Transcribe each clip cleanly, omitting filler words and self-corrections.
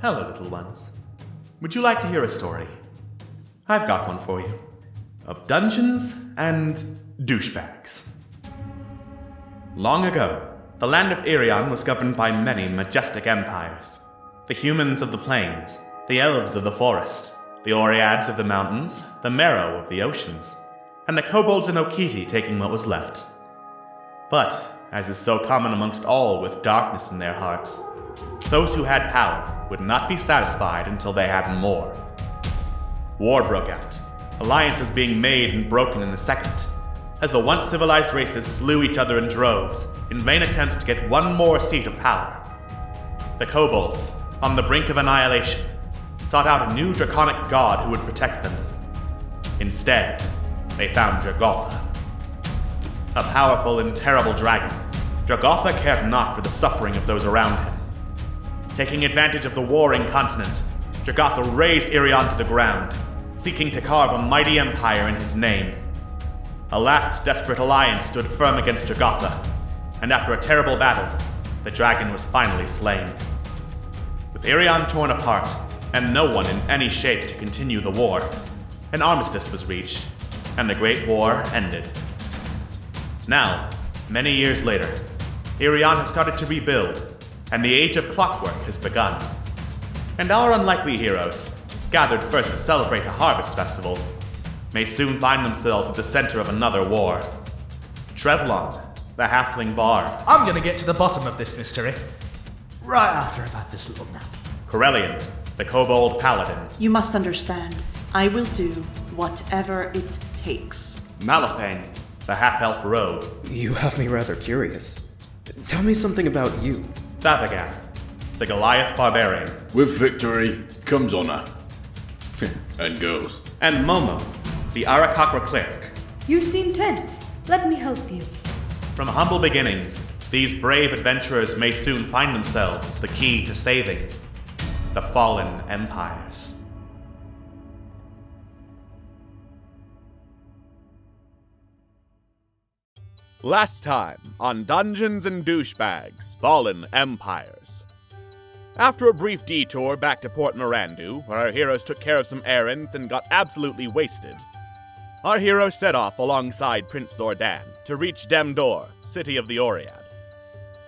Hello, little ones. Would you like to hear a story? I've got one for you. Of dungeons and douchebags. Long ago, the land of Irion was governed by many majestic empires. The humans of the plains, the elves of the forest, the Oreads of the mountains, the Merrow of the oceans, and the kobolds and Okiti taking what was left. But, as is so common amongst all with darkness in their hearts, those who had power would not be satisfied until they had more. War broke out, alliances being made and broken in a second, as the once civilized races slew each other in droves in vain attempts to get one more seat of power. The kobolds, on the brink of annihilation, sought out a new draconic god who would protect them. Instead, they found Jogotha. A powerful and terrible dragon, Jogotha cared not for the suffering of those around him. Taking advantage of the warring continent, Jogotha razed Irion to the ground, seeking to carve a mighty empire in his name. A last desperate alliance stood firm against Jogotha, and after a terrible battle, the dragon was finally slain. With Irion torn apart, and no one in any shape to continue the war, an armistice was reached, and the Great War ended. Now, many years later, Irion has started to rebuild, and the Age of Clockwork has begun. And our unlikely heroes, gathered first to celebrate a harvest festival, may soon find themselves at the center of another war. Trevlon, the halfling bard. I'm gonna get to the bottom of this mystery right after I've had this little nap. Corellian, the kobold paladin. You must understand, I will do whatever it takes. Malifane, the half-elf rogue. You have me rather curious. Tell me something about you. Thavagoth, the Goliath barbarian. With victory comes honor. And goes. And Momo, the Arakakra cleric. You seem tense. Let me help you. From humble beginnings, these brave adventurers may soon find themselves the key to saving the fallen empires. Last time on Dungeons and Douchebags, Fallen Empires. After a brief detour back to Port Mirandu, where our heroes took care of some errands and got absolutely wasted, our heroes set off alongside Prince Zordan to reach Dhemdor, city of the Oread.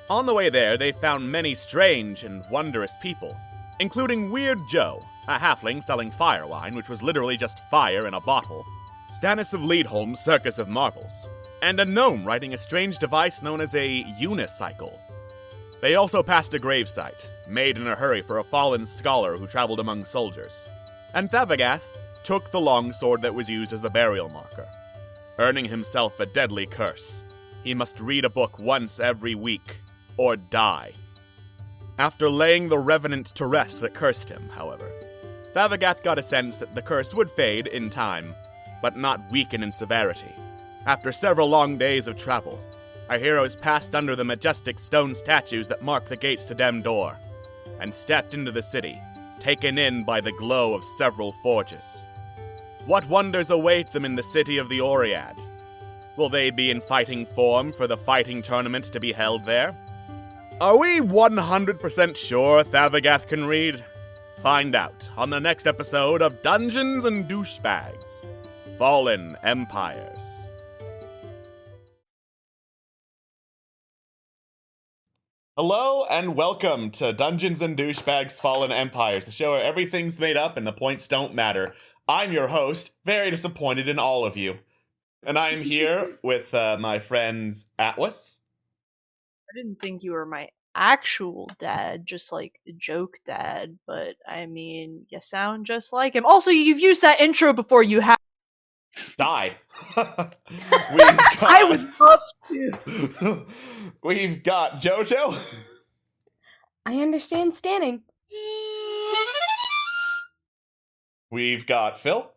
On the way there, they found many strange and wondrous people, including Weird Joe, a halfling selling fire wine, which was literally just fire in a bottle, Stannis of Leadholm's Circus of Marvels, and a gnome riding a strange device known as a unicycle. They also passed a gravesite, made in a hurry for a fallen scholar who traveled among soldiers, and Thavagoth took the longsword that was used as the burial marker, earning himself a deadly curse. He must read a book once every week, or die. After laying the revenant to rest that cursed him, however, Thavagoth got a sense that the curse would fade in time, but not weaken in severity. After several long days of travel, our heroes passed under the majestic stone statues that mark the gates to Dhemdor, and stepped into the city, taken in by the glow of several forges. What wonders await them in the city of the Oread? Will they be in fighting form for the fighting tournament to be held there? Are we 100% sure Thavagoth can read? Find out on the next episode of Dungeons and Douchebags, Fallen Empires. Hello and welcome to Dungeons and Douchebags Fallen Empires, the show where everything's made up and the points don't matter. I'm your host, very disappointed in all of you. And I am here with my friends Atlas. I didn't think you were my actual dad, just like a joke dad, but I mean, you sound just like him. Also, you've used that intro before, you have. Die. I would love to. We've got Jojo. I understand standing. We've got Phil.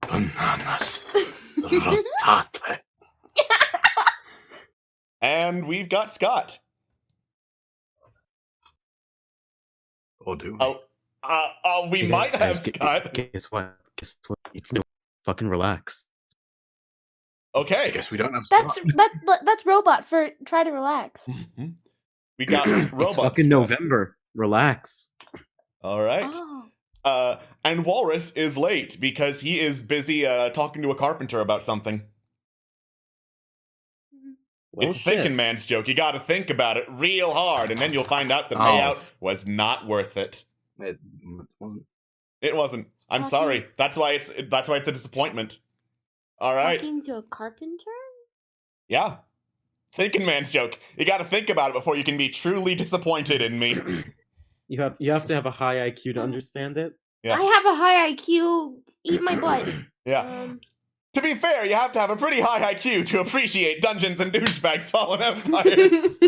Bananas. Rotate. And we've got Scott. Or do we? We might have Scott. Guess what? It's no fucking relax. Okay. I guess we don't have That's robot for try to relax. We got robots. It's fucking November. Relax. All right. Oh. And Walrus is late because he is busy talking to a carpenter about something. Well, It's a shit. thinking man's joke. You gotta think about it real hard, and then you'll find out the Oh. payout was not worth it. It wasn't. It wasn't. I'm Talking- sorry. That's why it's a disappointment. All right. Talking to a carpenter? Yeah. Thinking man's joke. You gotta think about it before you can be truly disappointed in me. You have to have a high IQ to understand it. Yeah. I have a high IQ. Eat my butt. Yeah. To be fair, you have to have a pretty high IQ to appreciate Dungeons and Douchebags Fallen Empires.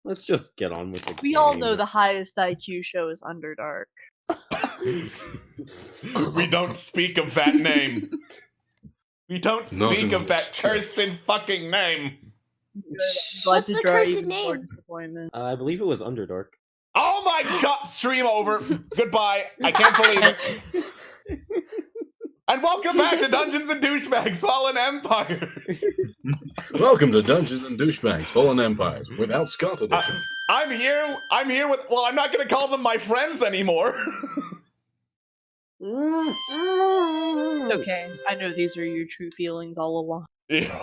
Let's just get on with it. We all know the highest IQ show is Underdark. We don't speak of that name. We don't Not speak in of that this cursed fucking name. Glad What's to the draw cursed even more name? disappointment. I believe it was Underdark. Oh my god, stream over. Goodbye. I can't believe it. And welcome back to Dungeons and Douchebags Fallen Empires. Welcome to Dungeons and Douchebags Fallen Empires without Scott edition. I'm here with, well, I'm not going to call them my friends anymore. Okay, I know these are your true feelings all along. Yeah.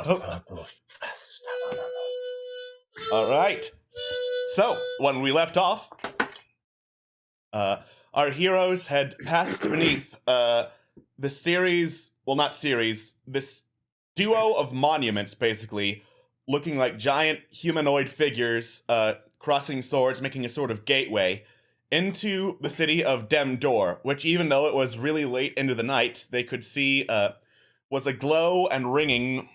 All right. So, when we left off, our heroes had passed beneath the series, well, not series, this duo of monuments, basically, looking like giant humanoid figures, crossing swords, making a sort of gateway into the city of Dhemdor, which, even though it was really late into the night, they could see was aglow and ringing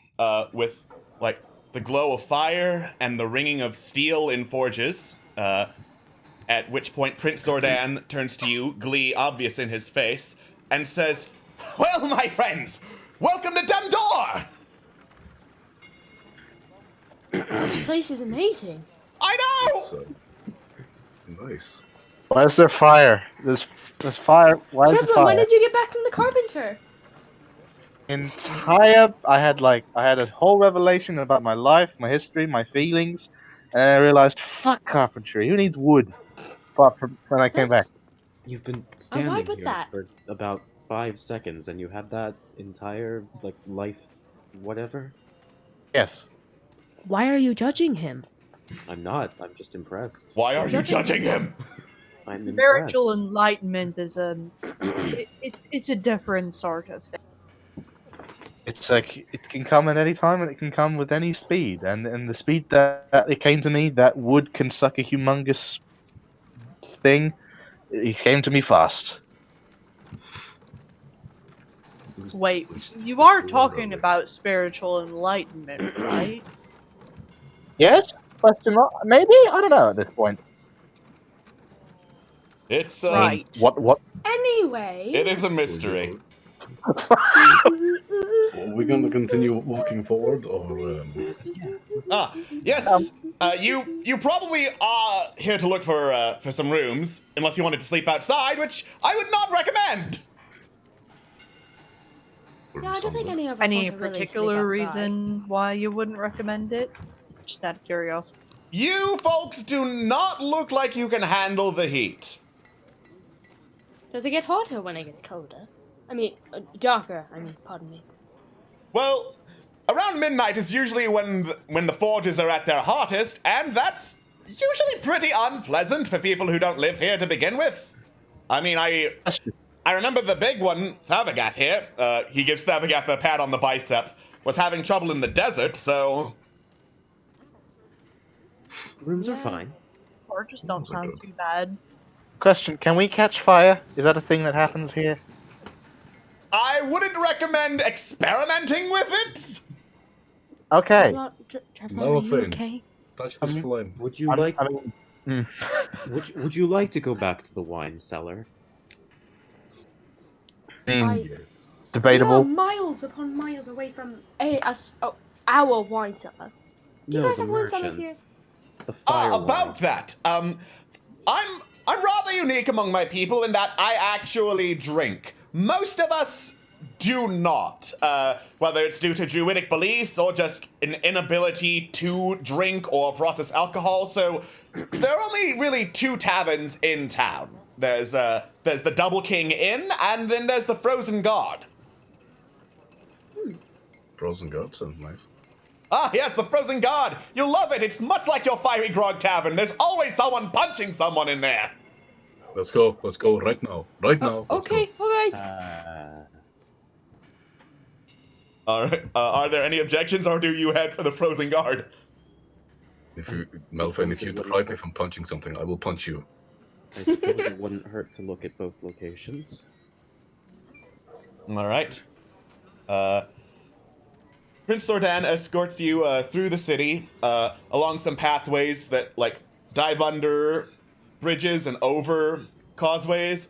with, like, the glow of fire and the ringing of steel in forges. At which point Prince Zordan turns to you, glee obvious in his face, and says, "Well, my friends, welcome to Dhemdor!" This place is amazing. I know! So, nice. Why is there fire? There's fire. Why is there Trevor, fire? when did you get back from the carpenter? I had a whole revelation about my life, my history, my feelings, and I realized, fuck carpentry. Who needs wood? But when I came back, That's- You've been vibe standing with here that. for about 5 seconds, and you had that entire life, whatever. yes. Why are you judging him? I'm not. I'm just impressed. Why are you judging him? I'm Spiritual impressed. enlightenment is it's a different sort of thing. It's like it can come at any time, and it can come with any speed. And the speed that it came to me, that wood can suck a humongous thing. It came to me fast. Wait, you are talking about spiritual enlightenment, right? Yes? Question mark? Maybe? I don't know at this point. It's, Right. What? Anyway. it is a mystery. Are we going to continue walking forward, or Yes, you probably are here to look for some rooms, unless you wanted to sleep outside, which I would not recommend. Yeah, I don't think any of us Any want to really particular sleep outside. reason why you wouldn't recommend it? Just out of curiosity. You folks do not look like you can handle the heat. Does it get hotter when it gets colder? I mean, darker. I mean, pardon me. Well, around midnight is usually when the forges are at their hottest, and that's usually pretty unpleasant for people who don't live here to begin with. I mean, I remember the big one, Thavagath here. He gives Thavagath a pat on the bicep. Was having trouble in the desert, so Rooms are fine. Or just don't sound too bad. Question, can we catch fire? Is that a thing that happens here? I wouldn't recommend experimenting with it. Okay. Trevor, No are you offense. okay? touch this flame? Would you would you like to go back to the wine cellar? Yes. We are Debatable. miles upon miles away from our wine cellar. Do you No, guys the have wine cellars merchant. here? The fire About wine. that, I'm rather unique among my people in that I actually drink. Most of us do not. Whether it's due to druidic beliefs or just an inability to drink or process alcohol. So there are only really 2 taverns in town. There's the Double King Inn, and then there's the Frozen Guard. Frozen goat sounds nice. Ah, yes, the Frozen Guard. You'll love it. It's much like your Fiery Grog Tavern. There's always someone punching someone in there. Let's go right now. Right now. Let's Okay, go. alright. All right. Are there any objections, or do you head for the Frozen Guard? Malphine, if you deprive me from punching something, I will punch you. I suppose it wouldn't hurt to look at both locations. All right. Prince Sordan escorts you through the city, along some pathways that like dive under bridges and over causeways.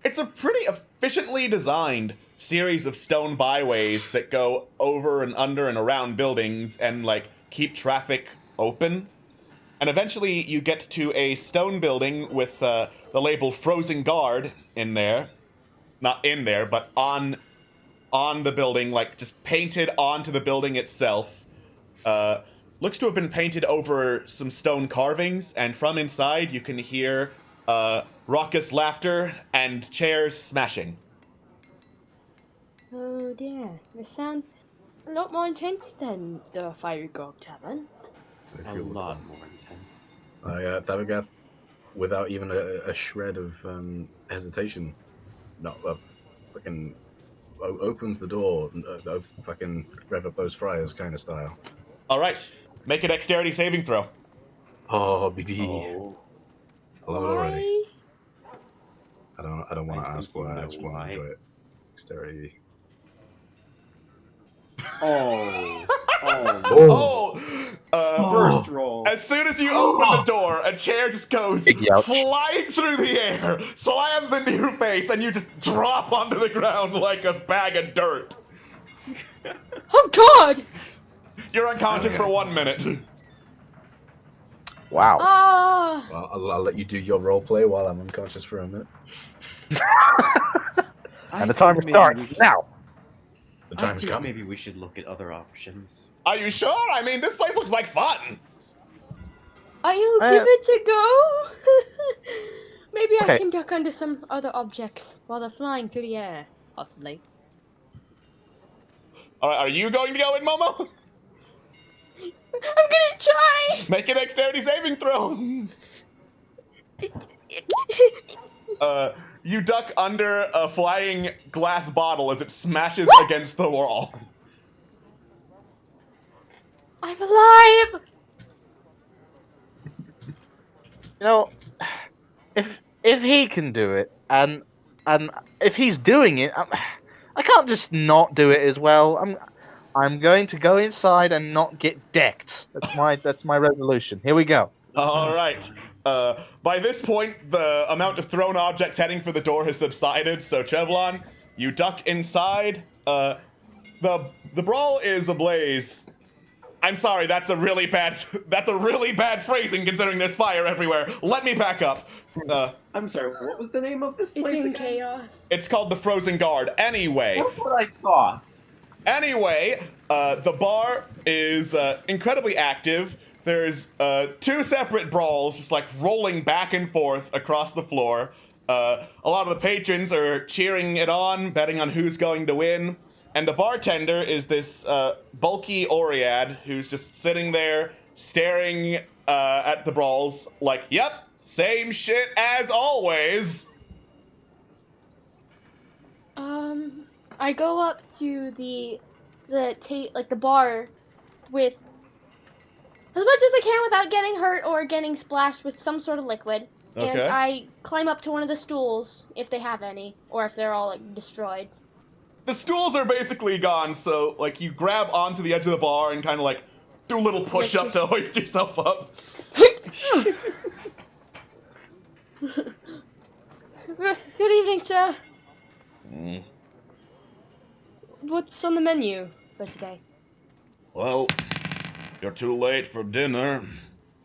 It's a pretty efficiently designed series of stone byways that go over and under and around buildings and like keep traffic open. And eventually you get to a stone building with the label Frozen Guard in there. Not in there, but on the building, like just painted onto the building itself. Looks to have been painted over some stone carvings, and from inside you can hear raucous laughter and chairs smashing. Oh dear, this sounds a lot more intense than the Fiery Grog Tavern. A lot more intense. Thavagath, without even a shred of hesitation, fucking opens the door, fucking rev up those fryers kind of style. All right, make a dexterity saving throw. Oh, BB. Oh, I love it already. Why? I don't want to I ask think you why. I know just want why. to do it. Dexterity. oh, First roll. As soon as you open the door, a chair just goes Big youch. flying through the air, slams into your face, and you just drop onto the ground like a bag of dirt. Oh god! You're unconscious for 1 minute. Wow. Ah! Well, I'll let you do your role play while I'm unconscious for a minute. And the timer starts now. The I time's think come. maybe we should look at other options. Are you sure? I mean, this place looks like fun. I'll give it a go. Maybe I Okay. can duck under some other objects while they're flying through the air, possibly. All right, are you going to go in, Momo? I'm gonna try. Make a dexterity saving throw. You duck under a flying glass bottle as it smashes against the wall. I'm alive. You know, if he can do it, and if he's doing it, I can't just not do it as well. I'm going to go inside and not get decked. That's my resolution. Here we go. All right. By this point, the amount of thrown objects heading for the door has subsided. So Trevlon, you duck inside. The brawl is ablaze. I'm sorry, that's a really bad phrasing considering there's fire everywhere. Let me back up. I'm sorry, what was the name of this It's place in again? chaos. It's called the Frozen Guard. Anyway. That's what I thought. Anyway, the bar is incredibly active. There's 2 separate brawls just like rolling back and forth across the floor. A lot of the patrons are cheering it on, betting on who's going to win. And the bartender is this bulky Oread who's just sitting there staring at the brawls like, yep, same shit as always. I go up to the bar with as much as I can without getting hurt or getting splashed with some sort of liquid. Okay. And I climb up to one of the stools, if they have any, or if they're all like destroyed. The stools are basically gone, so like you grab onto the edge of the bar and kind of like do a little push up to hoist yourself up. Good evening, sir. What's on the menu for today? Well, you're too late for dinner.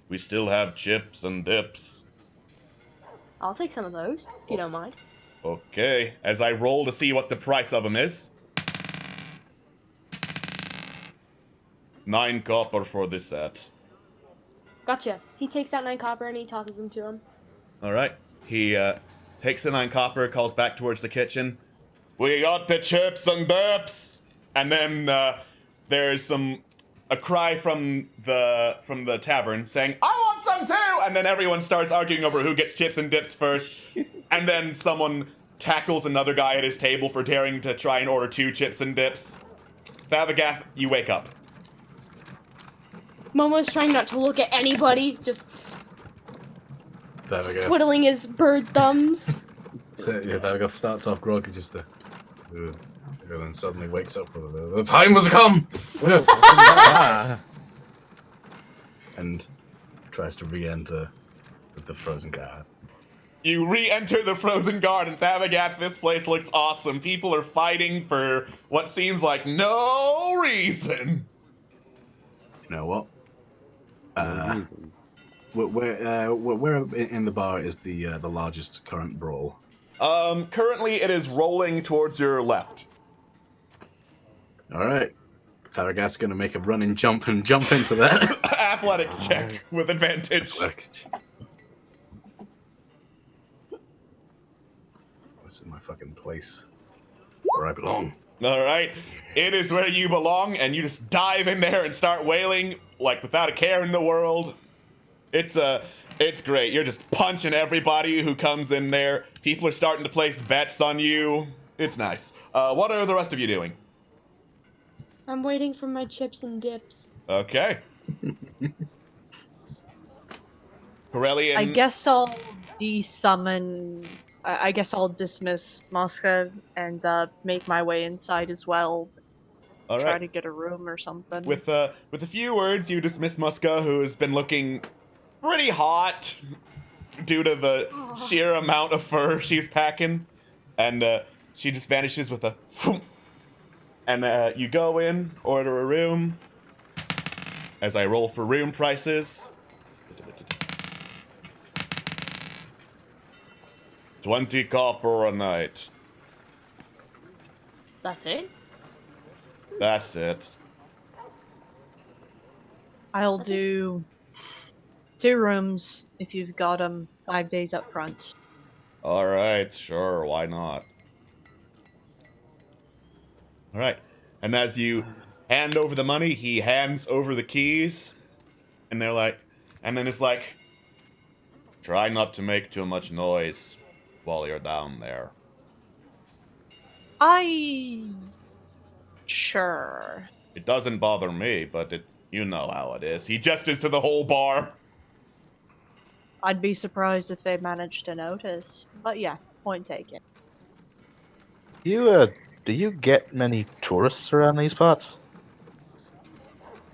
We still have chips and dips. I'll take some of those, if you don't mind. Okay, as I roll to see what the price of them is. 9 copper for this set. Gotcha. He takes out 9 copper and he tosses them to him. All right. He takes the 9 copper, calls back towards the kitchen. We got the chips and dips. And then there's a cry from the tavern saying, "I want some too!" And then everyone starts arguing over who gets chips and dips first. And then someone tackles another guy at his table for daring to try and order 2 chips and dips. Thavagath, you wake up. Momo's trying not to look at anybody, just There we go. twiddling his bird thumbs. So, yeah, there we go. Starts off groggy, just and then suddenly wakes up with the time has come! And tries to re-enter with the frozen guard. You re-enter the frozen garden. Thavagath, this place looks awesome. People are fighting for what seems like no reason. You know what? No reason. Where in the bar is the largest current brawl? Currently it is rolling towards your left. All right, Tharagat's gonna make a running jump and jump into that. Athletics check with advantage. This is my fucking place where I belong. All right, it is where you belong, and you just dive in there and start wailing like without a care in the world. It's great. You're just punching everybody who comes in there. People are starting to place bets on you. It's nice. What are the rest of you doing? I'm waiting for my chips and dips. Okay. Corellian. I guess I'll desummon. I guess I'll dismiss Mosca and make my way inside as well. All Try right. to get a room or something. With a few words, you dismiss Muska, who has been looking pretty hot due to the sheer amount of fur she's packing, and she just vanishes with a phoom. And you go in, order a room. As I roll for room prices. 20 copper a night. That's it? That's it. I'll do 2 rooms if you've got them 5 days up front. All right, sure, why not? All right, and as you hand over the money, he hands over the keys, and they're like, and then it's like, try not to make too much noise while you're down there. Sure. It doesn't bother me, but you know how it is. He gestures to the whole bar. I'd be surprised if they managed to notice. But yeah, point taken. Do you get many tourists around these parts?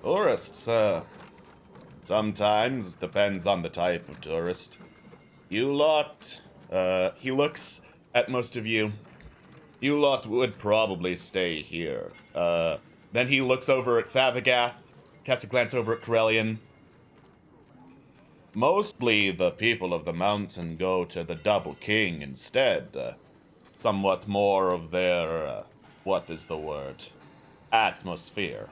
Tourists, sometimes depends on the type of tourist. You lot, he looks at most of you. You lot would probably stay here. Then he looks over at Thavagath, casts a glance over at Corellian. Mostly the people of the mountain go to the Double King instead. Somewhat more of their, what is the word? Atmosphere.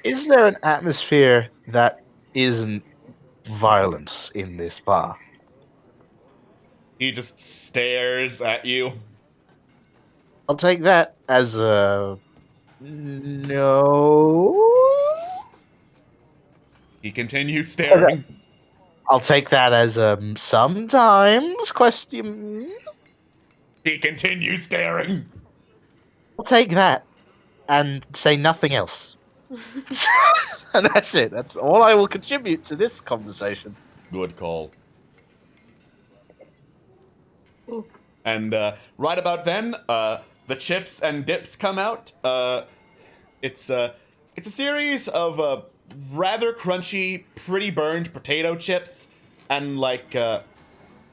Is there an atmosphere that isn't violence in this bar? He just stares at you. I'll take that as a no. He continues staring. I'll take that as sometimes question. He continues staring. I'll take that and say nothing else. And that's it. That's all I will contribute to this conversation. Good call. Ooh. And right about then, the chips and dips come out. It's a series of rather crunchy, pretty burned potato chips, and like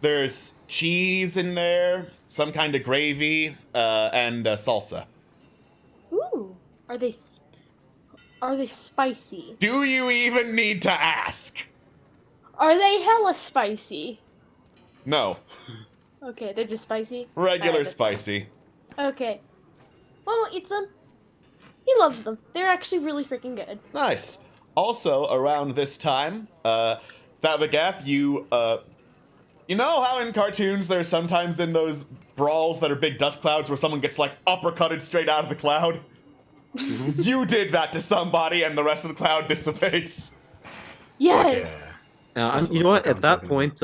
there's cheese in there, some kind of gravy, and salsa. Ooh, are they spicy? Do you even need to ask? Are they hella spicy? No. Okay, they're just spicy. Regular Alright, that's fine. spicy. Okay. Momo eats them. He loves them. They're actually really freaking good. Nice. Also, around this time, Thavagath, you know how in cartoons there's sometimes in those brawls that are big dust clouds where someone gets like uppercutted straight out of the cloud? You did that to somebody and the rest of the cloud dissipates. Yes. Yeah. You know what? I'm At that talking point,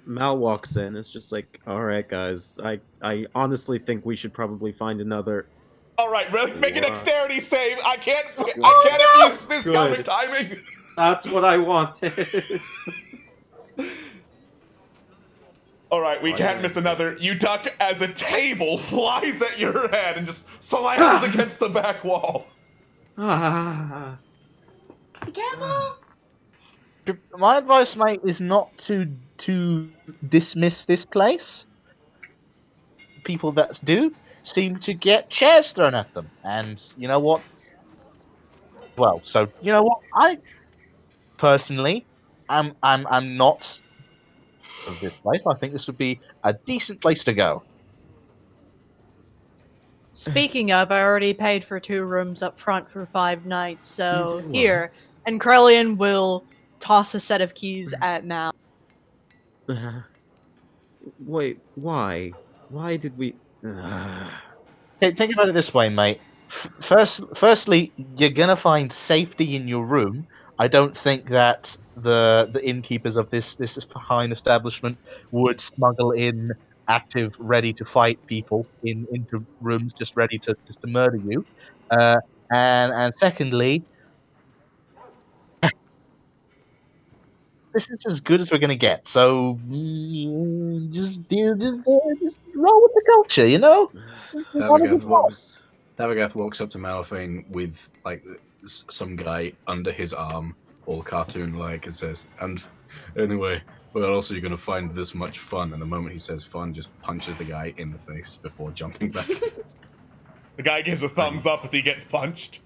Mal walks in. It's just like, all right, guys. I honestly think we should probably find another. All right, really, make a Wow. dexterity save. I can't no! abuse this Good. comic timing. That's what I wanted. All right, we can't miss another. You duck as a table flies at your head and just slams against the back wall. Ah. Be careful. My advice, mate, is not to dismiss this place. People that do seem to get chairs thrown at them, and you know what? Well, so you know what? I personally, I'm not of this place. I think this would be a decent place to go. Speaking of, I already paid for 2 rooms up front for 5 nights, so You did here. what? And Krellian will toss a set of keys at Mal. Wait, why? Why did we? Okay, think about it this way, mate. Firstly, you're gonna find safety in your room. I don't think that the innkeepers of this fine establishment would smuggle in active, ready to fight people into rooms just ready to murder you. And secondly, this is as good as we're gonna get. So just roll with the culture, you know. Davagath walks up to Malphane with like some guy under his arm, all cartoon-like, and says, "And anyway, where else are you going to find this much fun?" And the moment he says "fun," just punches the guy in the face before jumping back. The guy gives a thumbs up as he gets punched.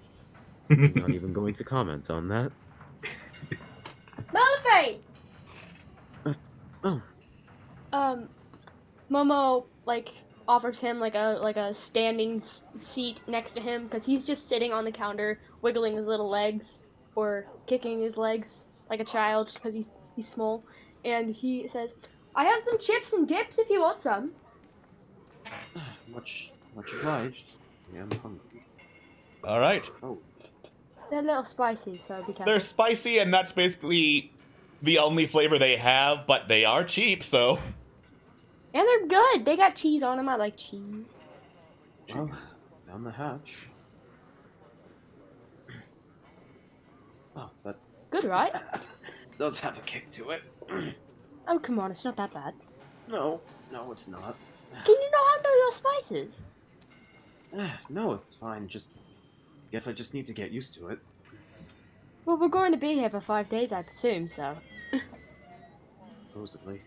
I'm not even going to comment on that. Malphane! Oh. Momo offers him like a standing seat next to him because he's just sitting on the counter, wiggling his little legs or kicking his legs like a child because he's small, and he says, "I have some chips and dips if you want some." Much obliged. Yeah, I'm hungry. All right. Oh. They're a little spicy, so be careful. They're spicy, and that's basically the only flavor they have, but they are cheap, so. And they're good. They got cheese on them. I like cheese. Well, down the hatch. Oh, that Good, right? does have a kick to it. Oh, come on. It's not that bad. No, it's not. Can you not handle your spices? No, it's fine. Guess I just need to get used to it. Well, we're going to be here for 5 days, I presume, so. Supposedly.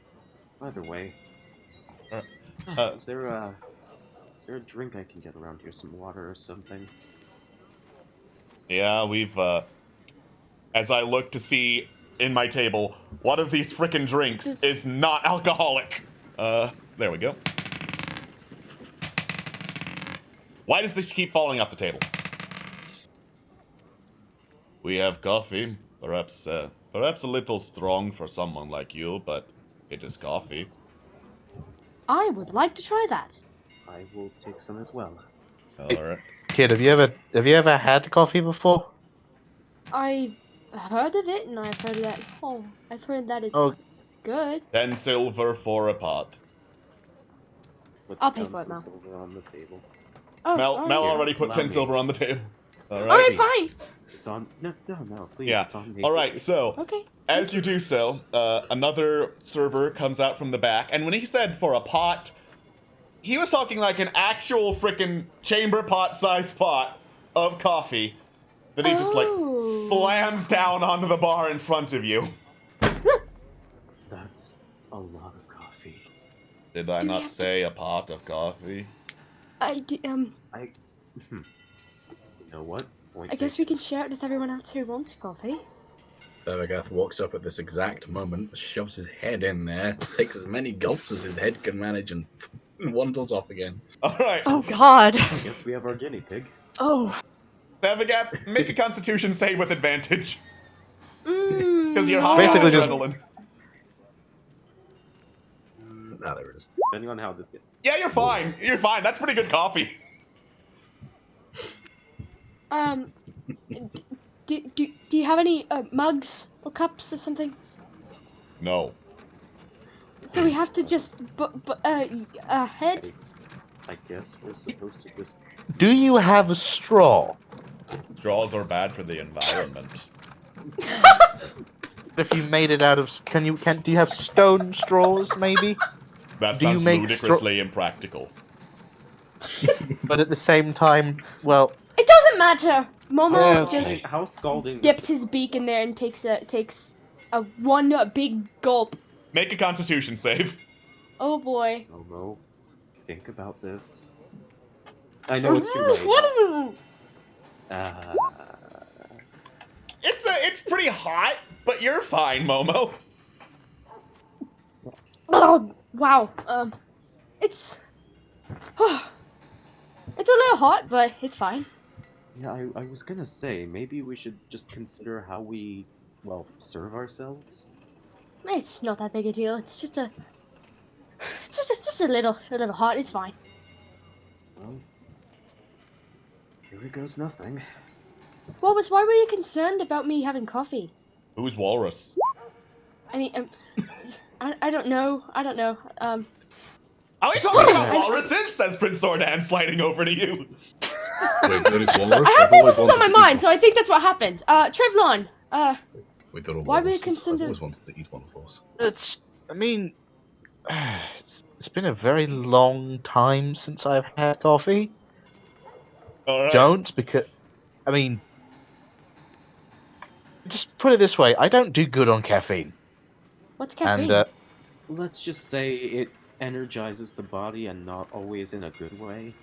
Either way. Uh, Is there a drink I can get around here? Some water or something? Yeah, we've, as I look to see in my table, one of these frickin' drinks is not alcoholic. There we go. Why does this keep falling off the table? We have coffee. Perhaps a little strong for someone like you, but it is coffee. I would like to try that. I will take some as well. Alright. Kid, have you ever had coffee before? I heard of it, and I've heard that. Oh, I've heard that it's good. 10 silver for a pot. I'll pay for it, Mel. Silver on the table. Oh, Mel alright. already put Allow 10 me. silver on the table. Alright, fine. It's on. No, please. Yeah. It's on me. Alright, so, Okay. as you do so, another server comes out from the back, and when he said for a pot, he was talking like an actual frickin' chamber pot size pot of coffee that he just Oh. slams down onto the bar in front of you. That's a lot of coffee. Did I Do we not have to- say a pot of coffee? You know what? Point I guess we can share it with everyone else who wants coffee. Thevagath walks up at this exact moment, shoves his head in there, takes as many gulps as his head can manage, and wandles off again. All right. Oh God. I guess we have our guinea pig. Oh. Thevagath, make a Constitution save with advantage. Mm, Because you're high on Basically just- adrenaline. Ah, there it is. Depending on how this gets. Yeah, you're fine. You're fine. That's pretty good coffee. do you have any mugs or cups or something? No. So we have to just head. I guess we're supposed to just. Do you have a straw? Straws are bad for the environment. If you made it out of, do you have stone straws maybe? That Do you sounds make ludicrously impractical. But at the same time, well, It doesn't matter. Momo Yeah, just How scalding? dips his beak in there and takes a one big gulp. Make a Constitution save. Oh boy. Momo, think about this. I know it's too late. What? It's pretty hot, but you're fine, Momo. Oh wow. It's it's a little hot, but it's fine. Yeah, I was gonna say maybe we should just consider how we, well, serve ourselves. It's not that big a deal. It's just a little hot. It's fine. Well, here goes nothing. Why were you concerned about me having coffee? Who's Walrus? I mean, I don't know. Are we talking about walruses? Says Prince Zordan, sliding over to you. Wait, that is Walrus? I have I've always walruses on my wanted to mind, eat so I think that's what happened. Trevlon, Wait, they're all why were you walruses. concerned I've always wanted to eat one of those. I mean, it's been a very long time since I've had coffee. All right. Don't, because, I mean, just put it this way, I don't do good on caffeine. what's caffeine? And, Let's just say it energizes the body and not always in a good way.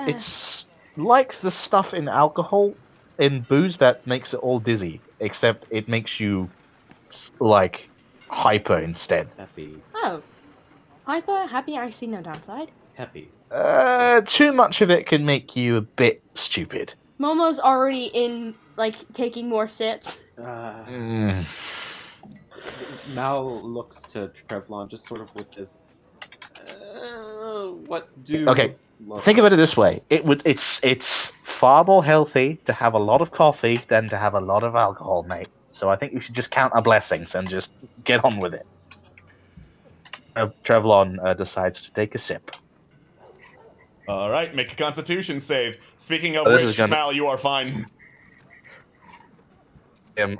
it's like the stuff in alcohol, in booze, that makes it all dizzy, except it makes you, like, hyper instead. Happy. Oh, hyper happy. I see no downside. Happy. Too much of it can make you a bit stupid. Momo's already in like taking more sips. Mal looks to Trevlon just sort of with this. What do? Okay, think of it this way: it's far more healthy to have a lot of coffee than to have a lot of alcohol, mate. So I think you should just count our blessings and just get on with it. Trevlon decides to take a sip. All right, make a Constitution save. Speaking of This is which, gonna- Mal, you are fine.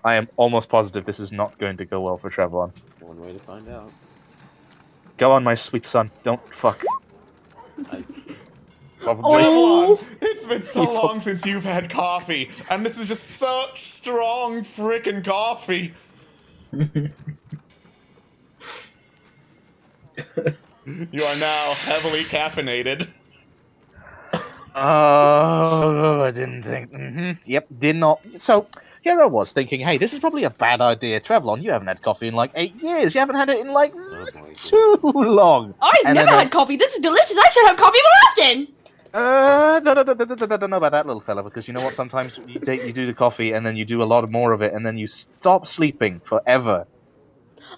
I am almost positive this is not going to go well for Trevlon. One way to find out. Go on, my sweet son. Don't fuck. Probably. Trevlon, it's been so long since you've had coffee, and this is just such strong frickin' coffee. You are now heavily caffeinated. Oh, I didn't think. Yep, did not. So, here I was thinking, hey, this is probably a bad idea. Trevlon, you haven't had coffee in like 8 years. You haven't had it in like Oh boy. too long. I've And never then, had coffee. This is delicious. I should have coffee more often. Don't know about that little fella, because you know what? Sometimes you do the coffee and then you do a lot more of it, and then you stop sleeping forever.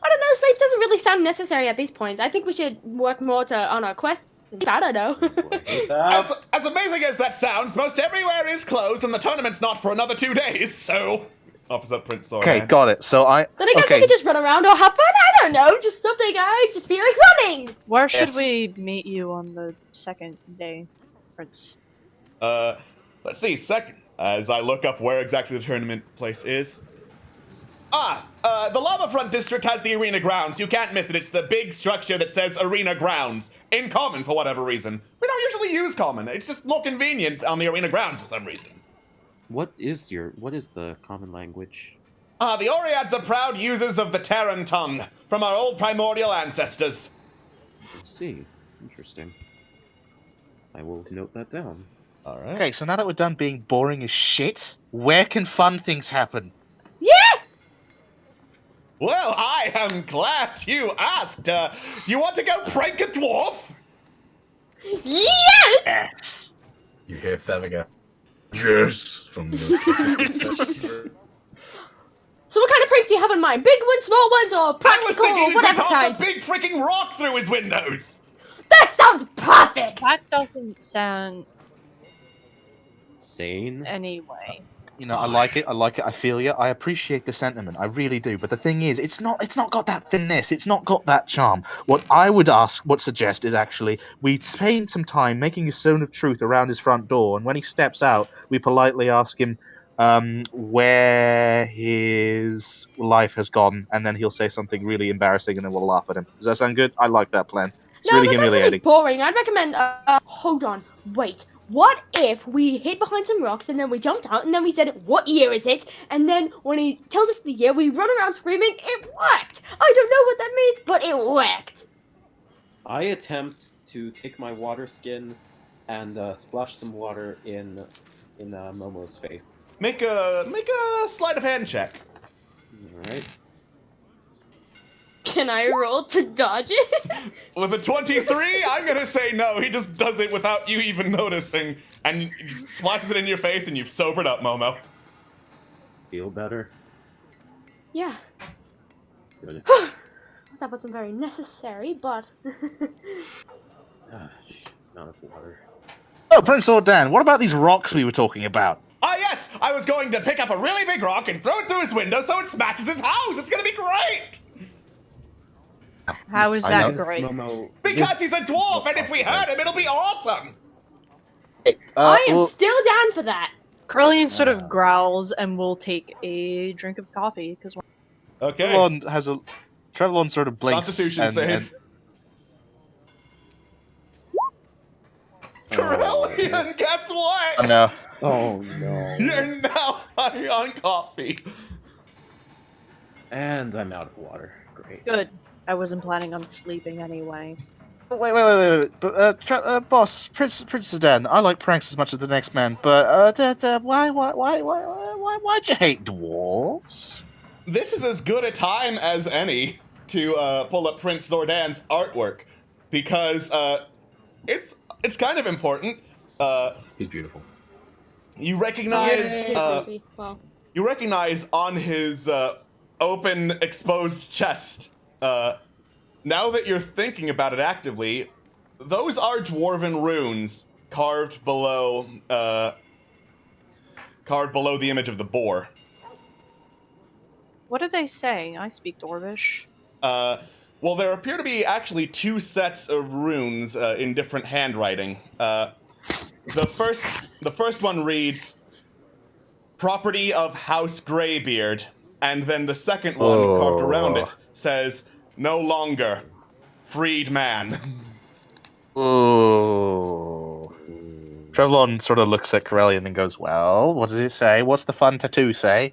I don't know. Sleep doesn't really sound necessary at these points. I think we should work more on our quest. I don't know. As amazing as that sounds, most everywhere is closed, and the tournament's not for another 2 days, so... Offers up Prince Zordan. Okay, got it. So Then I guess we could just run around or have fun. I don't know. Just something I just feel like running. Where should we meet you on the second day, Prince? Let's see, second. As I look up where exactly the tournament place is. The Lava Front District has the arena grounds. You can't miss it. It's the big structure that says arena grounds. In common, for whatever reason. We don't usually use common. It's just more convenient on the arena grounds for some reason. What is the common language? The Oriads are proud users of the Terran tongue from our old primordial ancestors. I see. Interesting. I will note that down. All right. Okay, so now that we're done being boring as shit, where can fun things happen? Yeah, Well, I am glad you asked. Do you want to go prank a dwarf? Yes! You hear Thaviga. Yes! From the So what kind of pranks do you have in mind? Big ones, small ones, or I was practical, thinking or you could whatever toss kind? a big freaking rock through his windows. That sounds perfect! That doesn't sound Sane. anyway. You know, I like it. I feel you. I appreciate the sentiment. I really do. But the thing is, it's not got that finesse. It's not got that charm. What I would suggest is actually we spend some time making a zone of truth around his front door, and when he steps out, we politely ask him where his life has gone, and then he'll say something really embarrassing, and then we'll laugh at him. Does that sound good? I like that plan. It's No, really that sounds really humiliating. boring. I'd recommend, hold on, wait. What if we hid behind some rocks and then we jumped out and then we said, what year is it? And then when he tells us the year, we run around screaming, it worked! I don't know what that means, but it worked! I attempt to take my water skin and splash some water in Momo's face. Make a sleight of hand check. All right. Can I roll to dodge it? With a 23, I'm gonna say no. He just does it without you even noticing, and he just splashes it in your face, and you've sobered up, Momo. Feel better? Yeah. Good. That wasn't very necessary, but... Not of water. Oh, Prince Ordan, what about these rocks we were talking about? Ah, yes! I was going to pick up a really big rock and throw it through his window so it smashes his house! It's gonna be great! How is I that know. great? Because he's a dwarf, and if we hurt him, it'll be awesome! I am well, still down for that! Curlian sort of growls and will take a drink of coffee, because Okay. Trevlon sort of blinks. Constitution save. Corellian, guess what? Oh no. Oh no. You're now high on coffee. And I'm out of water. Great. good. I wasn't planning on sleeping anyway. Wait. But, boss, Prince Sedan, I like pranks as much as the next man, but why'd you hate dwarves? This is as good a time as any to pull up Prince Zordan's artwork, because it's kind of important. He's beautiful. You recognize Well, you recognize on his open, exposed chest. Now that you're thinking about it actively, those are dwarven runes carved below the image of the boar. What do they say? I speak Dwarvish. Well, there appear to be actually two sets of runes in different handwriting. The first one reads, "Property of House Greybeard," and then the second one carved around it says, "No longer, freed man." Ooh. Trevlon sort of looks at Corellian and goes, well, what does it say? What's the fun tattoo say?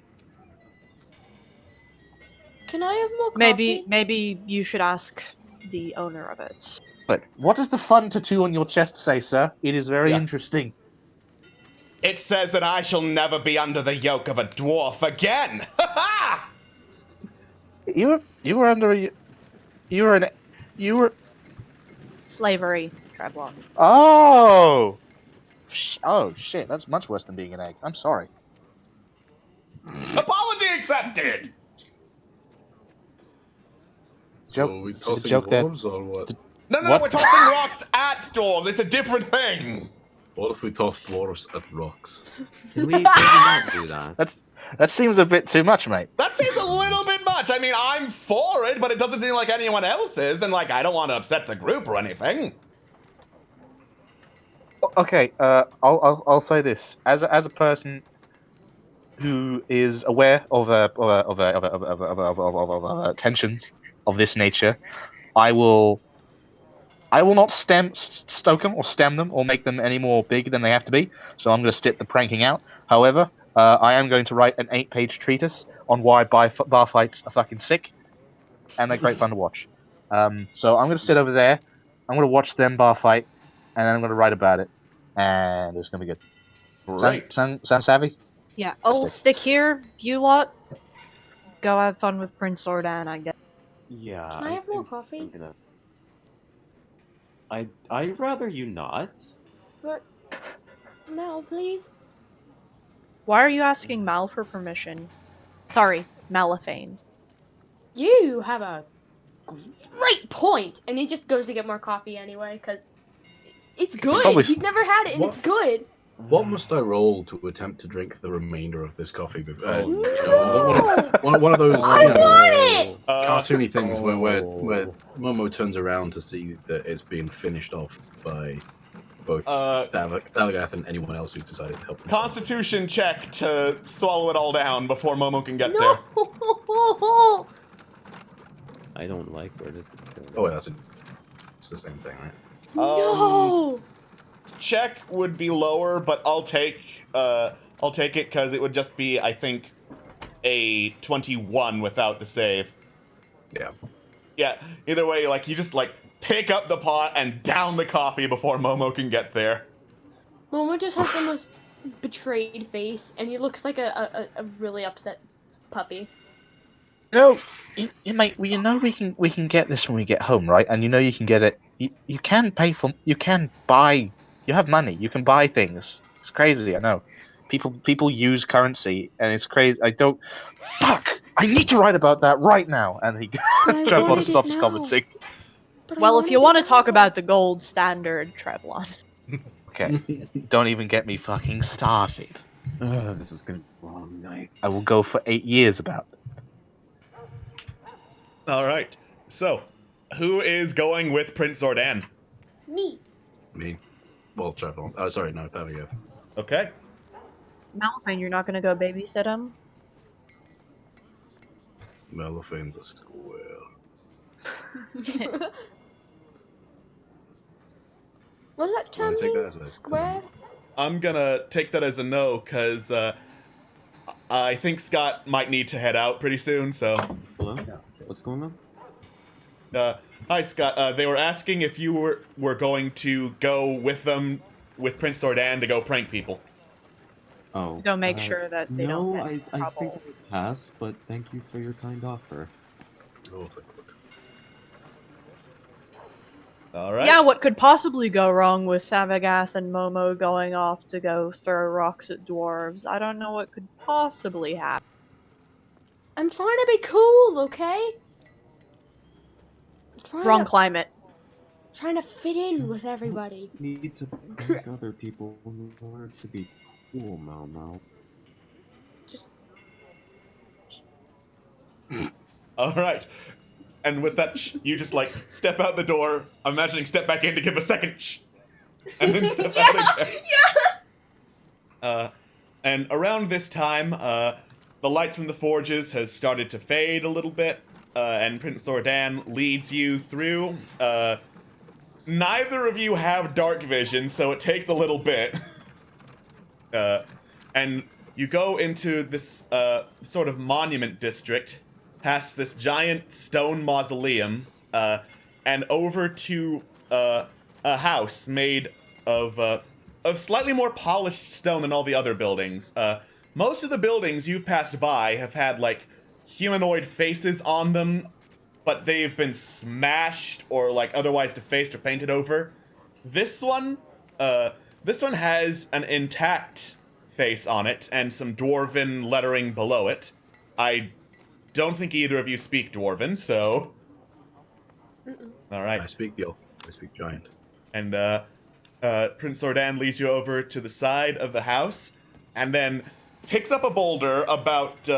can I have more coffee? Maybe you should ask the owner of it. But what does the fun tattoo on your chest say, sir? It is very interesting. It says that I shall never be under the yoke of a dwarf again. Ha ha! You were Slavery, Trevlon. Oh shit, that's much worse than being an egg. I'm sorry. Apology accepted. Joke, Are we tossing joke that dwarves or what? No, What? we're tossing rocks at dwarves. It's a different thing. What if we toss dwarves at rocks? Can we maybe not do that? that seems a bit too much, mate. That seems a little bit much. I mean, I'm for it, but it doesn't seem like anyone else is, and like I don't want to upset the group or anything. Okay, I'll say this as a person who is aware of tensions of this nature, I will not stoke them or stem them or make them any more big than they have to be. So I'm going to stick the pranking out. However, I am going to write an 8-page treatise on why bar fights are fucking sick, and they're great fun to watch. So I'm going to sit over there. I'm going to watch them bar fight, and then I'm going to write about it, and it's going to be good. Great. Sound savvy? Yeah, I'll stick here. You lot, go have fun with Prince Ordan, I guess. Yeah. Can I have more think coffee? I'm gonna... I'd rather you not. But no, please. Why are you asking Mal for permission? Sorry, Malafane. You have a great point, and he just goes to get more coffee anyway because it's good. Probably- He's never had it, and What? it's good. What must I roll to attempt to drink the remainder of this coffee? Oh, You no! know, one of those I want it! cartoony things where Momo turns around to see that it's being finished off by both Thalagath and anyone else who decided to help. Constitution check to swallow it all down before Momo can get there. No! I don't like where this is going. Oh, it's the same thing, right? No! Check would be lower, but I'll take it because it would just be, I think, a 21 without the save. Yeah. Yeah. Either way, like you just like pick up the pot and down the coffee before Momo can get there. Momo just has the most betrayed face, and he looks like a really upset puppy. No, mate. Well, you know we can get this when we get home, right? And you know you can get it. You can buy. You have money. You can buy things. It's crazy. I know. People use currency, and it's crazy. I don't. Fuck! I need to write about that right now. And he I Trevlon wanted it stops now. commenting. But I Well, if you wanted want it to talk now. about the gold standard, Trevlon. Okay, don't even get me fucking started. This is gonna be a long night. I will go for 8 years about it. All right. So, who is going with Prince Zordan? Me. Me. Well, Trevor. Oh, sorry, no, Thalagath. Okay. Malafane, you're not gonna go babysit him? Melafane's a square. What does that I'm term gonna take mean? that as a Square? I'm gonna take that as a no, because I think Scott might need to head out pretty soon, so... Hello? What's going on? Hi, Scott. They were asking if you were going to go with them, with Prince Zordan, to go prank people. Oh. Go make sure that they don't get in I think trouble. I passed, but thank you for your kind offer. Oh, thank God. All right. Yeah, what could possibly go wrong with Thavagath and Momo going off to go throw rocks at dwarves? I don't know what could possibly happen. I'm trying to be cool, okay? Wrong climate. Trying to fit in with everybody. Need to prank other people in order to be cool, Momo. Just All right. And with that, you just like step out the door, imagining step back in to give a second and then step out again. And around this time, the lights from the forges has started to fade a little bit, and Prince Zordan leads you through. Neither of you have dark vision, so it takes a little bit. And you go into this sort of monument district, past this giant stone mausoleum, and over to a house made of slightly more polished stone than all the other buildings. Most of the buildings you've passed by have had like humanoid faces on them, but they've been smashed or like otherwise defaced or painted over. This one has an intact face on it and some dwarven lettering below it. I don't think either of you speak Dwarven, so... All right. I speak giant. And Prince Zordan leads you over to the side of the house, and then picks up a boulder about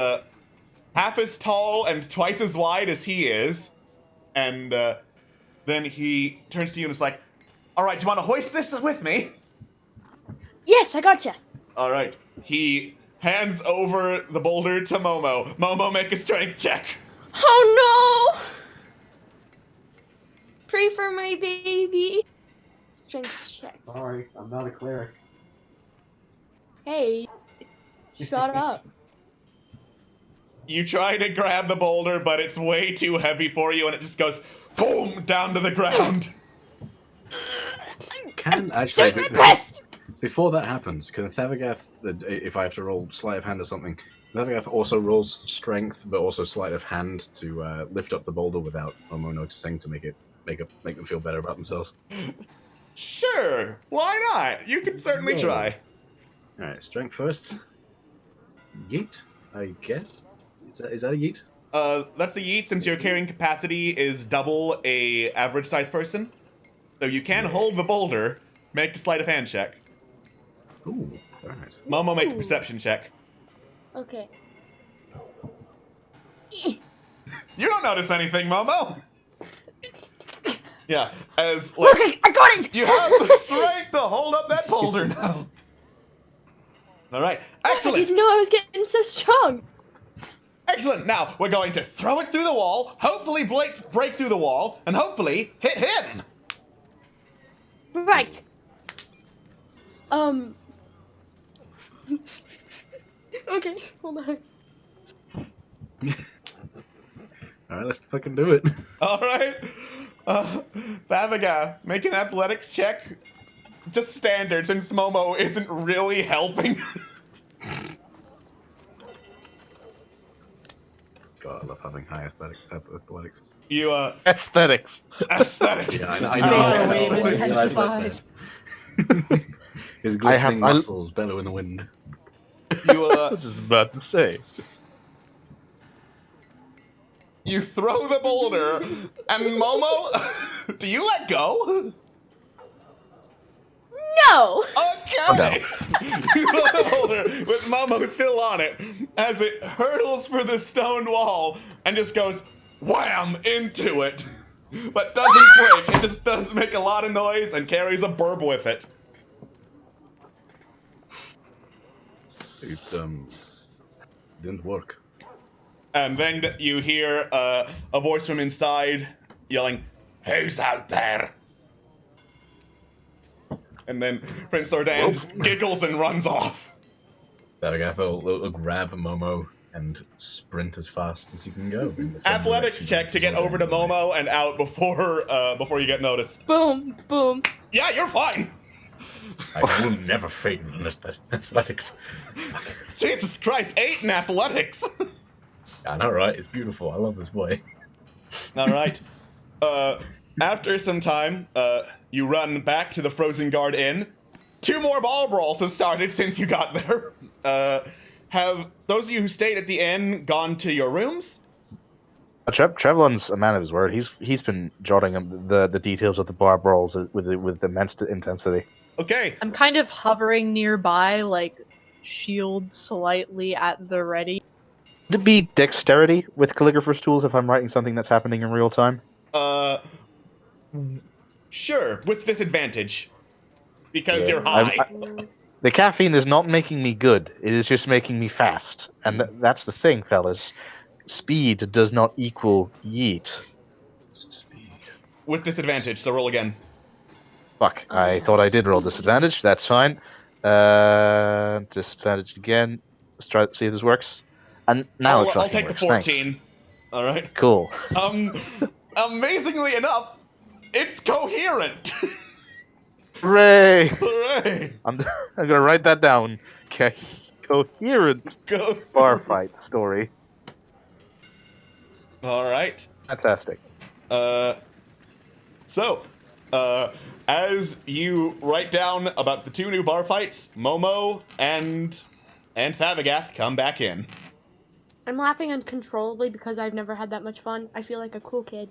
half as tall and twice as wide as he is, and then he turns to you and is like, "All right, do you want to hoist this with me?" yes, I gotcha. All right. He hands over the boulder to Momo. Momo, make a strength check. Oh no! Pray for my baby. Strength check. Sorry, I'm not a cleric. Hey, shut up. You try to grab the boulder, but it's way too heavy for you, and it just goes boom down to the ground. Can actually Doing my best. Before that happens, can Thavagoth, if I have to roll sleight of hand or something, Thavagoth also rolls strength, but also sleight of hand to lift up the boulder without Momo noticing to make them feel better about themselves. Sure, why not? You can certainly Yeah. try. All right, strength first. Yeet, I guess. Is that a yeet? That's a yeet since your carrying capacity is double a average size person. So you can hold the boulder, make a sleight of hand check. Ooh, all right. Momo, make a Ooh. perception check. Okay. You don't notice anything, Momo. Yeah, as like Okay, I got it! you have the strength to hold up that boulder now. All right, I excellent. didn't know I was getting so strong. Excellent. Now we're going to throw it through the wall. Hopefully, break through the wall, and hopefully hit him. Right. Okay, hold on. All right, let's fucking do it. All right, Thavaga, make an athletics check. Just standard, since Momo isn't really helping. God, I love having high athletics. You Aesthetics. aesthetic. Yeah, I They know. are I wave know. intensifies. His glistening I- muscles bellow in the wind. You I was just about to say. you throw the boulder, and Momo, do you let go? No! Okay. You throw the boulder with Momo still on it as it hurtles for the stone wall and just goes wham into it, but doesn't break. It just does make a lot of noise and carries a burb with it. It didn't work. And then you hear a voice from inside yelling, "Who's out there?" And then Prince Ordan just giggles and runs off. Thavagoth will grab Momo and sprint as fast as you can go. in the same Athletics direction check as to get over to Zordon. Momo and out before you get noticed. Boom, boom. Yeah, you're fine. I will never fail in athletics. Jesus Christ, 8 in athletics. I know, right? It's beautiful. I love this boy. All right. After some time, you run back to the Frozen Guard Inn. 2 more ball brawls have started since you got there. Have those of you who stayed at the inn gone to your rooms? Trevlon's a man of his word. He's been jotting the details of the bar brawls with immense intensity. Okay. I'm kind of hovering nearby, like shield slightly at the ready. Would it be dexterity with calligrapher's tools if I'm writing something that's happening in real time? Sure, with disadvantage. Because Yeah. you're high. The caffeine is not making me good. It is just making me fast. And that's the thing, fellas. Speed does not equal yeet. With disadvantage, so roll again. Fuck, I thought I did roll disadvantage. That's fine. Disadvantage again. Let's try to see if this works. And now it I'll fucking take the works. 14. Thanks. All right. Cool. Amazingly enough, it's coherent. Hooray! Hooray! I'm gonna write that down. Coherent Go. bar fight story. All right. Fantastic. So, as you write down about the 2 new bar fights, Momo and Thavagoth come back in. I'm laughing uncontrollably because I've never had that much fun. I feel like a cool kid.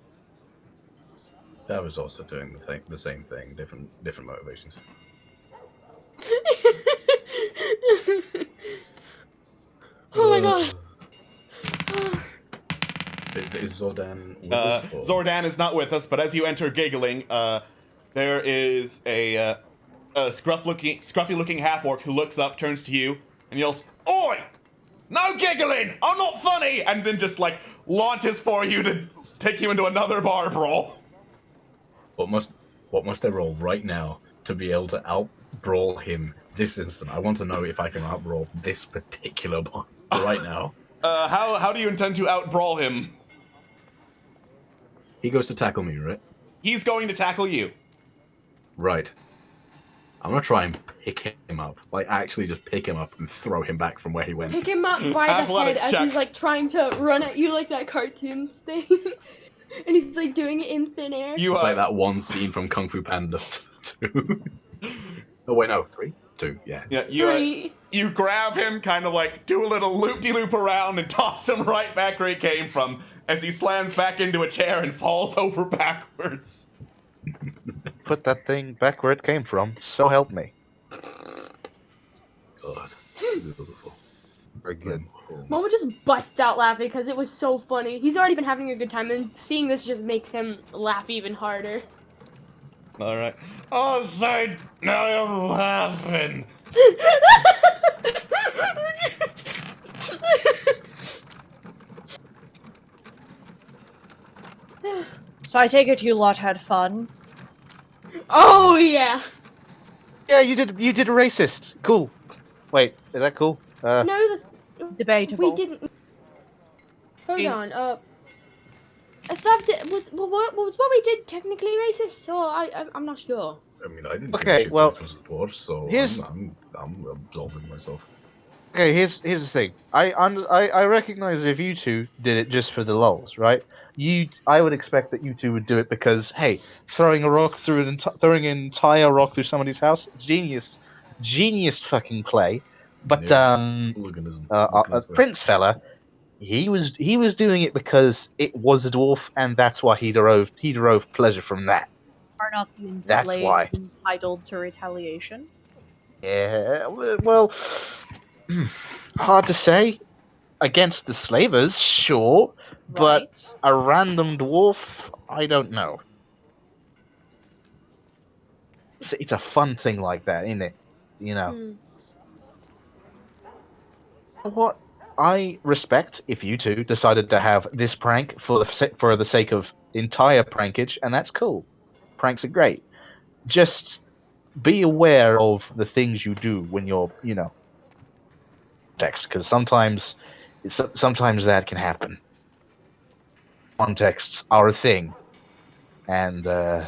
That was also doing the same thing, different motivations. Oh my god. Is Zordon with us? or- Zordan is not with us, but as you enter giggling, there is a scruffy-looking half-orc who looks up, turns to you, and yells, "Oi! No giggling! I'm not funny!" And then just, like, launches for you to take you into another bar brawl. What must I roll right now to be able to out-brawl him this instant? I want to know if I can out-brawl this particular bar right now. How do you intend to out-brawl him? He goes to tackle me, right? He's going to tackle you. Right. I'm gonna try and pick him up. Like, actually just pick him up and throw him back from where he went. Pick him up by the head Athletics as check. he's like trying to run at you like that cartoon thing. And he's like doing it in thin air. You It's like that one scene from Kung Fu Panda 2. Oh, wait, no, 3? 2, yeah. Yeah, Three. you grab him, kind of like do a little loop-de-loop around and toss him right back where he came from as he slams back into a chair and falls over backwards. Put that thing back where it came from. So help me. God. Beautiful. Very good. Momo just busts out laughing because it was so funny. He's already been having a good time, and seeing this just makes him laugh even harder. All right. Oh, say, now you're laughing. So I take it you lot had fun. Oh yeah. Yeah, you did a racist. Cool. Wait, is that cool? No, that's Debatable. we didn't. Hold You- on. I thought that was what we did technically racist. So I'm not sure. I mean, I didn't Okay, give a shit well, that it was dwarves, so here's- I'm absolving myself. Okay, here's the thing. I recognize if you two did it just for the lulz, right? I would expect that you two would do it because, hey, throwing an entire rock through somebody's house, genius fucking play. But Yeah. Hooliganism. What can I say? Prince fella, he was doing it because it was a dwarf, and that's why he derived pleasure from that. Are not the That's enslaved why. entitled to retaliation? Yeah, well, hard to say. Against the slavers, sure, but Right. a random dwarf, I don't know. It's a fun thing like that, isn't it? You know. What? I respect if you two decided to have this prank for the sake of entire prankage, and that's cool. Pranks are great. Just be aware of the things you do when you're, text, because sometimes that can happen. Contexts are a thing, and the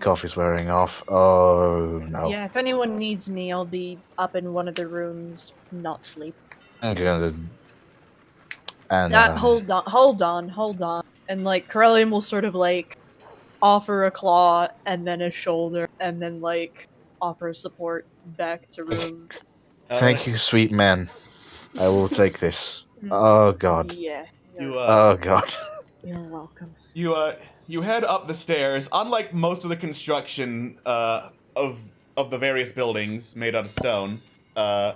coffee's wearing off. Oh no! Yeah, if anyone needs me, I'll be up in one of the rooms, not sleep. Okay, and Hold on. And like Corellian will sort of like offer a claw and then a shoulder and then like offer support back to room. thank you, sweet man. I will take this. Oh god. Yeah. Oh god. You're welcome. You head up the stairs. Unlike most of the construction of the various buildings made out of stone, the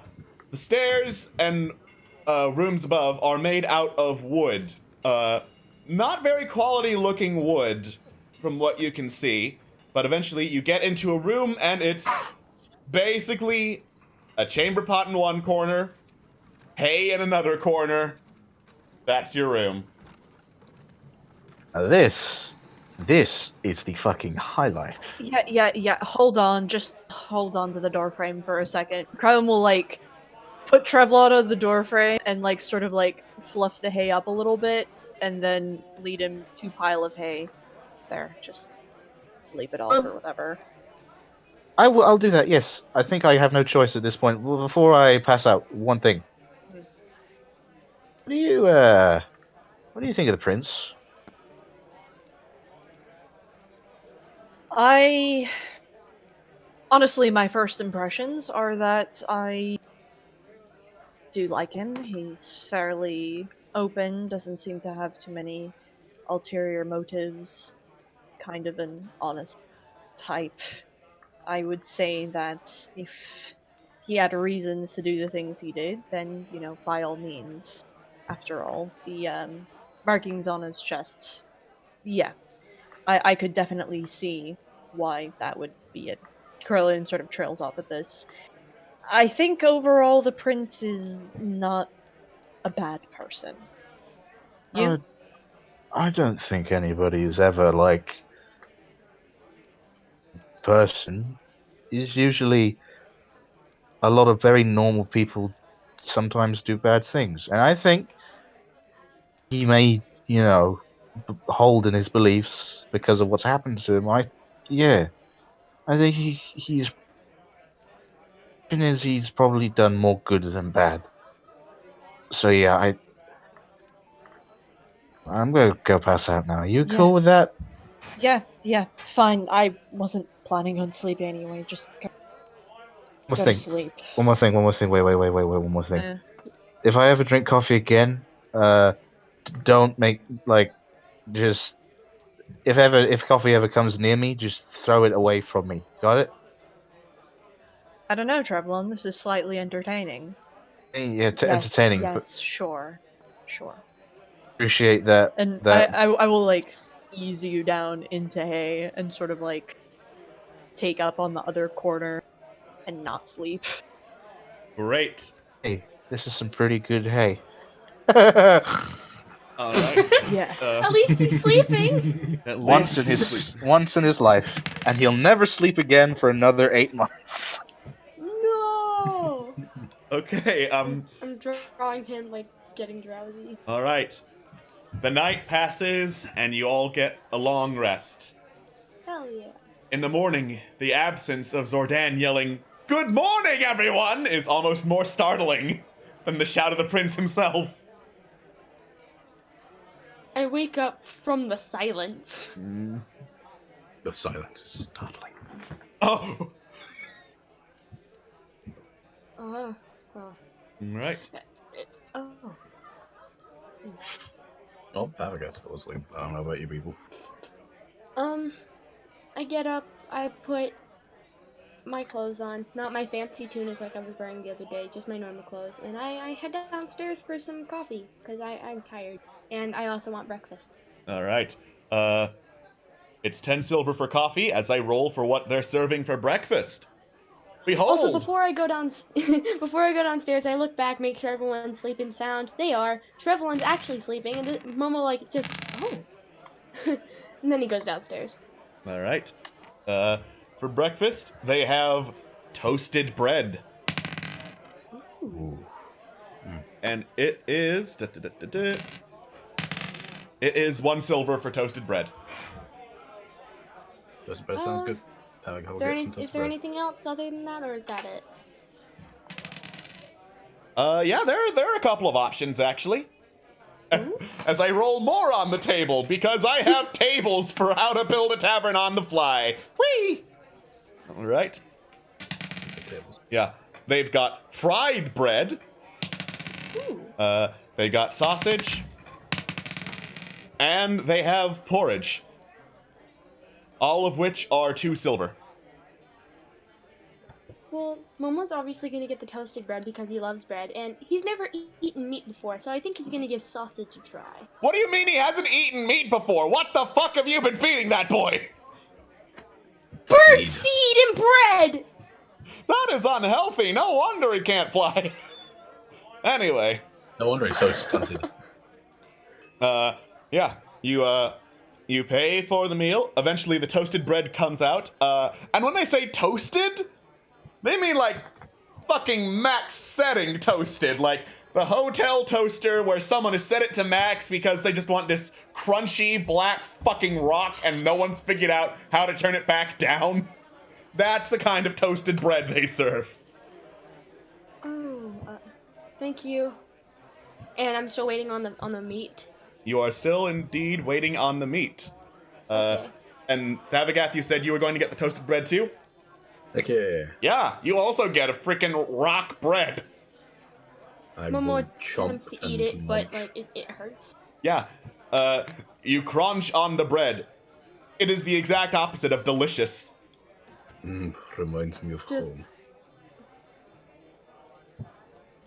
stairs and rooms above are made out of wood. Not very quality looking wood from what you can see, but eventually you get into a room and it's basically a chamber pot in one corner, hay in another corner. That's your room. Now this is the fucking highlight. Yeah. Hold on. Just hold on to the doorframe for a second. Krylon will like put Trevlot on the doorframe and like sort of like fluff the hay up a little bit and then lead him to pile of hay. There, just sleep it off or whatever. I'll do that. Yes, I think I have no choice at this point. Well, before I pass out, one thing. What do you think of the prince? Honestly, my first impressions are that I do like him. He's fairly open, doesn't seem to have too many ulterior motives, kind of an honest type. I would say that if he had reasons to do the things he did, then, by all means. After all, the markings on his chest, yeah, I could definitely see why that would be it. Corellian sort of trails off at this. I think overall the prince is not a bad person. You? I don't think anybody is ever person. Is usually a lot of very normal people sometimes do bad things, and I think he may, hold in his beliefs because of what's happened to him. I I think he's probably done more good than bad. So yeah, I'm gonna go pass out now. You Yeah. cool with that? Yeah, fine. I wasn't planning on sleeping anyway. Just go to sleep. One more thing. Wait. One more thing. Eh. If I ever drink coffee again, don't make just if coffee ever comes near me, just throw it away from me. Got it? I don't know, Trevlon. This is slightly entertaining. Yeah, Yes, entertaining. yes, But sure. appreciate that. And that I will ease you down into hay and sort of take up on the other corner and not sleep. Great. hey, this is some pretty good hay. All right. Yeah. At least he's sleeping. At Once least in his life, and he'll never sleep again for another 8 months. No. Okay. I'm drawing him getting drowsy. All right. The night passes, and you all get a long rest. Hell yeah. In the morning, the absence of Zordan yelling, "Good morning, everyone!" is almost more startling than the shout of the prince himself. I wake up from the silence. The silence is startling. Oh! Oh. Right. Oh. Oh, Thavagat's still asleep. I don't know about you people. I get up, I put my clothes on, not my fancy tunic like I was wearing the other day, just my normal clothes, and I head downstairs for some coffee, because I'm tired, and I also want breakfast. All right. It's 10 silver for coffee as I roll for what they're serving for breakfast. Behold! Also, before I go downstairs, I look back, make sure everyone's sleeping sound. They are. Trevelyan's actually sleeping, and Momo and then he goes downstairs. All right. For breakfast, they have toasted bread. Ooh. And it is... It is 1 silver for toasted bread. Toasted bread sounds good. Is there anything else other than that, or is that it? Yeah, there are a couple of options, actually. As I roll more on the table, because I have tables for how to build a tavern on the fly. Whee! All right. Yeah, they've got fried bread. They got sausage. And they have porridge. All of which are 2 silver. Well, Momo's obviously going to get the toasted bread because he loves bread, and he's never eaten meat before, so I think he's going to give sausage a try. What do you mean he hasn't eaten meat before? What the fuck have you been feeding that boy? Bird seed and bread! That is unhealthy. No wonder he can't fly. Anyway. No wonder he's so stunted. Yeah. You pay for the meal. Eventually the toasted bread comes out. And when they say toasted, they mean fucking max setting toasted. Like the hotel toaster where someone has set it to max because they just want this crunchy black fucking rock and no one's figured out how to turn it back down. That's the kind of toasted bread they serve. Oh, thank you. And I'm still waiting on the meat. You are still indeed waiting on the meat. Okay. And Thavagat, you said you were going to get the toasted bread too? Okay. Yeah, you also get a freaking rock bread. Momo attempts to eat it, but it hurts. Yeah, you crunch on the bread. It is the exact opposite of delicious. Reminds me of home.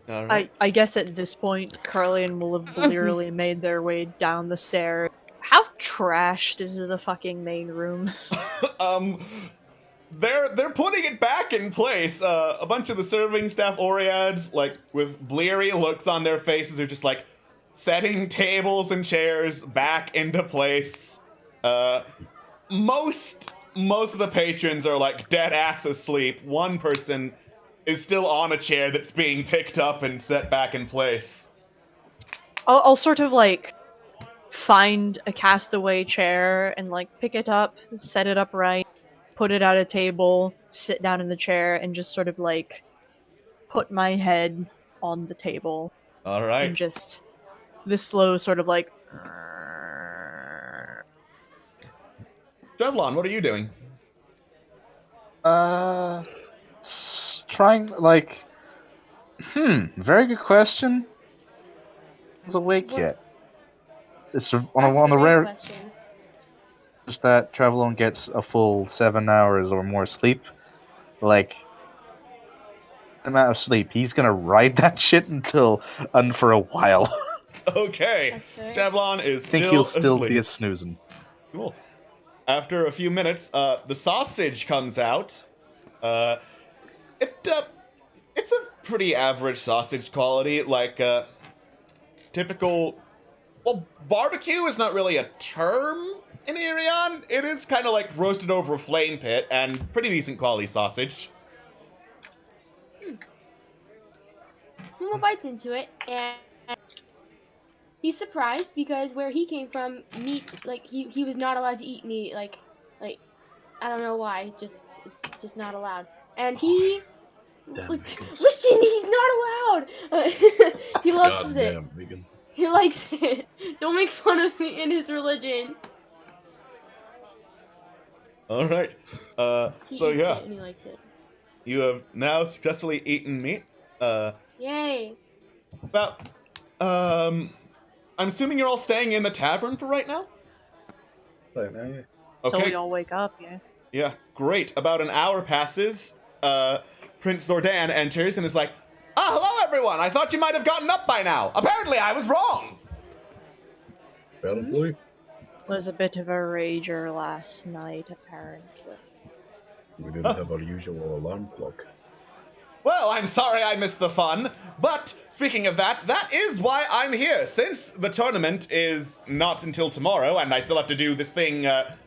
All right. I guess at this point, Carly and will have literally made their way down the stairs. How trashed is the fucking main room? They're putting it back in place. A bunch of the serving staff Oreads, with bleary looks on their faces, are just setting tables and chairs back into place. Most of the patrons are dead ass asleep. One person is still on a chair that's being picked up and set back in place. I'll sort of find a castaway chair and pick it up, set it up right, put it at a table, sit down in the chair, and just sort of like put my head on the table All and right. just this slow sort of like. Trevlon, what are you doing? Trying like. Very good question. Is awake What- yet? It's That's on the the main rare. question. Just that Travelon gets a full 7 hours or more sleep. Like, amount of sleep. He's gonna ride that shit for a while. Okay. That's fair. Trevlon is I think still he'll still asleep. be snoozing. Cool. After a few minutes, the sausage comes out. It's a pretty average sausage quality, like typical. Well, barbecue is not really a term in Irion. It is kind of like roasted over a flame pit and pretty decent quality sausage. Momo bites into it, and he's surprised because where he came from, meat, like, he was not allowed to eat meat, like, I don't know why, just not allowed. And he, Damn listen, vegans. he's not allowed! He loves it. Goddamn vegans. He likes it. Don't make fun of me in his religion. All right. He So eats yeah, it and he likes it. you have now successfully eaten meat. Yay. About, I'm assuming you're all staying in the tavern for right now? Right now, yeah. Until we Okay. all wake up, yeah. Yeah, great. About an hour passes. Prince Zordan enters and is like, "Ah, hello everyone. I thought you might have gotten up by now. Apparently I was wrong." Probably. Was a bit of a rager last night, apparently. We didn't have our usual alarm clock. Well, I'm sorry I missed the fun, but speaking of that, that is why I'm here. Since the tournament is not until tomorrow, and I still have to do this thing,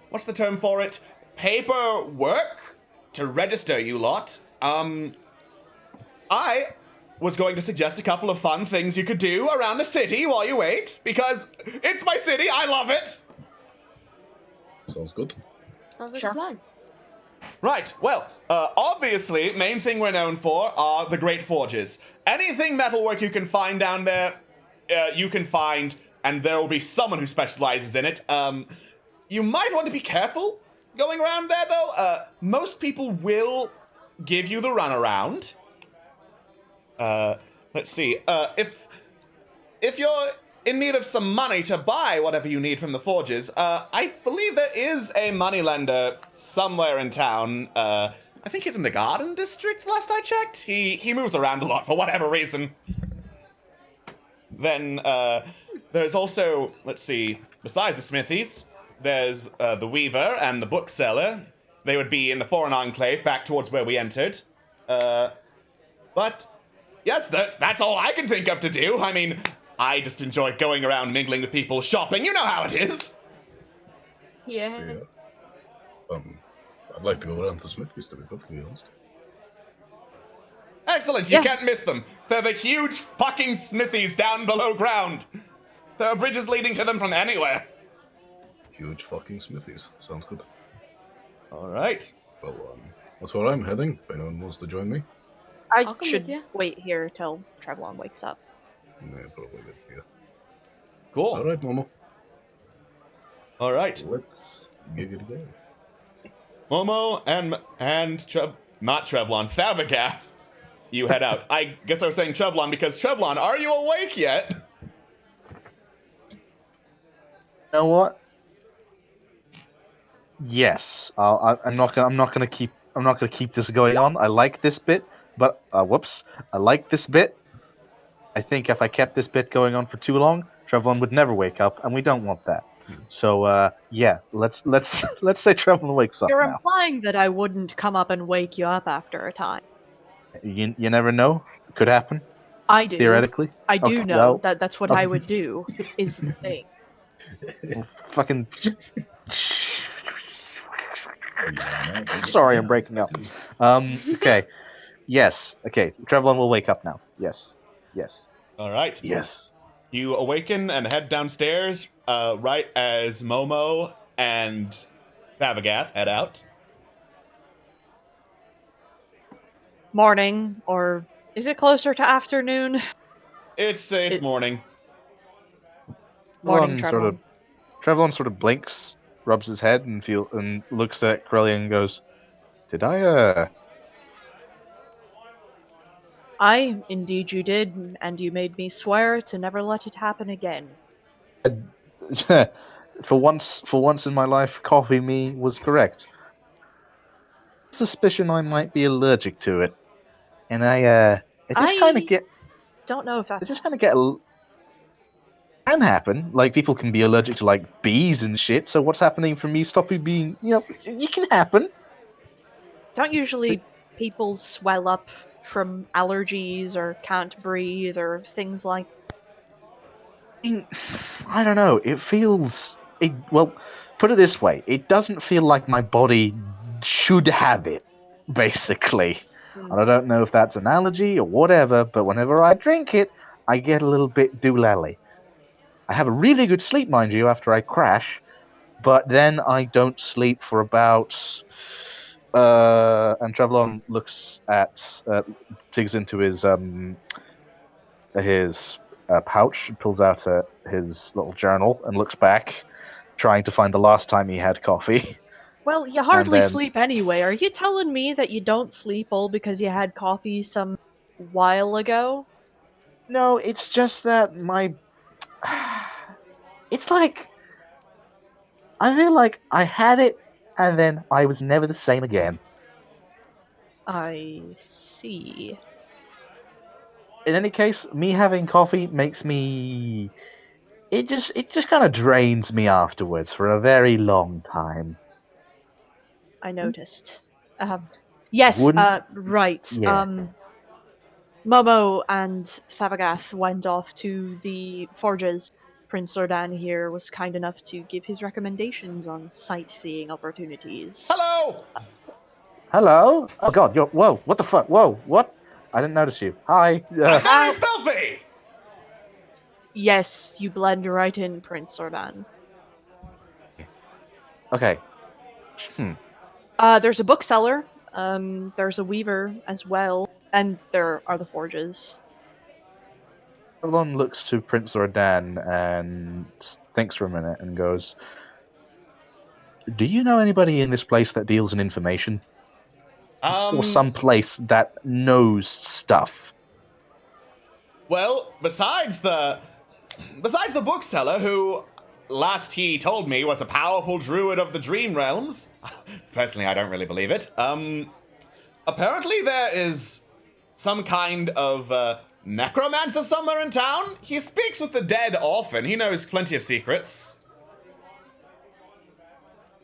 what's the term for it? Paperwork? To register you lot. I was going to suggest a couple of fun things you could do around the city while you wait, because it's my city, I love it! Sounds good. Sounds like Sure. a plan. Right, well, obviously, main thing we're known for are the Great Forges. Anything metalwork you can find down there, you can find, and there will be someone who specializes in it. You might want to be careful going around there, though. Most people will give you the runaround. Let's see, if you're in need of some money to buy whatever you need from the forges, I believe there is a moneylender somewhere in town. I think he's in the Garden District, last I checked. He moves around a lot for whatever reason. Then, there's also, let's see, besides the smithies, there's the Weaver and the Bookseller. They would be in the Foreign Enclave, back towards where we entered. But, yes, that's all I can think of to do. I mean, I just enjoy going around mingling with people, shopping. You know how it is. Yeah. Yeah. I'd like to go around to Smithy's, to be perfectly honest. Excellent, you Yeah. can't miss them. They're the huge fucking smithies down below ground. There are bridges leading to them from anywhere. Huge fucking Smithies. Sounds good. All right. Well, that's where I'm heading. If anyone wants to join me. I'll I come should with ya. wait here till Trevlon wakes up. Yeah, probably good. Yeah. Cool. All right, Momo. All right. Let's give it a go. Momo and not Trevlon, Thavagath. You head out. I guess I was saying Trevlon because Trevlon, are you awake yet? You know what? Yes. I'm not gonna keep this going on. I like this bit, but I like this bit. I think if I kept this bit going on for too long, Trevlon would never wake up, and we don't want that. So yeah, let's say Trevlon wakes up You're now. implying that I wouldn't come up and wake you up after a time. You never know. It could happen I do. theoretically. I do Okay, know well, that that's what I would do, is the thing. Fucking. Oh, yeah, Sorry, I'm breaking up. Okay. Yes. Okay. Trevlon will wake up now. Yes. Yes. All right. Yes. You awaken and head downstairs right as Momo and Thavagath head out. morning, or is it closer to afternoon? It's It- morning. Morning, Trevlon sort of blinks, rubs his head, and looks at Corellia and goes, "Did I Aye, indeed you did, and you made me swear to never let it happen again. for once in my life, coffee me was correct. Suspicion I might be allergic to it, and it just kind of get Don't know if it that's just kind of get can happen. Like people can be allergic to like bees and shit. So what's happening for me stopping being? It can happen. Don't usually people swell up from allergies or can't breathe or things like. I don't know. It feels well. Put it this way: it doesn't feel like my body should have it. Basically, and I don't know if that's an allergy or whatever. But whenever I drink it, I get a little bit doolally. I have a really good sleep, mind you, after I crash, but then I don't sleep for about. And Trevlon looks at, digs into his pouch, pulls out his little journal, and looks back, trying to find the last time he had coffee. Well, you hardly then- sleep anyway. Are you telling me that you don't sleep all because you had coffee some while ago? No, it's just that it's like I feel like I had it, and then I was never the same again. I see. In any case, me having coffee makes me. It just kind of drains me afterwards for a very long time. I noticed. Yes, Wouldn't- right. Yeah. Momo and Favagath went off to the forges. Prince Ordan here was kind enough to give his recommendations on sightseeing opportunities. Hello! Hello? Oh god, whoa, what the fuck? Whoa, what? I didn't notice you. Hi. I'm very stealthy! Yes, you blend right in, Prince Ordan. Okay. There's a bookseller. There's a weaver as well, and there are the forges. Trevlon looks to Prince Ordan and thinks for a minute and goes, "Do you know anybody in this place that deals in information? Or some place that knows stuff?" Well, besides the bookseller who, last he told me, was a powerful druid of the dream realms. Personally, I don't really believe it. Apparently there is some kind of necromancer somewhere in town. He speaks with the dead often. He knows plenty of secrets.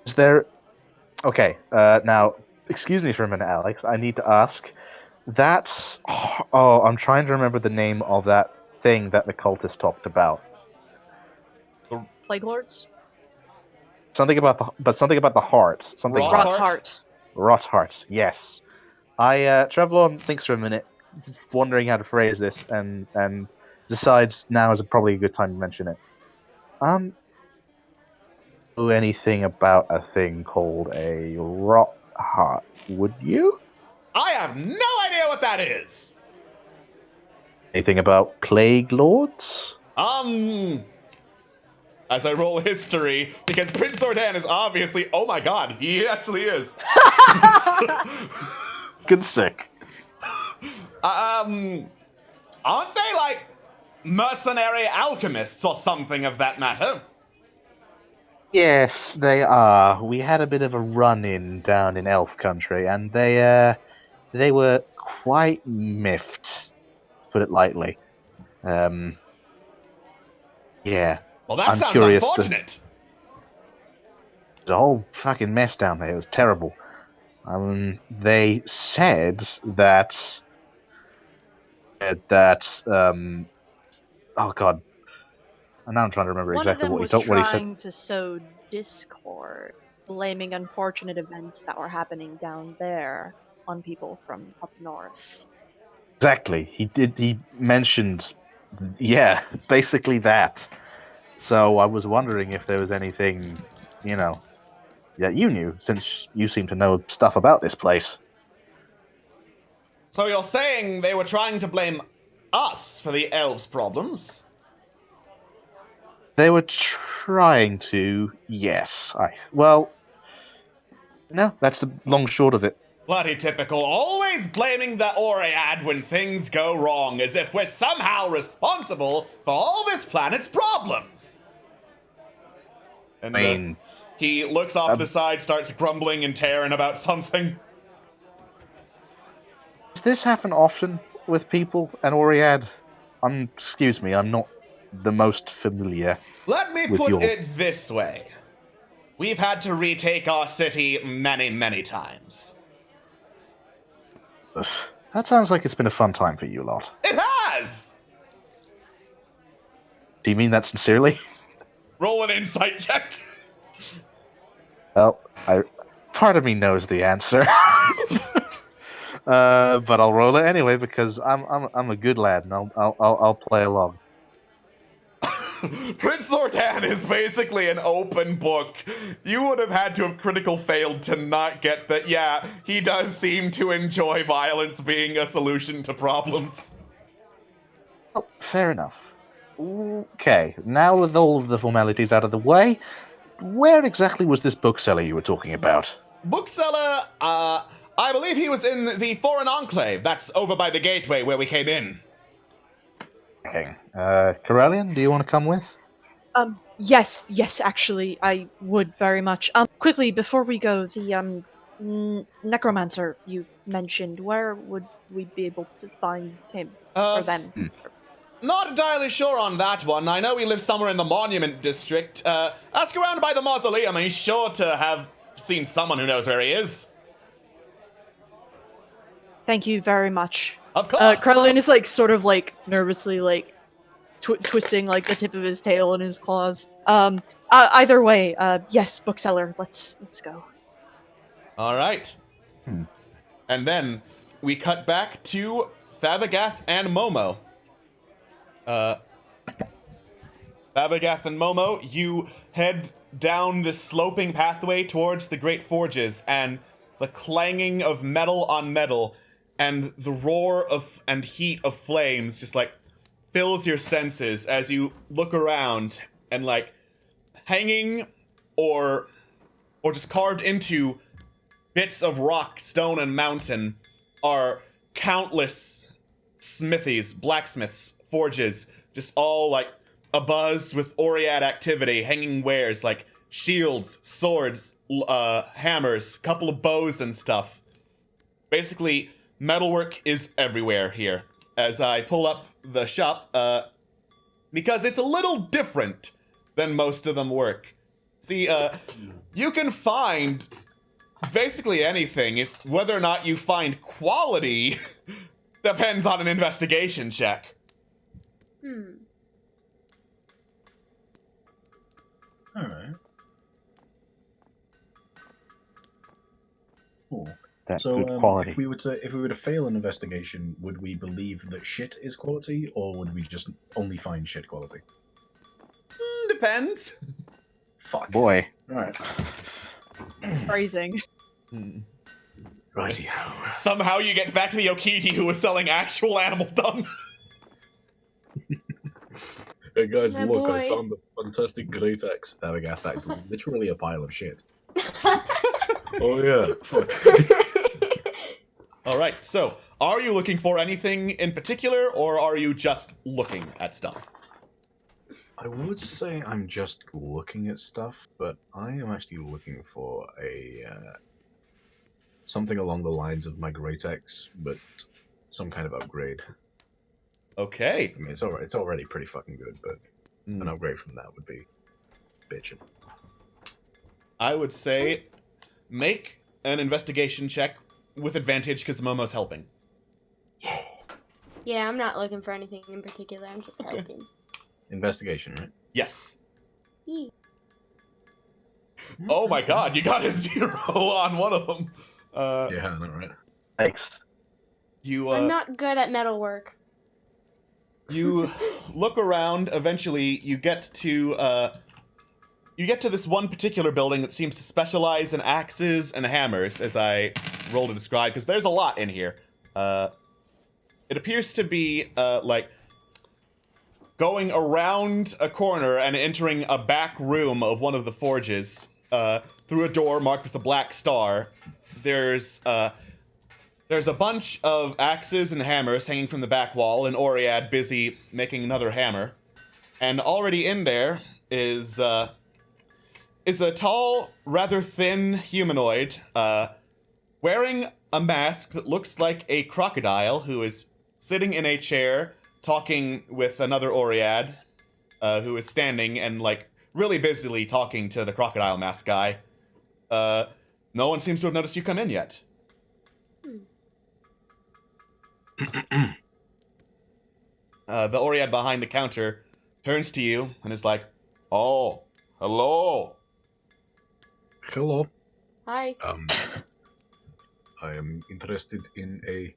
Is there... Okay, now, excuse me for a minute, Alex. I need to ask. That's... Oh, I'm trying to remember the name of that thing that the cultist talked about. Plague Lords? Something about the heart. Something Rot like heart? Heart. Rot heart, yes. Trevlon thinks for a minute, wondering how to phrase this, and decides now is probably a good time to mention it. Know anything about a thing called a rot heart, would you? I have no idea what that is. Anything about plague lords? As I roll history, because Prince Ordan is obviously, oh my god, he actually is. Good sick. Aren't they like mercenary alchemists or something of that matter? Yes, they are. We had a bit of a run-in down in Elf Country, and they were quite miffed, to put it lightly. Yeah. Well, that I'm sounds curious unfortunate. The whole fucking mess down there. It was terrible. They said that oh god, and now I'm trying to remember One exactly of them what was he said. trying to sow discord, blaming unfortunate events that were happening down there on people from up north. Exactly. He did. He mentioned, yeah, basically that. So I was wondering if there was anything, that you knew, since you seem to know stuff about this place. So you're saying they were trying to blame us for the elves' problems? They were trying to, yes. Well, no, that's the long short of it. Bloody typical, always blaming the Oread when things go wrong, as if we're somehow responsible for all this planet's problems. And I mean, he looks off the side, starts grumbling and tearing about something. does this happen often with people and Oriad? Excuse me, I'm not the most familiar. Let me with put your- it this way. We've had to retake our city many, many times. That sounds like it's been a fun time for you lot. It has! Do you mean that sincerely? Roll an insight check. Well, part of me knows the answer, but I'll roll it anyway because I'm a good lad and I'll play along. Prince Zordan is basically an open book. You would have had to have critical failed to not get that, yeah, he does seem to enjoy violence being a solution to problems. Oh, fair enough. Okay, now with all of the formalities out of the way, where exactly was this bookseller you were talking about? Bookseller, I believe he was in the Foreign Enclave. That's over by the gateway where we came in. Okay. Corellian, do you want to come with? Yes, actually, I would very much. Quickly, before we go, the, necromancer you mentioned, where would we be able to find him? Or them? Not entirely sure on that one. I know he lives somewhere in the Monument District. Ask around by the mausoleum. He's sure to have seen someone who knows where he is. Thank you very much. Of course. Krellin is sort of nervously twisting the tip of his tail in his claws. Either way, yes, bookseller, let's go. All right. And then we cut back to Thavagath and Momo. Thavagath and Momo, you head down this sloping pathway towards the Great Forges, and the clanging of metal on metal and the roar of and heat of flames just fills your senses as you look around, and hanging or just carved into bits of rock, stone, and mountain are countless smithies, blacksmiths, forges, just all abuzz with Oread activity, hanging wares like shields, swords, hammers, couple of bows and stuff. Basically, metalwork is everywhere here. As I pull up the shop, because it's a little different than most of them work. See, you can find basically anything. Whether or not you find quality depends on an investigation check. All right. Cool. That's So, good quality. if we were to fail an investigation, would we believe that shit is quality, or would we just only find shit quality? Depends. Fuck. Boy. All right. Phrasing. Righty. Somehow you get back to the Okiti who was selling actual animal dung. Hey guys, My look! I boy. found the fantastic great axe. There we go. That's literally a pile of shit. Oh yeah. Fuck. All right, so are you looking for anything in particular, or are you just looking at stuff? I would say I'm just looking at stuff, but I am actually looking for a something along the lines of my great axe, but some kind of upgrade. Okay. I mean, it's alright. It's already pretty fucking good, but an upgrade from that would be bitchin'. I would say make an investigation check with advantage because Momo's helping. Yeah, I'm not looking for anything in particular. I'm just helping. Investigation, right? Yes. Yee. Oh my god, you got a 0 on one of them. Yeah, I know, right? Thanks. I'm not good at metalwork. You look around. Eventually, you get to this one particular building that seems to specialize in axes and hammers, as I roll to describe, because there's a lot in here. It appears to be like going around a corner and entering a back room of one of the forges through a door marked with a black star. There's a bunch of axes and hammers hanging from the back wall, and Oriad busy making another hammer. And already in there is a tall, rather thin humanoid wearing a mask that looks like a crocodile who is sitting in a chair talking with another Oriad who is standing and like really busily talking to the crocodile mask guy. No one seems to have noticed you come in yet. The Oriad behind the counter turns to you and is like, "Oh, hello." Hello. Hi. I am interested in a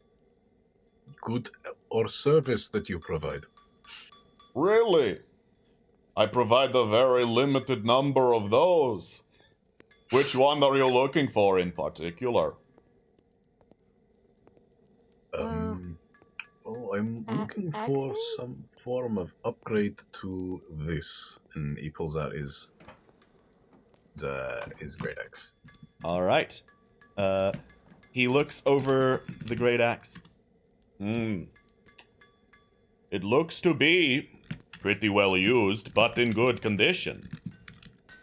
good or service that you provide. Really? I provide a very limited number of those. Which one are you looking for in particular? I'm looking for Axes? some form of upgrade to this, and he pulls out his great axe. All right. He looks over the great axe. It looks to be pretty well used, but in good condition.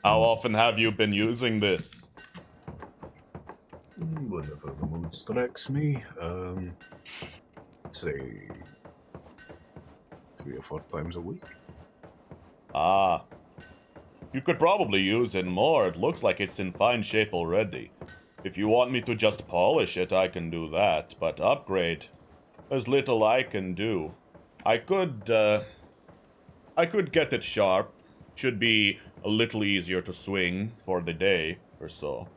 How often have you been using this? Whenever the mood strikes me, say 3 or 4 times a week. Ah. You could probably use it more. It looks like it's in fine shape already. If you want me to just polish it, I can do that. But upgrade, there's little I can do. I could get it sharp. Should be a little easier to swing for the day or so.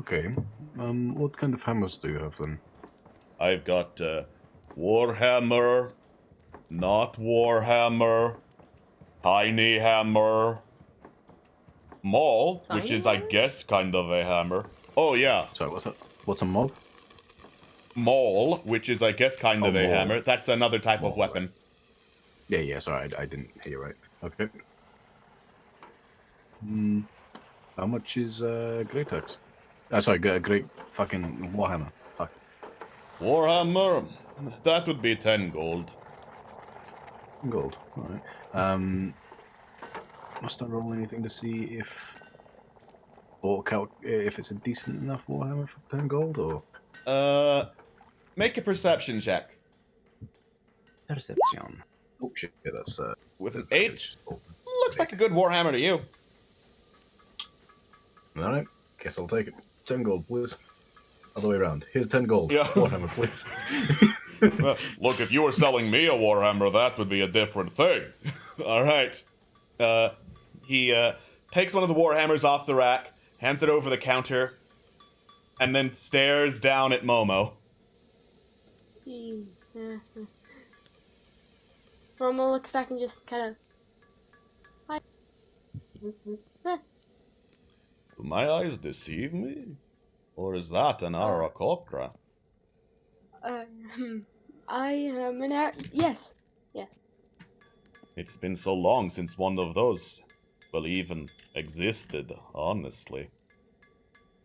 Okay. What kind of hammers do you have then? I've got Warhammer, not Warhammer, Tiny Hammer, Maul, which Tiny is, I hammer? guess, kind of a hammer. Oh, yeah. Sorry, what's a mob? Maul, which is, I guess, kind of a Maul. hammer. That's another type of Maul, weapon. Yeah, sorry, I didn't hear you right. Okay. How much is Great Axe? Sorry, Great fucking Warhammer. Fuck. Warhammer, that would be 10 gold. Gold. Alright. Must I roll anything to see if if it's a decent enough Warhammer for 10 gold, or? Make a perception check. Perception. Oh shit, yeah, that's With an 8, looks like a good Warhammer to you. Alright, guess I'll take it. 10 gold, please. Other way around. Here's 10 gold. Yeah. Warhammer, please. Well, look, if you were selling me a Warhammer, that would be a different thing. All right. He takes one of the Warhammers off the rack, hands it over the counter, and then stares down at Momo. Momo looks back and just kind of. Do my eyes deceive me? Or is that an Aarakocra? I am an yes. It's been so long since one of those, well, even existed, honestly.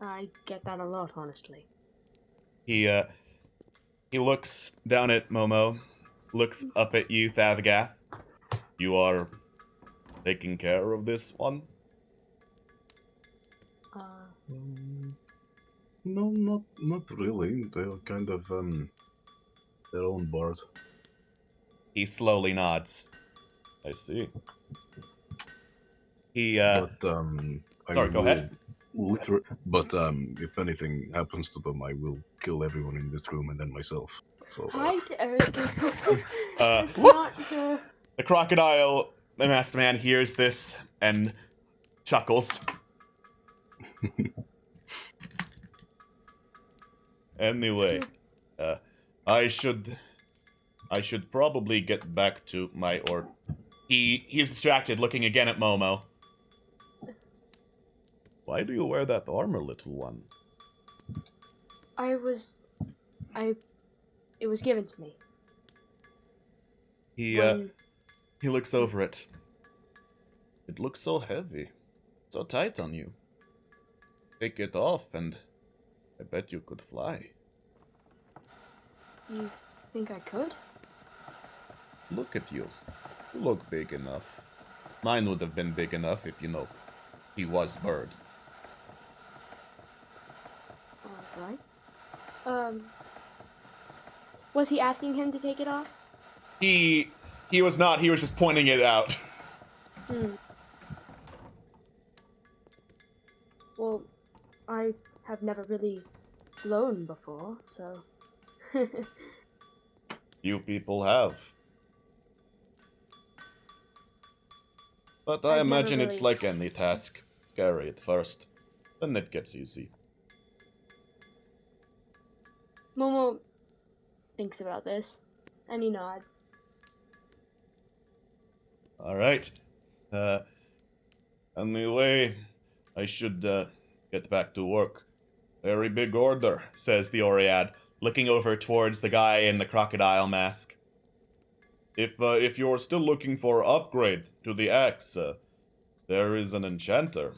I get that a lot, honestly. He looks down at Momo, looks up at you, Thavgath. You are taking care of this one? No, not really. They're kind of their own board. He slowly nods. I see. He But sorry, go ahead. But if anything happens to them, I will kill everyone in this room and then myself. So Hi, the crocodile, the masked man, hears this and chuckles. Anyway, I should probably get back to my He's distracted, looking again at Momo. Why do you wear that armor, little one? I was It was given to me. He When- he looks over it. It looks so heavy, so tight on you. Take it off, and I bet you could fly. You think I could? Look at you. You look big enough. Mine would have been big enough if, he was bird. Alright. Was he asking him to take it off? He was not. He was just pointing it out. Well, I have never really flown before, so... You people have. But I I've never imagine it's really- like any task. Scary at first, then it gets easy. Momo thinks about this, and he nods. Alright. Anyway, I should get back to work. Very big order, says the Oread, looking over towards the guy in the crocodile mask. If you're still looking for upgrade to the axe, there is an enchanter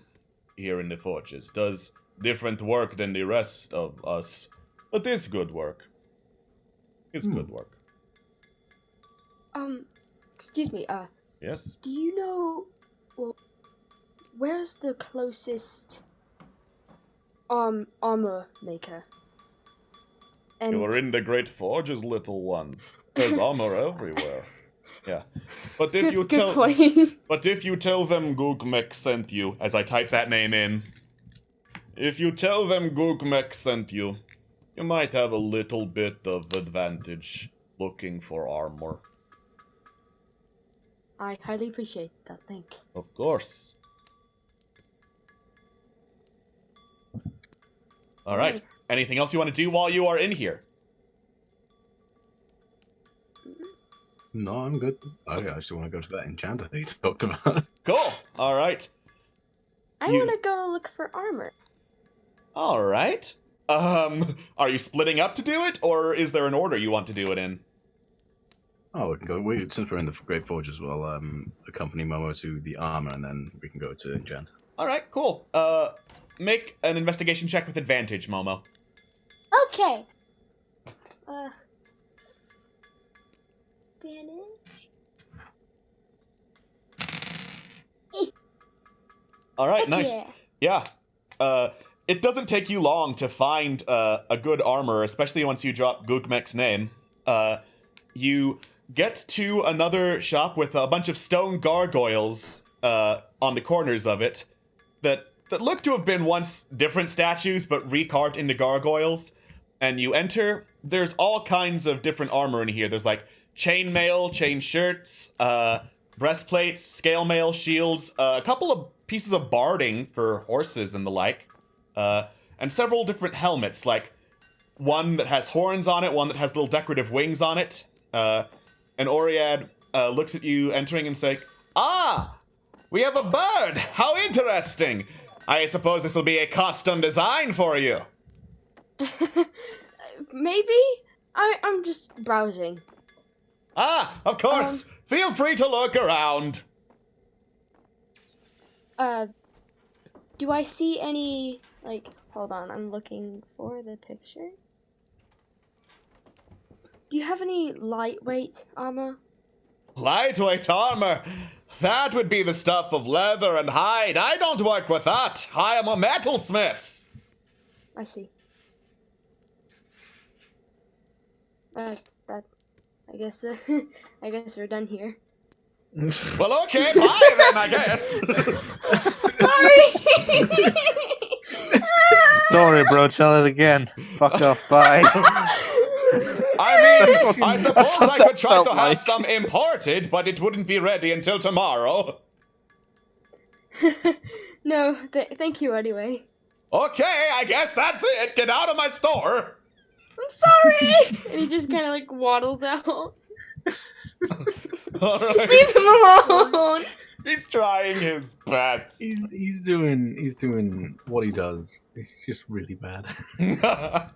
here in the forges. Does different work than the rest of us, but is good work. Good work. Excuse me, Yes. do you know, well, where's the closest, armor maker? And You're in the Great Forges, little one. There's armor everywhere. Yeah. But if you good tell point. But if you tell them Googmek sent you, as I type that name in, if you tell them Googmek sent you, you might have a little bit of advantage looking for armor. I highly appreciate that, thanks. Of course. Alright. Okay. Anything else you want to do while you are in here? No, I'm good. I actually want to go to that enchanter that you talked about. Cool. Alright. I You- want to go look for armor. Alright. Are you splitting up to do it, or is there an order you want to do it in? Oh, we can go. Since we're in the Great Forge as well, accompany Momo to the armor, and then we can go to enchant. Alright, cool. Make an investigation check with advantage, Momo. Okay. Alright, nice. Yeah. Yeah. It doesn't take you long to find a good armor, especially once you drop Googmek's name. You get to another shop with a bunch of stone gargoyles on the corners of it that look to have been once different statues but recarved into gargoyles. And you enter, there's all kinds of different armor in here. There's like chainmail, chain shirts, breastplates, scale mail, shields, a couple of pieces of barding for horses and the like, and several different helmets, like one that has horns on it, one that has little decorative wings on it. And Oread looks at you entering and says, "Ah, we have a bird! How interesting! I suppose this will be a custom design for you." Maybe? I'm just browsing. Ah, of course! Feel free to look around. Do I see any, like, hold on, I'm looking for the picture. Do you have any lightweight armor? Lightweight armor? That would be the stuff of leather and hide. I don't work with that. I am a metalsmith. I see. I guess we're done here. Well, okay, bye then, I guess. Sorry! Sorry, bro. Tell it again. Fuck off. Bye. I mean, I suppose I could try Felt to have like. some imported, but it wouldn't be ready until tomorrow. No, thank you anyway. Okay, I guess that's it. Get out of my store. I'm sorry! And he just kind of like waddles out. All right. Leave him alone! He's trying his best. He's doing what he does. It's just really bad.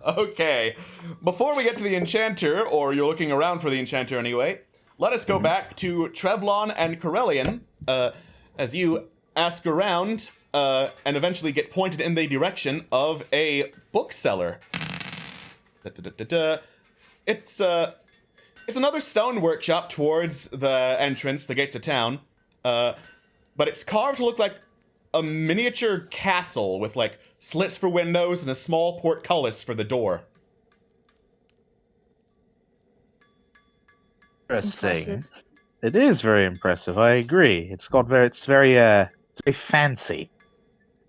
Okay. Before we get to the enchanter, or you're looking around for the enchanter anyway, let us go back to Trevlon and Corellian as you ask around and eventually get pointed in the direction of a bookseller. It's another stone workshop towards the entrance, the gates of town, but it's carved to look like a miniature castle with like slits for windows and a small portcullis for the door. It's Interesting. impressive. It is very impressive. I agree. It's very fancy.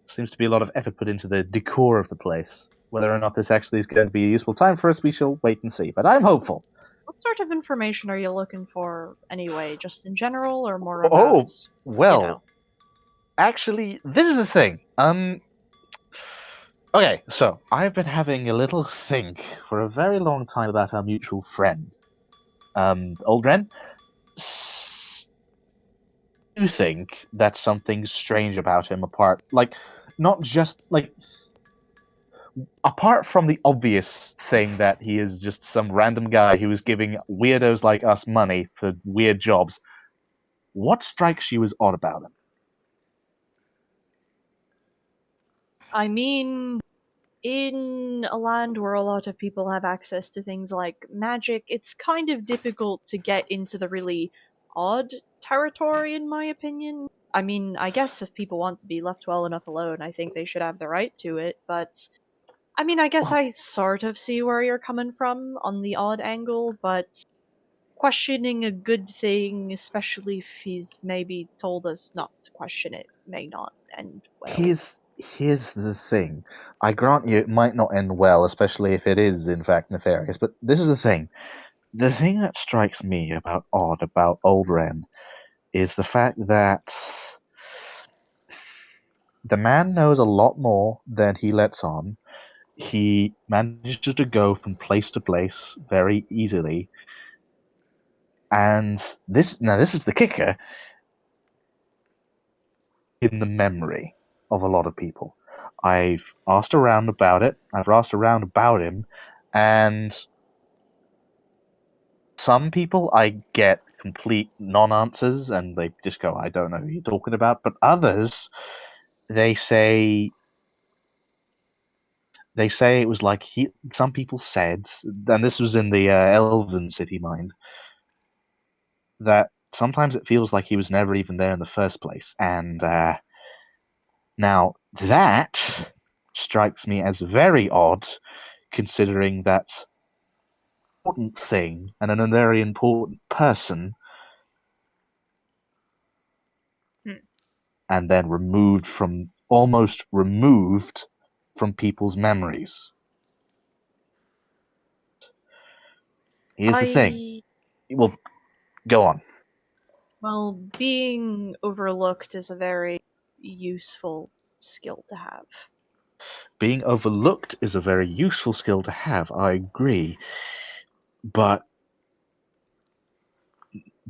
Seems to be a lot of effort put into the decor of the place. Whether or not this actually is going to be a useful time for us, we shall wait and see. But I'm hopeful. What sort of information are you looking for anyway? Just in general, or more about? Oh, well, you know? actually, this is the thing. Okay, so I've been having a little think for a very long time about our mutual friend, Old Ren. You think that something strange about him not just apart from the obvious thing that he is just some random guy who is giving weirdos like us money for weird jobs, what strikes you as odd about him? I mean, in a land where a lot of people have access to things like magic, it's kind of difficult to get into the really odd territory, in my opinion. I mean, I guess if people want to be left well enough alone, I think they should have the right to it, but I mean, I guess I sort of see where you're coming from on the odd angle, but questioning a good thing, especially if he's maybe told us not to question it, may not end well. Here's the thing. I grant you it might not end well, especially if it is in fact nefarious, but this is the thing. The thing that strikes me about Old Ren is the fact that the man knows a lot more than he lets on. He manages to go from place to place very easily. And this is the kicker in the memory of a lot of people. I've asked around about it. I've asked around about him, and some people I get complete non-answers, and they just go, "I don't know who you're talking about." But others, they say it was like some people said, and this was in the Elven City mind, that sometimes it feels like he was never even there in the first place. And now that strikes me as very odd, considering that important thing and a very important person, and then almost removed from people's memories. Here's the thing. Well, go on. Well, being overlooked is a very useful skill to have. Being overlooked is a very useful skill to have, I agree. But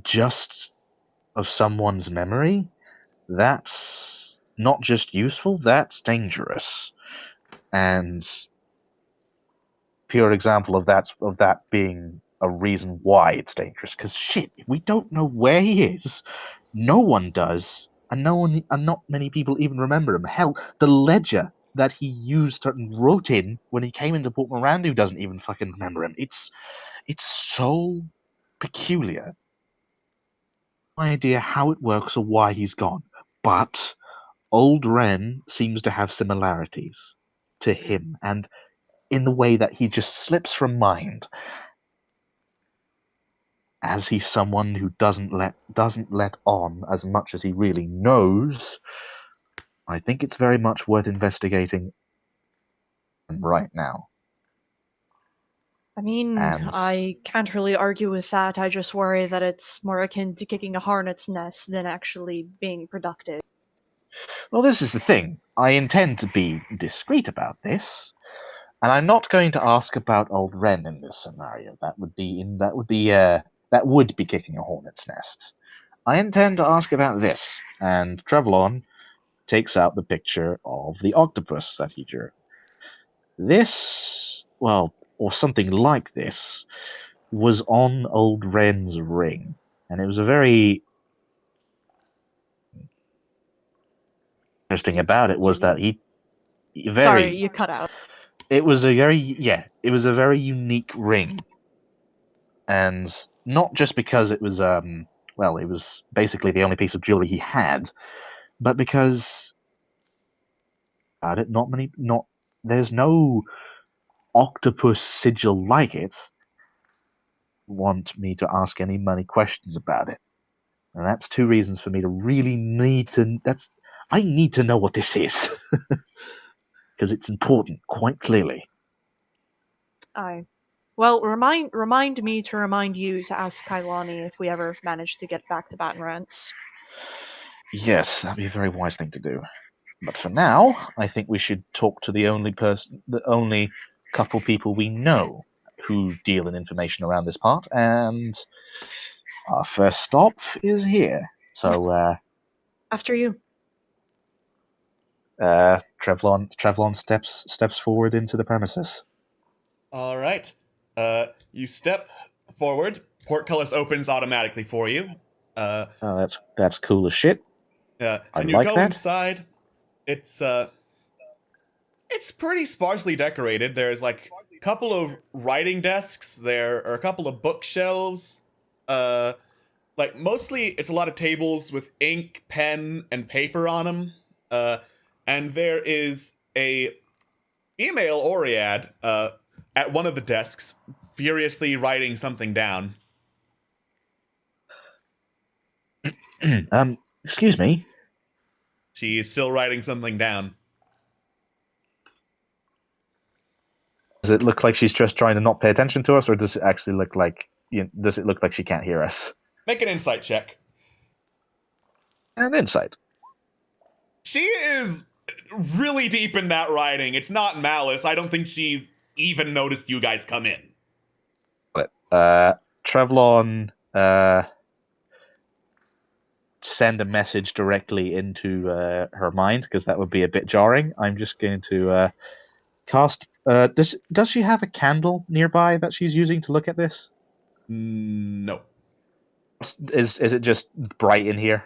just of someone's memory, that's not just useful, that's dangerous. And pure example of that being a reason why it's dangerous. Because shit, we don't know where he is. No one does, and not many people even remember him. Hell, the ledger that he used and wrote in when he came into Port Mirandu doesn't even fucking remember him. It's so peculiar. No idea how it works or why he's gone, but Old Ren seems to have similarities to him, and in the way that he just slips from mind, as he's someone who doesn't let on as much as he really knows. I think it's very much worth investigating right now. I mean, I can't really argue with that. I just worry that it's more akin to kicking a hornet's nest than actually being productive. Well, this is the thing. I intend to be discreet about this, and I'm not going to ask about Old Ren in this scenario. That would be kicking a hornet's nest. I intend to ask about this. And Trevlon takes out the picture of the octopus that he drew. This, well, or something like this, was on old Ren's ring. And it was a very interesting about it was that he very Sorry, you cut out. it was a very unique ring. And not just because it was it was basically the only piece of jewelry he had, but because about it, there's no octopus sigil like it. Want me to ask any money questions about it. And that's two reasons for me to really I need to know what this is. Because it's important, quite clearly. Aye. Well, remind me to remind you to ask Kailani if we ever manage to get back to Baton Rance. Yes, that'd be a very wise thing to do. But for now, I think we should talk to the only couple people we know who deal in information around this part, and our first stop is here. So, After you. Trevlon steps forward into the premises. All right. You step forward. Portcullis opens automatically for you. That's cool as shit. And you go inside. It's pretty sparsely decorated. There's like a couple of writing desks. There are a couple of bookshelves. Like mostly it's a lot of tables with ink, pen, and paper on them. And there is a female Oread at one of the desks, furiously writing something down. Excuse me. She is still writing something down. Does it look like she's just trying to not pay attention to us, or does it actually look like does it look like she can't hear us? Make an insight check. An insight. She is really deep in that writing. It's not malice. I don't think she's even noticed you guys come in. But Trevlon send a message directly into her mind, because that would be a bit jarring. I'm just going to cast. Does she have a candle nearby that she's using to look at this? No. Is it just bright in here?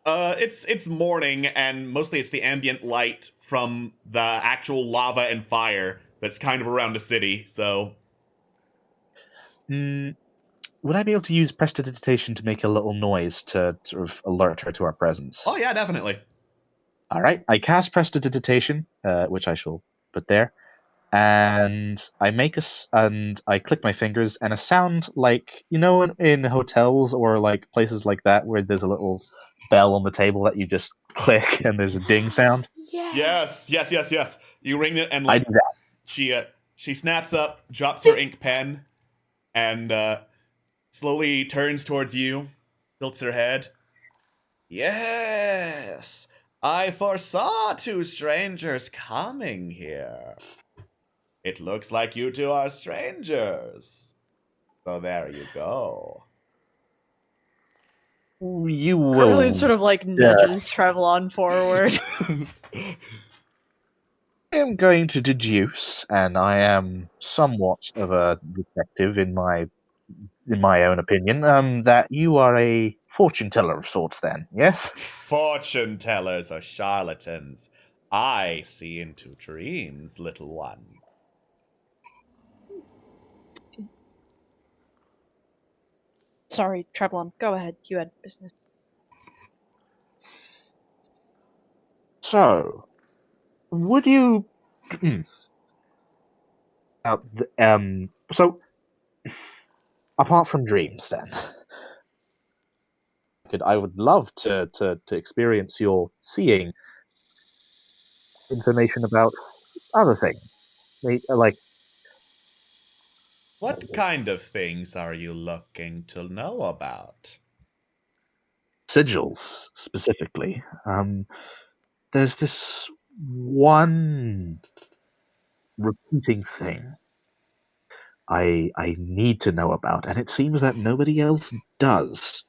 It's morning, and mostly it's the ambient light from the actual lava and fire that's kind of around the city. So, would I be able to use prestidigitation to make a little noise to sort of alert her to our presence? Oh yeah, definitely. All right, I cast prestidigitation, which I shall put there, and I I click my fingers, and a sound like in hotels or like places like that where there's a little bell on the table that you just click and there's a ding sound. Yes. You ring it, and like I do that. She snaps up, drops her ink pen, and slowly turns towards you, tilts her head. Yes, I foresaw two strangers coming here. It looks like you two are strangers. So there you go. You will. Really sort of like nudges Trevlon forward. I am going to deduce, and I am somewhat of a detective in my own opinion, that you are a fortune teller of sorts. Then, yes. Fortune tellers are charlatans. I see into dreams, little one. Sorry, Trevlon, go ahead. You had business. So, would you? So, apart from dreams, then, I would love to experience your seeing information about other things, like. What kind of things are you looking to know about? Sigils, specifically. There's this one repeating thing I need to know about, and it seems that nobody else does.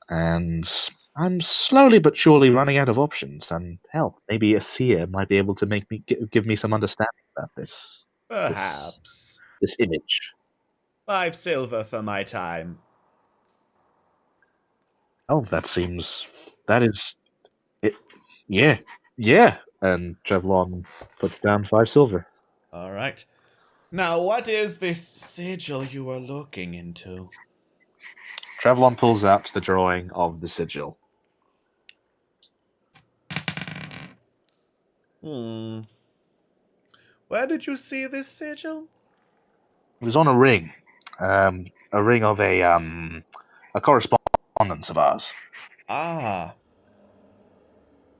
and I'm slowly but surely running out of options. And hell, maybe a seer might be able to make me give me some understanding about this Perhaps. this image. 5 silver for my time. Oh, that is it. Yeah, yeah. And Trevlon puts down 5 silver. All right. Now, what is this sigil you are looking into? Trevlon pulls out the drawing of the sigil. Hmm. Where did you see this sigil? It was on a ring of a correspondence of ours. Ah.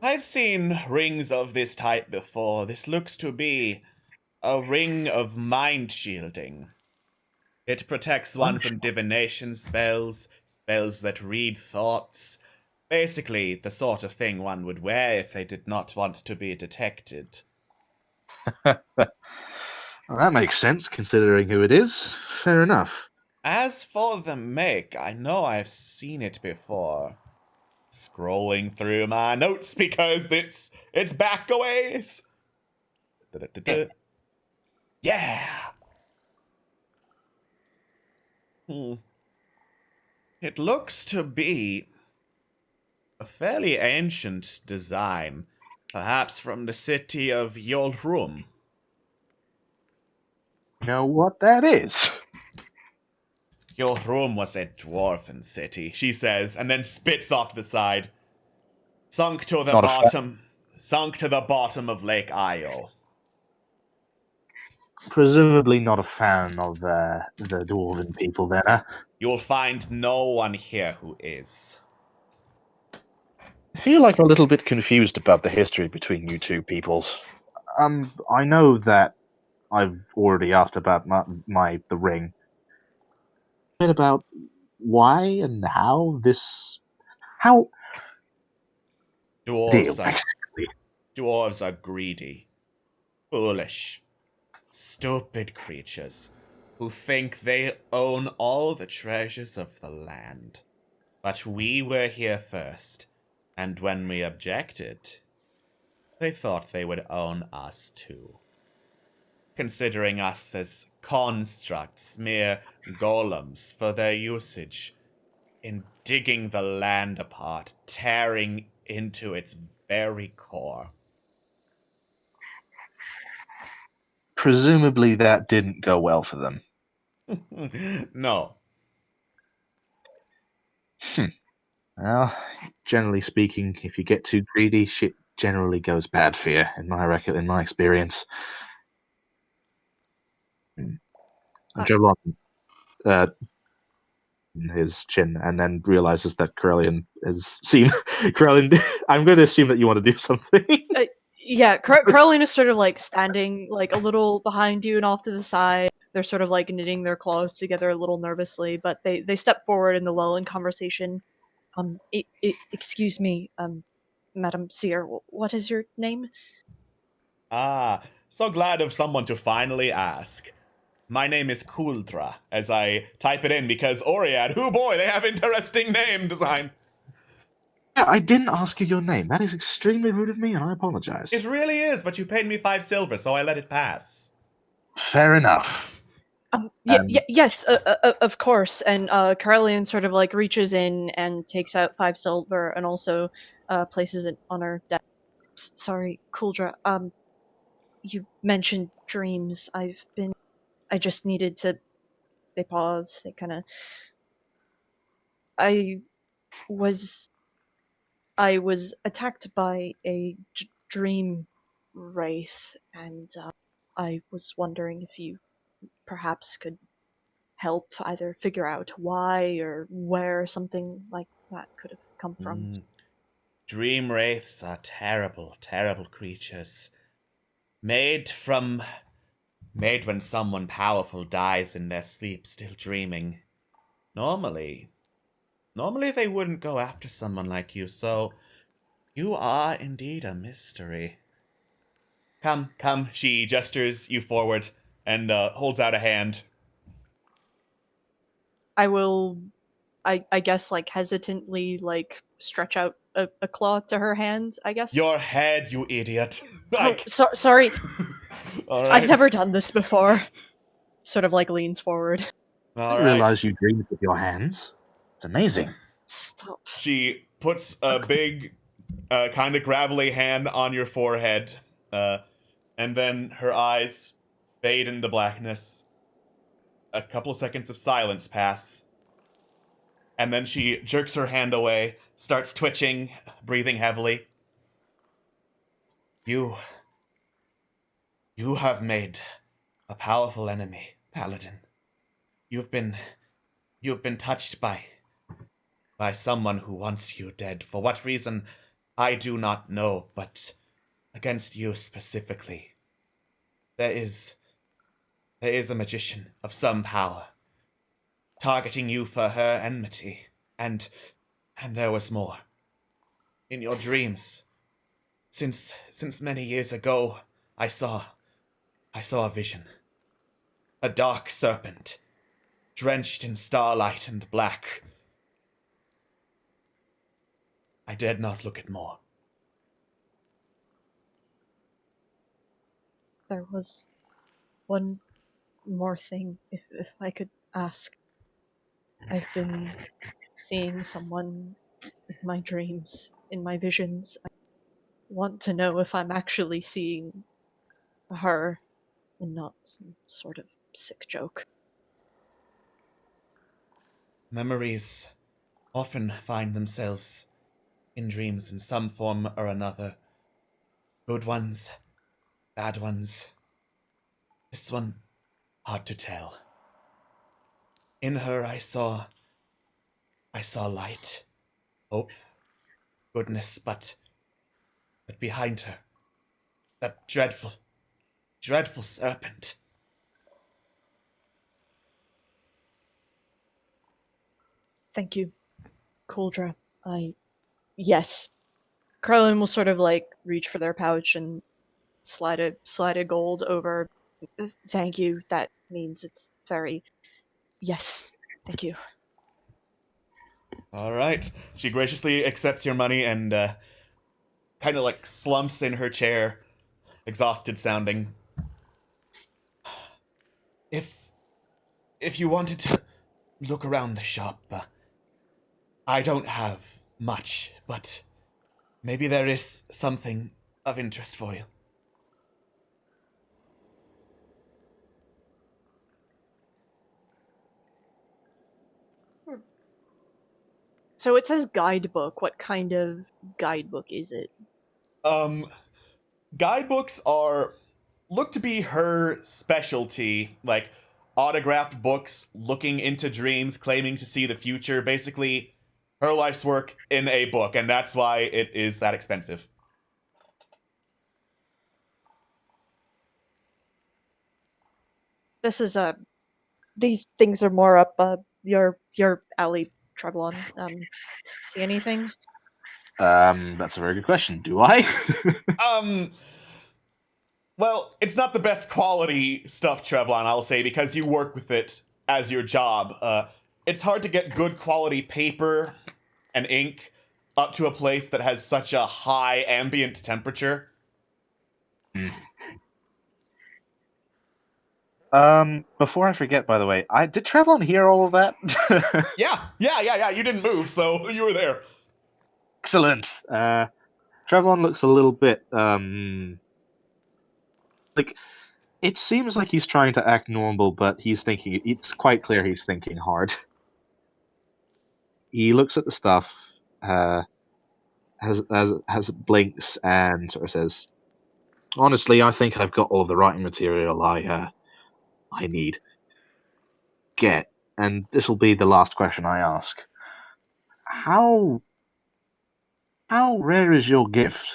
I've seen rings of this type before. This looks to be a ring of mind shielding. It protects one from divination spells, spells that read thoughts. Basically, the sort of thing one would wear if they did not want to be detected. Well, that makes sense, considering who it is. Fair enough. As for the make, I know I've seen it before. Scrolling through my notes because it's back a ways. Da-da-da-da. Yeah. It looks to be a fairly ancient design, perhaps from the city of Yolrum. You know what that is? Yolrum was a dwarven city, she says, and then spits off to the side. Sunk to the bottom of Lake Isle. Presumably not a fan of the dwarven people then, huh? You'll find no one here who is. I feel like a little bit confused about the history between you two peoples. I know that I've already asked about the ring. A bit about why and how deal, basically. Dwarves are greedy, foolish, stupid creatures who think they own all the treasures of the land. But we were here first, and when we objected, they thought they would own us too. Considering us as constructs, mere golems for their usage, in digging the land apart, tearing into its very core. Presumably that didn't go well for them. No. Well, generally speaking, if you get too greedy, shit generally goes bad for you, in my experience. And Trevlon his chin, and then realizes that Corellian has seen Corellian. I'm going to assume that you want to do something. Yeah, Caroline is sort of like standing like a little behind you and off to the side. They're sort of like knitting their claws together a little nervously, but they step forward in the lull in conversation. Excuse me, Madam Seer, what is your name? Ah, so glad of someone to finally ask. My name is Kuldra, as I type it in because Oriad, oh boy, they have interesting name design. Yeah, I didn't ask you your name. That is extremely rude of me, and I apologize. It really is, but you paid me 5 silver, so I let it pass. Fair enough. Yes, of course. And Caroline sort of like reaches in and takes out 5 silver and also places it on her desk. Sorry, Kuldra. You mentioned dreams. I just needed to. They pause. They kind of. I was attacked by a dream wraith, and I was wondering if you perhaps could help either figure out why or where something like that could have come from. Dream wraiths are terrible, terrible creatures. Made when someone powerful dies in their sleep, still dreaming. Normally they wouldn't go after someone like you, so you are indeed a mystery. Come, she gestures you forward and holds out a hand. I will I guess like hesitantly like stretch out a claw to her hand, I guess. Your head, you idiot. Oh, sorry. All right. I've never done this before. Sort of like leans forward. I All didn't right. realize you dreamed with your hands. It's amazing. Stop. She puts a big, kind of gravelly hand on your forehead, and then her eyes fade into blackness. A couple of seconds of silence pass, and then she jerks her hand away, starts twitching, breathing heavily. You have made a powerful enemy, Paladin. You've been touched by someone who wants you dead. For what reason, I do not know, but against you specifically, there is a magician of some power targeting you for her enmity, and there was more. In your dreams, since many years ago, I saw a vision. A dark serpent, drenched in starlight and black. I dared not look at more. There was one more thing, if I could ask. I've been seeing someone in my dreams, in my visions. I want to know if I'm actually seeing her and not some sort of sick joke. Memories often find themselves in dreams in some form or another. Good ones, bad ones. This one, hard to tell. In her I saw light, hope, goodness, but behind her, that dreadful serpent. Thank you, Kuldra. Yes. Carlin will sort of like reach for their pouch and slide a gold over. Thank you. That means it's very. Yes. Thank you. All right. She graciously accepts your money and kind of like slumps in her chair, exhausted sounding. If you wanted to look around the shop, I don't have much, but maybe there is something of interest for you. So it says guidebook. What kind of guidebook is it? Guidebooks look to be her specialty, like autographed books looking into dreams, claiming to see the future, basically her life's work in a book, and that's why it is that expensive. This is these things are more up your alley, Treblon. See anything? That's a very good question. Do I? Well, it's not the best quality stuff, Trevlon, I'll say, because you work with it as your job. It's hard to get good quality paper and ink up to a place that has such a high ambient temperature. Before I forget, by the way, did Trevlon hear all of that? Yeah. You didn't move, so you were there. Excellent. Trevlon looks a little bit, like, it seems like he's trying to act normal, but it's quite clear he's thinking hard. He looks at the stuff, has blinks, and sort of says, honestly, I think I've got all the writing material I need. And this will be the last question I ask. How rare is your gift?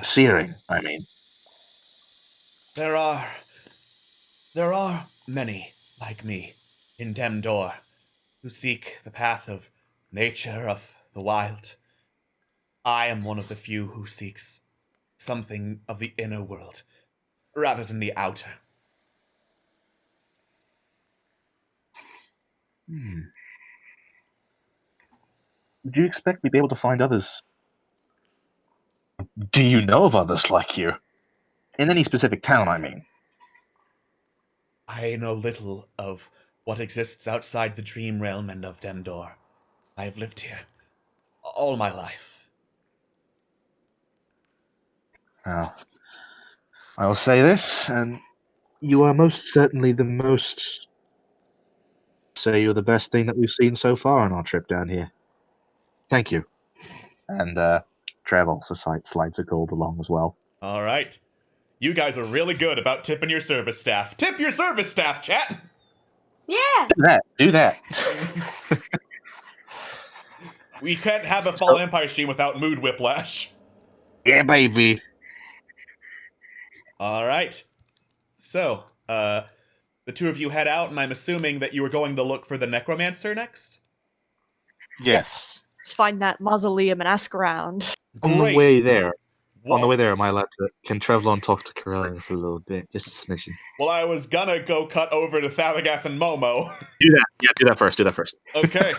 Searing, I mean. There are many like me in Dhemdor who seek the path of nature, of the wild. I am one of the few who seeks something of the inner world rather than the outer. do you expect me to be able to find others? Do you know of others like you? In any specific town, I mean. I know little of what exists outside the dream realm and of Dhemdor. I have lived here all my life. Now, I will say this, and you are most certainly you're the best thing that we've seen so far on our trip down here. Thank you. And Trev also slides a gold along as well. All right. You guys are really good about tipping your service staff. Tip your service staff, chat! Yeah. Do that. We can't have a Fallen Empire stream without mood whiplash. Yeah, baby. All right. So, the two of you head out, and I'm assuming that you were going to look for the Necromancer next? Yes. Let's find that mausoleum and ask around. On the way there, Whoa. am I allowed to? Can Trevlon talk to Corellia for a little bit, just a smidgen? Well, I was gonna go cut over to Thavagath and Momo. Do that. Yeah, do that first. Okay.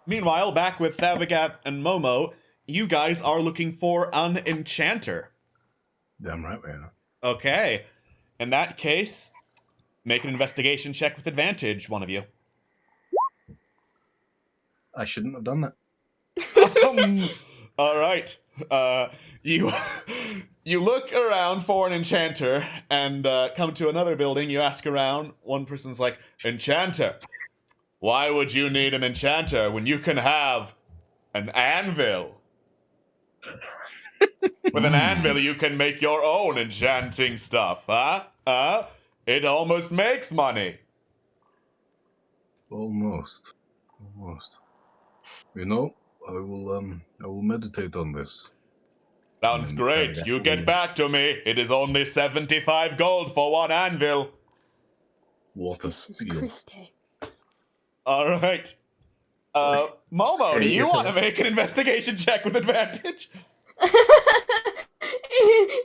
Meanwhile, back with Thavagath and Momo, you guys are looking for an enchanter. Damn right we are. Okay. In that case, make an investigation check with advantage, one of you. I shouldn't have done that. All right. You look around for an enchanter and come to another building. You ask around. One person's like, "Enchanter? Why would you need an enchanter when you can have an anvil? With an anvil, you can make your own enchanting stuff, huh? It almost makes money." Almost. You know, I will meditate on this. Sounds great. You get back to me. It is only 75 gold for one anvil. What a Jesus steal. Christ. All right. Momo, do you want to make an investigation check with advantage?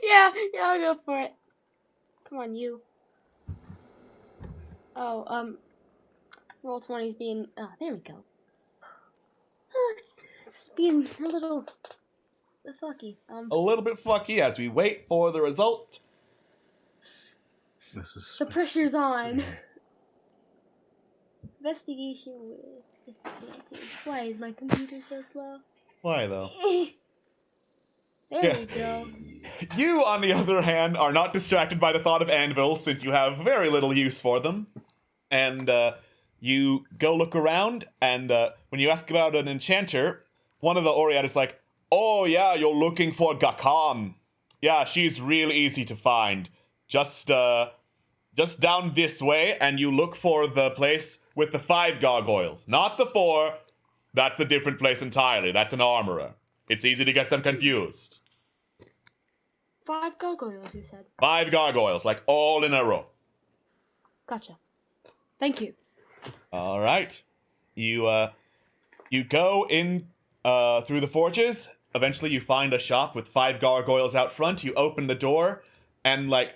yeah, I'll go for it. Come on, you. Oh, roll 20's being. Oh, there we go. It's being a little fucky. A little bit fucky as we wait for the result. This is The pressure's on. Investigation with advantage. Why is my computer so slow? Why, though? There we go. You, on the other hand, are not distracted by the thought of anvils since you have very little use for them. And you go look around, and when you ask about an enchanter, one of the Oread is like, "Oh yeah, you're looking for Gakam. Yeah, she's real easy to find. Just down this way, and you look for the place with the 5 gargoyles. Not the 4. That's a different place entirely. That's an armorer. It's easy to get them confused. 5 gargoyles, you said. 5 gargoyles, like all in a row." Gotcha. Thank you. All right. You go in through the forges. Eventually, you find a shop with 5 gargoyles out front. You open the door, and like,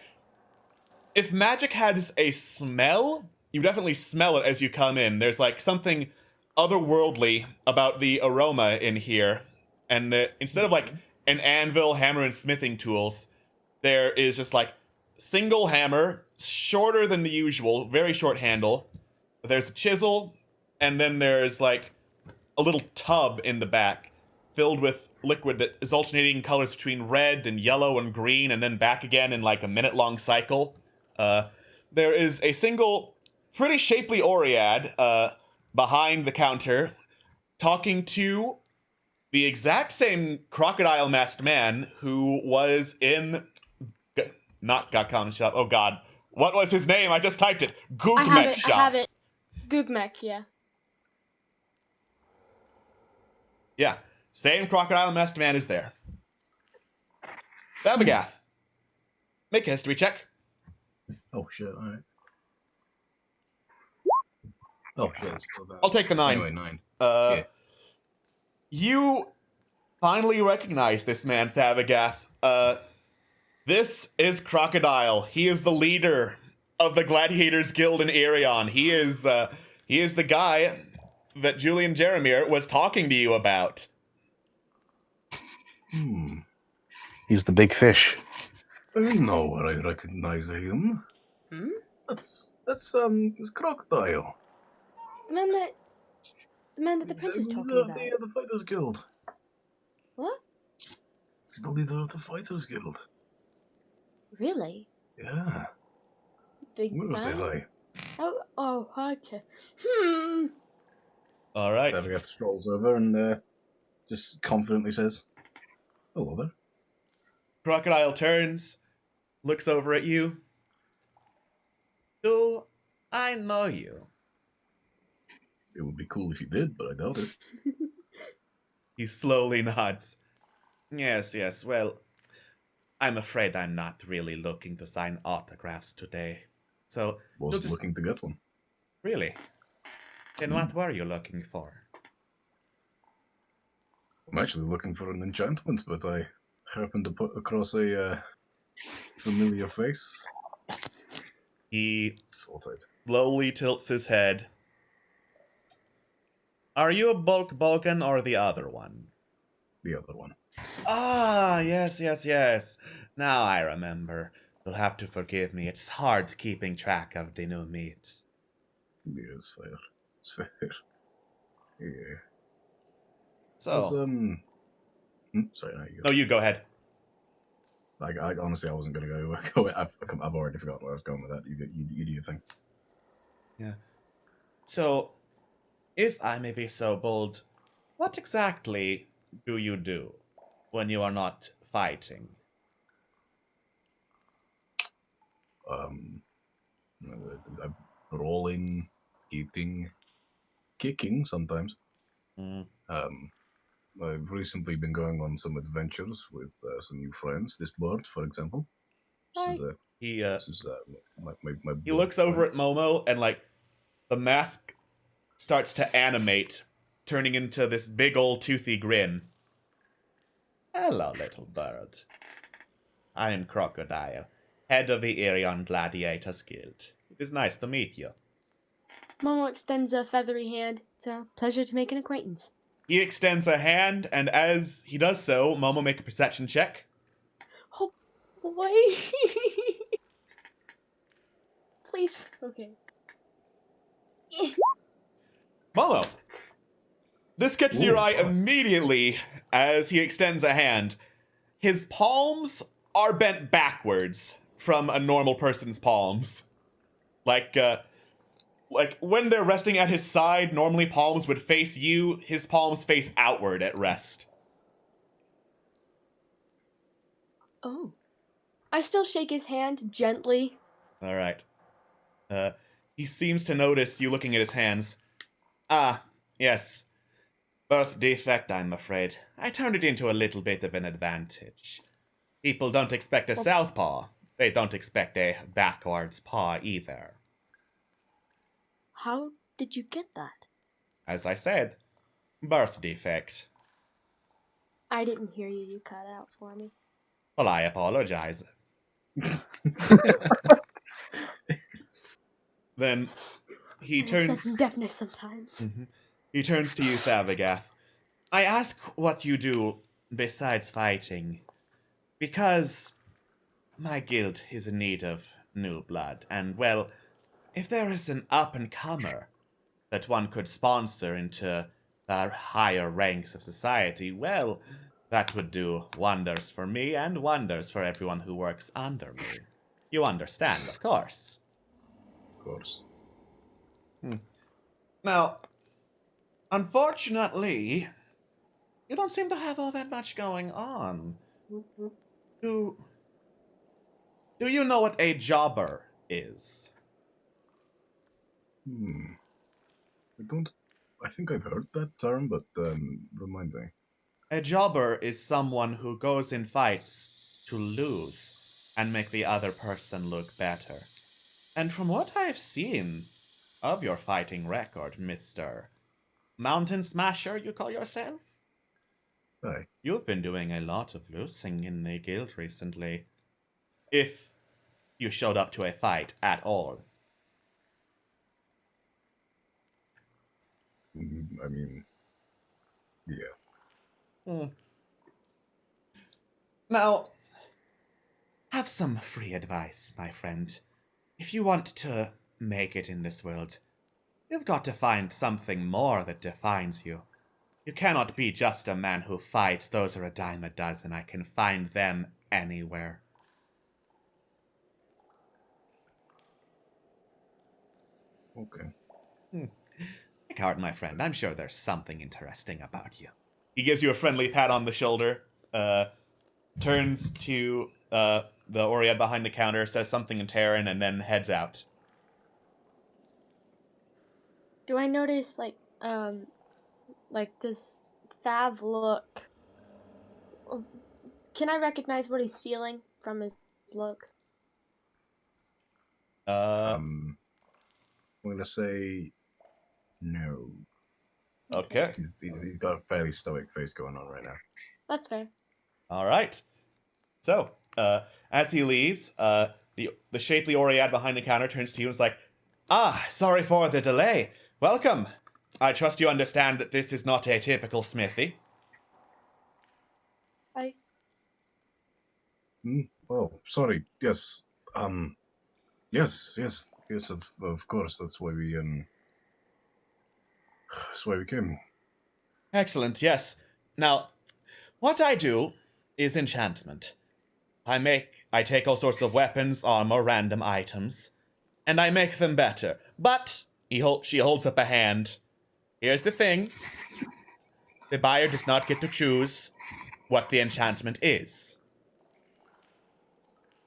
if magic has a smell, you definitely smell it as you come in. There's like something otherworldly about the aroma in here, and instead of like an anvil, hammer, and smithing tools, there is just like single hammer, shorter than the usual, very short handle. There's a chisel, and then there's like a little tub in the back filled with liquid that is alternating colors between red and yellow and green, and then back again in like a minute-long cycle. There is a single, pretty shapely Oread behind the counter, talking to the exact same crocodile-masked man who was in... not Gakkam's shop. Oh, God. What was his name? I just typed it. Gugmek's shop. I have it. Gugmek, yeah. Yeah. Same crocodile-masked man is there. Babagath. Make a history check. Oh shit, alright. Oh shit, it's still bad. I'll take the 9. Anyway, 9. Yeah. You finally recognize this man, Thavagath. This is Crocodile. He is the leader of the Gladiators Guild in Irion. He is the guy that Julian Jeremier was talking to you about. He's the big fish. I know where I recognize him. Hmm? That's it's Crocodile. The man that the prince was talking about. The Fighters Guild. What? He's the leader of the Fighters Guild. Really? Yeah. Big I'm gonna say fan? hi. Oh, okay. All right. Davigeth strolls over and just confidently says, "Hello there." Crocodile turns, looks over at you. Do I know you? It would be cool if you did, but I doubt it. He slowly nods. Yes, well, I'm afraid I'm not really looking to sign autographs today. So, you'll Wasn't just... looking to get one. Really? Then what were you looking for? I'm actually looking for an enchantment, but I happened to put across a familiar face. He Sorted. slowly tilts his head. Are you a Bulk Bulkin or the other one? The other one. Ah, yes. Now I remember. You'll have to forgive me. It's hard keeping track of the new meat. Yeah, it's fair. It's fair. Yeah. So... sorry, no, you go. No, you go ahead. I honestly, I wasn't gonna go. I've already forgotten where I was going with that. You do your thing. Yeah. So, if I may be so bold, what exactly do you do when you are not fighting? Rolling, eating, kicking sometimes. Mm. I've recently been going on some adventures with some new friends. This bird, for example. He My he looks over at Momo and like the mask starts to animate, turning into this big old toothy grin. Hello, little bird. I am Crocodile, head of the Irion Gladiators Guild. It is nice to meet you. Momo extends a feathery hand. It's a pleasure to make an acquaintance. He extends a hand, and as he does so, Momo make a perception check. Oh, boy. Please. Okay. Momo! This catches your eye immediately as he extends a hand. His palms are bent backwards from a normal person's palms. Like when they're resting at his side, normally palms would face you, his palms face outward at rest. Oh. I still shake his hand gently. All right. He seems to notice you looking at his hands. Ah, yes. Birth defect, I'm afraid. I turned it into a little bit of an advantage. People don't expect a southpaw. They don't expect a backwards paw either. How did you get that? As I said, birth defect. I didn't hear you. You cut out for me. Well, I apologize. Then he turns... Sudden deafness sometimes. He turns to you, Thavagath. I ask what you do besides fighting, because my guild is in need of new blood, and, well, if there is an up-and-comer that one could sponsor into the higher ranks of society, well, that would do wonders for me and wonders for everyone who works under me. You understand, of course. Of course. Now, unfortunately, you don't seem to have all that much going on. Do you know what a jobber is? I think I've heard that term, but remind me. A jobber is someone who goes in fights to lose and make the other person look better. And from what I've seen of your fighting record, Mr. Mountain Smasher, you call yourself? Aye. You've been doing a lot of losing in the guild recently. If you showed up to a fight at all. Now, have some free advice, my friend. If you want to make it in this world, you've got to find something more that defines you. You cannot be just a man who fights. Those are a dime a dozen. I can find them anywhere. Okay. Take heart, my friend. I'm sure there's something interesting about you. He gives you a friendly pat on the shoulder, turns to the Oread behind the counter, says something in Terran, and then heads out. Do I notice does Thav look? Can I recognize what he's feeling from his looks? I'm gonna say no. Okay. He's got a fairly stoic face going on right now. That's fair. All right. So, as he leaves, the shapely Oread behind the counter turns to you and is like, "Ah, sorry for the delay. Welcome. I trust you understand that this is not a typical smithy." Oh, sorry. Yes. Yes. Of course. That's why we came. Excellent, yes. Now, what I do is enchantment. I take all sorts of weapons, armor, random items, and I make them better. But she holds up a hand. Here's the thing. The buyer does not get to choose what the enchantment is.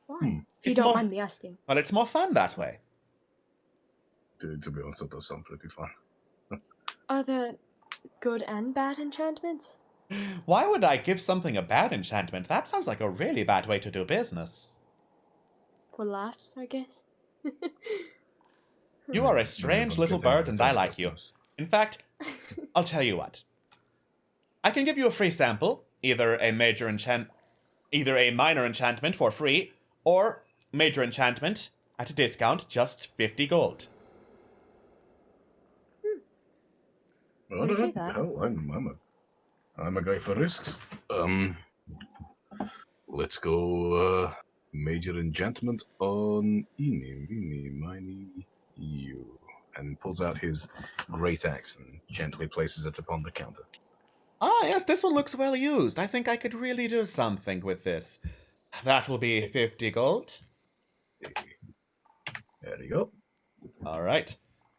Why? If you don't mind me asking. But it's more fun that way. To be honest, it does sound pretty fun. Are there good and bad enchantments? Why would I give something a bad enchantment? That sounds like a really bad way to do business. For laughs, I guess. You are a strange little bird, and I like you. In fact, I'll tell you what. I can give you a free sample, either a minor enchantment for free, or major enchantment at a discount, just 50 gold. When you say that. Hell, I'm a guy for risks. Let's go major enchantment on Eeny, Meeny, Miny, you. And pulls out his great axe and gently places it upon the counter. Ah, yes, this one looks well used. I think I could really do something with this. That will be 50 gold. There you go. All right.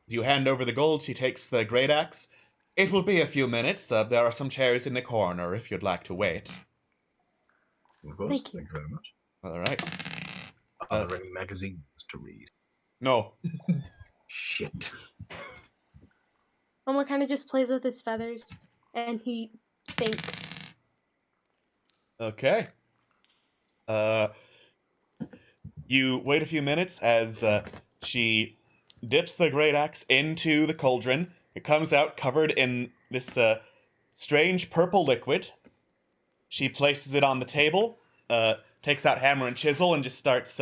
You hand over the gold, she takes the great axe. It will be a few minutes. There are some chairs in the corner if you'd like to wait. Of course. Thank you very much. All right. Are there any magazines to read? No. Shit. Omar kind of just plays with his feathers, and he thinks. Okay. You wait a few minutes as she dips the great axe into the cauldron. It comes out covered in this strange purple liquid. She places it on the table, takes out hammer and chisel, and just starts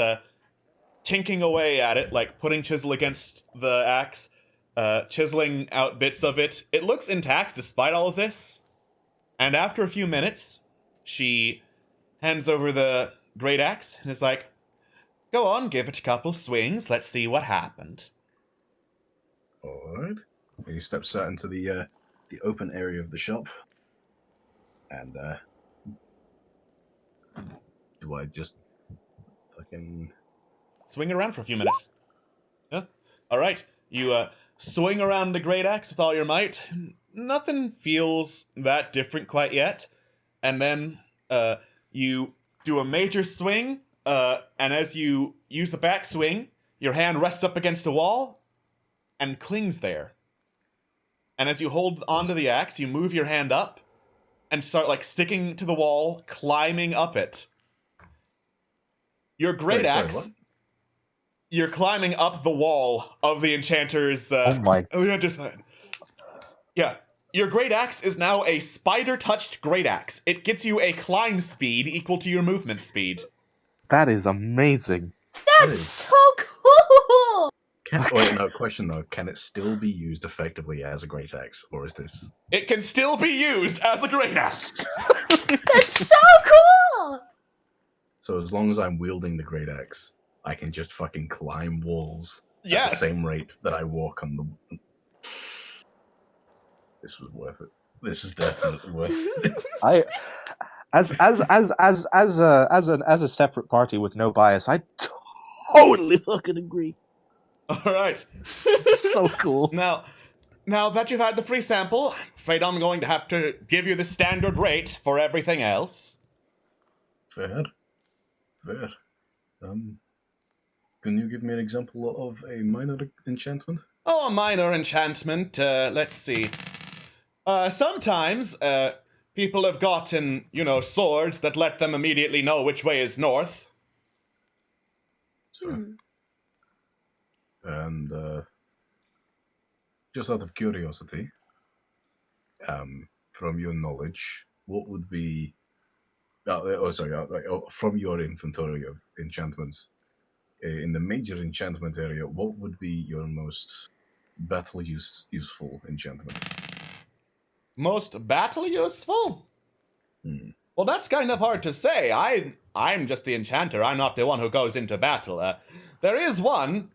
tinking away at it, like putting chisel against the axe, chiseling out bits of it. It looks intact despite all of this. And after a few minutes, she hands over the great axe and is like, "Go on, give it a couple swings. Let's see what happened." All right. He steps out into the open area of the shop, and do I just fucking swing around for a few minutes? Yeah. All right. You swing around the great axe with all your might. Nothing feels that different quite yet, and then you do a major swing. And as you use the back swing, your hand rests up against a wall and clings there. And as you hold onto the axe, you move your hand up and start like sticking to the wall, climbing up it. Your great axe. What? You're climbing up the wall of the enchanter's. Oh my! Yeah, your great axe is now a spider-touched great axe. It gets you a climb speed equal to your movement speed. That is amazing. That's so cool! Wait, no, question though. Can it still be used effectively as a great axe, or is this... It can still be used as a great axe. That's so cool! So as long as I'm wielding the great axe, I can just fucking climb walls at Yes. the same rate that I walk on the... This was worth it. This was definitely worth it. As a separate party with no bias, I totally fucking agree. All right. So cool. Now that you've had the free sample, I'm afraid I'm going to have to give you the standard rate for everything else. Fair. Can you give me an example of a minor enchantment? Oh, a minor enchantment. Let's see. Sometimes, people have gotten, swords that let them immediately know which way is north. And just out of curiosity, from your knowledge, what would be... from your inventory of enchantments, in the major enchantment area, what would be your most useful enchantment? Most battle useful? Hmm. Well, that's kind of hard to say. I'm just the enchanter. I'm not the one who goes into battle. There is one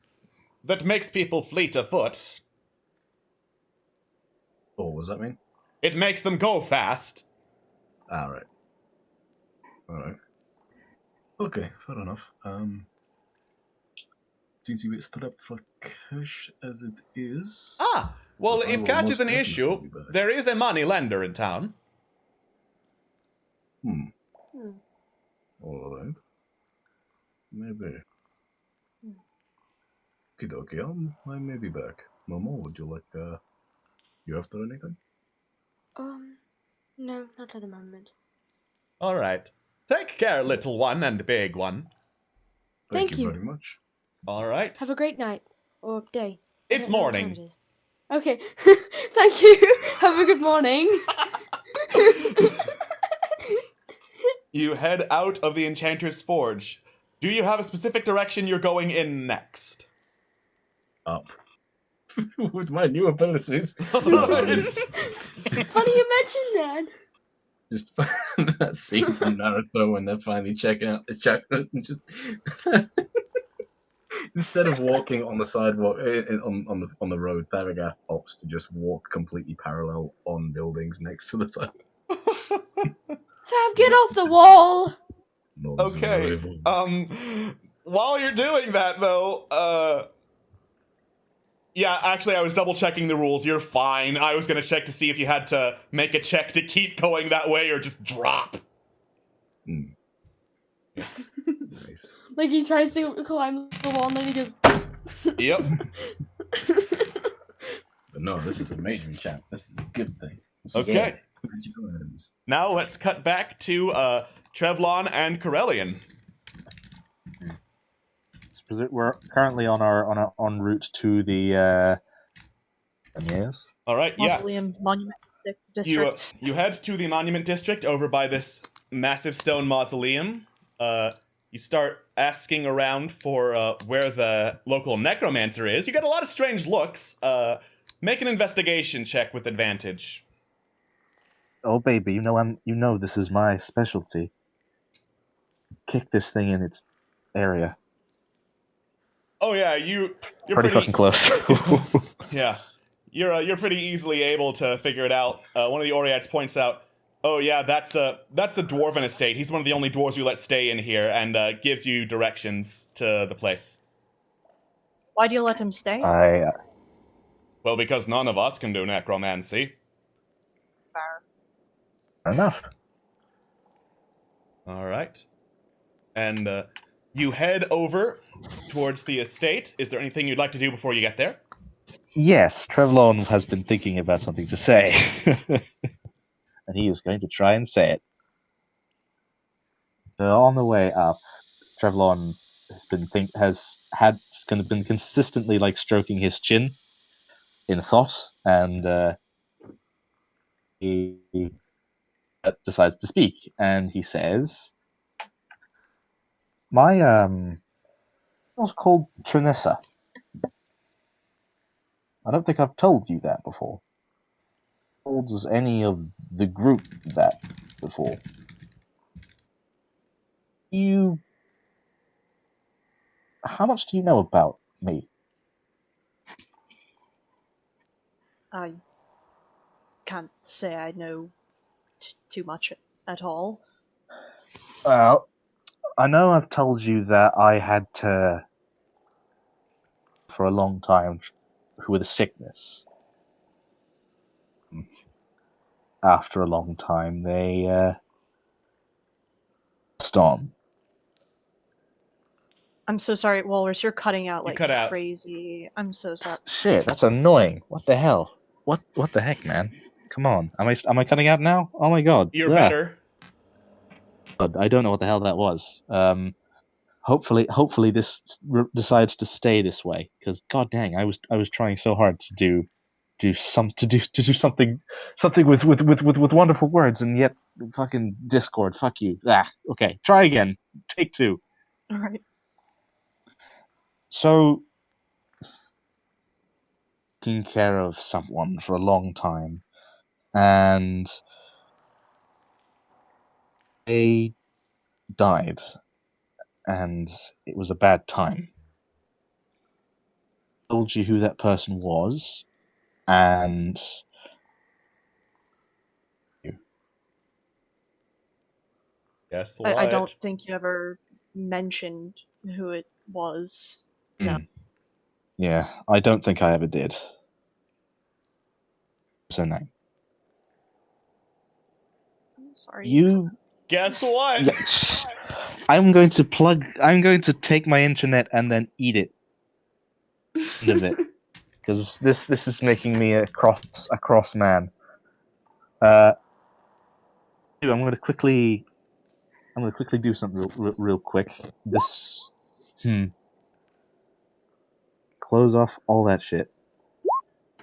that makes people fleet of foot. Oh, what does that mean? It makes them go fast. Alright. Okay, fair enough. Since you get strapped for cash as it is... Well, I if will cash most is an definitely issue, be back. there is a money lender in town. Alright. Maybe. Okie I may be back. Momo, would you like, you after anything? No, not at the moment. All right. Take care, little one and big one. Thank you. Very much. All right. Have a great night. Or day. It's I don't know what time morning. it is. Okay. Thank you. Have a good morning. You head out of the Enchanter's Forge. Do you have a specific direction you're going in next? Up. With my new abilities. Funny you mentioned that. Just that scene from Naruto when they're finally checking out the chakra and just... Instead of walking on the sidewalk on the road, Tharigath opts to just walk completely parallel on buildings next to the side. Fab, get off the wall. Okay. While you're doing that, though, yeah, actually, I was double checking the rules. You're fine. I was gonna check to see if you had to make a check to keep going that way or just drop. Nice. Like he tries to climb the wall and then he goes. Yep. But no, this is a major enchantment. This is a good thing. Okay. Magical items. Now let's cut back to Trevlon and Corellian. We're currently on our en route to the yes. All right, yeah. Mausoleum Monument District. You head to the Monument District over by this massive stone mausoleum. You start asking around for where the local necromancer is. You get a lot of strange looks. Make an investigation check with advantage. Oh baby, you know this is my specialty. Kick this thing in its area. Oh yeah, you're pretty fucking close. Yeah, you're pretty easily able to figure it out. One of the Oriats points out, "Oh yeah, that's a dwarven estate. He's one of the only dwarves we let stay in here," and gives you directions to the place. Why do you let him stay? Well, because none of us can do necromancy. Fair enough. All right, and you head over towards the estate. Is there anything you'd like to do before you get there? Yes, Trevlon has been thinking about something to say. And he is going to try and say it. So on the way up, Trevlon has been consistently like stroking his chin in thought, and he decides to speak, and he says, "My was called Trinissa. I don't think I've told you that before. Told any of the group that before. How much do you know about me? I can't say I know too much at all. Well, I know I've told you that I had to, for a long time, with a sickness. After a long time, they passed on. I'm so sorry, Walrus. You're cutting out You like cut out. crazy. I'm so sorry. Shit, that's annoying. What the hell? What the heck, man? Come on. Am I cutting out now? Oh my god. You're Ah. better. God, I don't know what the hell that was. Hopefully this decides to stay this way. Because god dang, I was trying so hard to do something with wonderful words, and yet fucking Discord. Fuck you. Ah. Okay. Try again. Take 2. All right. So, taking care of someone for a long time, and they died, and it was a bad time. I told you who that person was, and Guess I what? don't think you ever mentioned who it was. No. Yeah, I don't think I ever did. What's her name? I'm sorry. You. Guess what? Yes. I'm going to take my internet and then eat it. End of it. Because this is making me a cross man. I'm going to quickly do something real quick. This. Close off all that shit.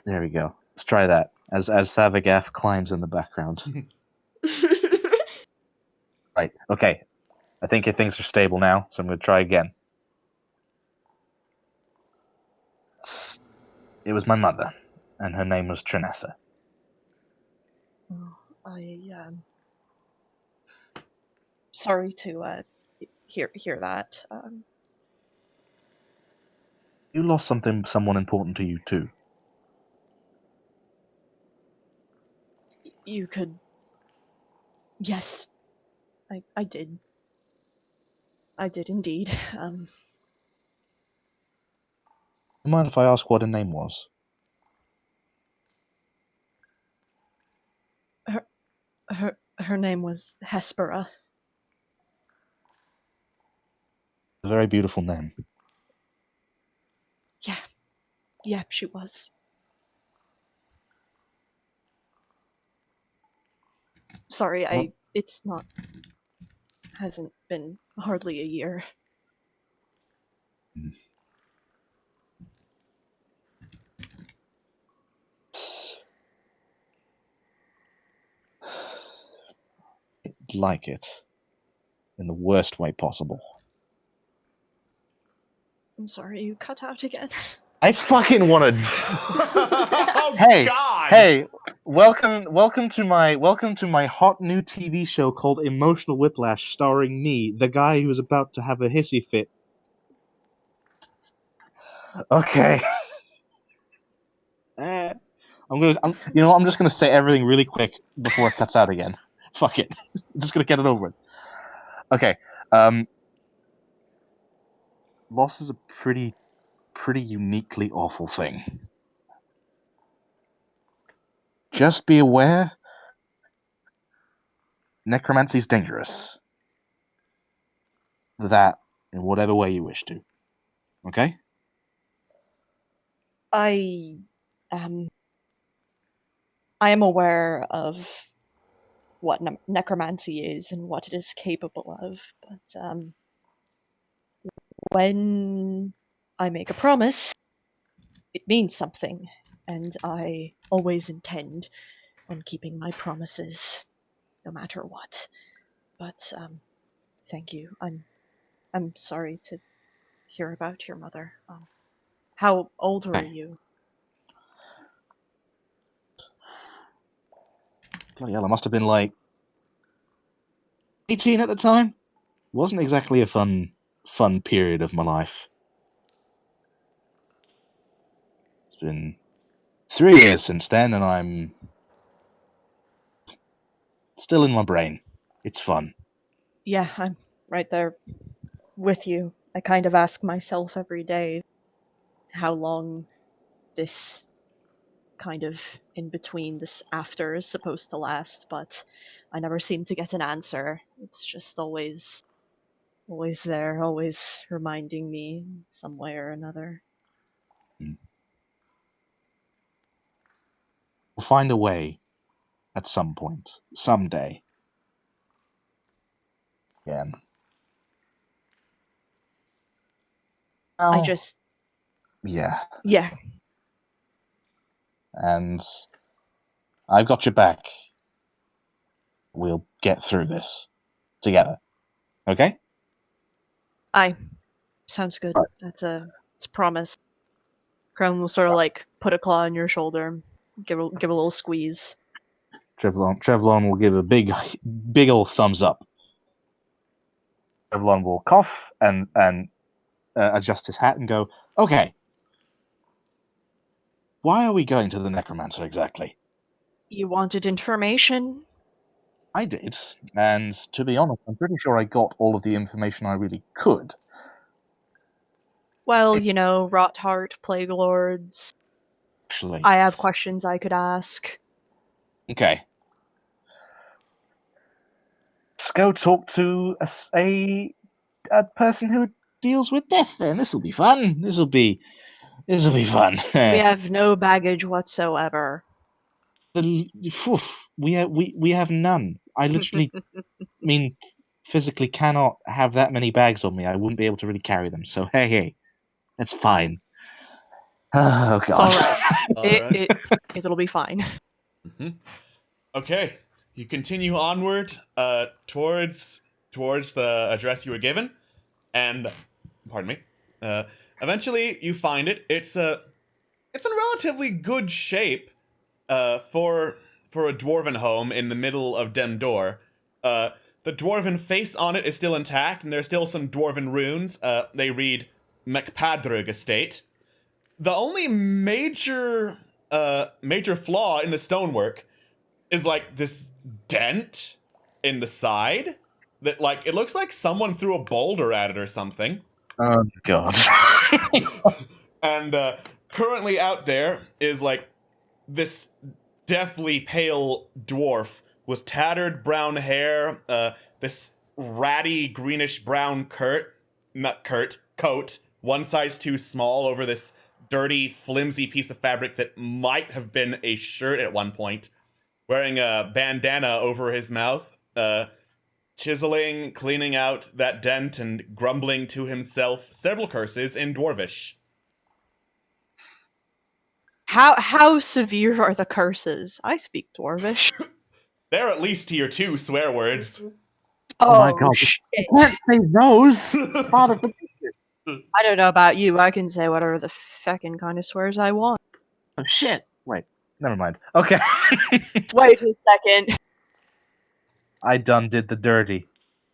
There we go. Let's try that. As Thavagaf climbs in the background. Right. Okay. I think things are stable now, so I'm going to try again. It was my mother, and her name was Trinessa. Oh, sorry to hear that. You lost someone important to you too. You could. Yes, I did. I did indeed. You mind if I ask what her name was? Her name was Hespera. A very beautiful name. Yeah, she was. Sorry, it's not. Hasn't been hardly a year. Like it. In the worst way possible. I'm sorry, you cut out again. I fucking wanna. Oh, Hey, God! hey! Welcome to my hot new TV show called Emotional Whiplash, starring me, the guy who is about to have a hissy fit. Okay. I'm just gonna say everything really quick before it cuts out again. Fuck it. I'm just gonna get it over with. Okay. Loss is a pretty uniquely awful thing. Just be aware, necromancy is dangerous. That, in whatever way you wish to. Okay? I am aware of what necromancy is and what it is capable of, but when I make a promise, it means something, and I always intend on keeping my promises, no matter what. But thank you. I'm sorry to hear about your mother. How old were you? bloody hell, I must have been like 18 at the time. Wasn't exactly a fun period of my life. It's been 3 years since then, and I'm still in my brain. It's fun. Yeah, I'm right there with you. I kind of ask myself every day how long this kind of in between, this after, is supposed to last, but I never seem to get an answer. It's just always there, always reminding me in some way or another. We'll find a way at some point, someday. Yeah. I Oh, just, yeah, yeah, and I've got your back. We'll get through this together. Okay? I sounds good. It's a promise. Crown will sort of like put a claw on your shoulder, give a little squeeze. Trevlon will give a big old thumbs up. Trevlon will cough and adjust his hat and go, okay. Why are we going to the necromancer exactly? You wanted information? I did, and to be honest, I'm pretty sure I got all of the information I really could. Well, you know, rot heart, plague lords. Actually, I have questions I could ask. okay. Let's go talk to a person who deals with death. Then this will be fun. This will be fun. We have no baggage whatsoever. We have none. I literally, mean, physically cannot have that many bags on me. I wouldn't be able to really carry them. So hey, that's fine. Oh god. It's all right. Alright. It'll be fine. Okay, you continue onward towards the address you were given, and pardon me. Eventually, you find it. It's in relatively good shape for a dwarven home in the middle of Dhemdor. The dwarven face on it is still intact, and there's still some dwarven runes. They read MacPadrug Estate. The only major flaw in the stonework is like this dent in the side that like it looks like someone threw a boulder at it or something. Oh god. And currently out there is like this deathly pale dwarf with tattered brown hair, this ratty greenish brown coat, one size too small over this dirty, flimsy piece of fabric that might have been a shirt at one point, wearing a bandana over his mouth, chiseling, cleaning out that dent, and grumbling to himself several curses in Dwarvish. How severe are the curses? I speak Dwarvish. They're at least tier 2 swear words. Oh my god. Shit. I can't say those. Part of the I don't know about you. I can say whatever the feckin' kind of swears I want. Oh shit. Wait. Never mind. Okay. Wait a second. I done did the dirty.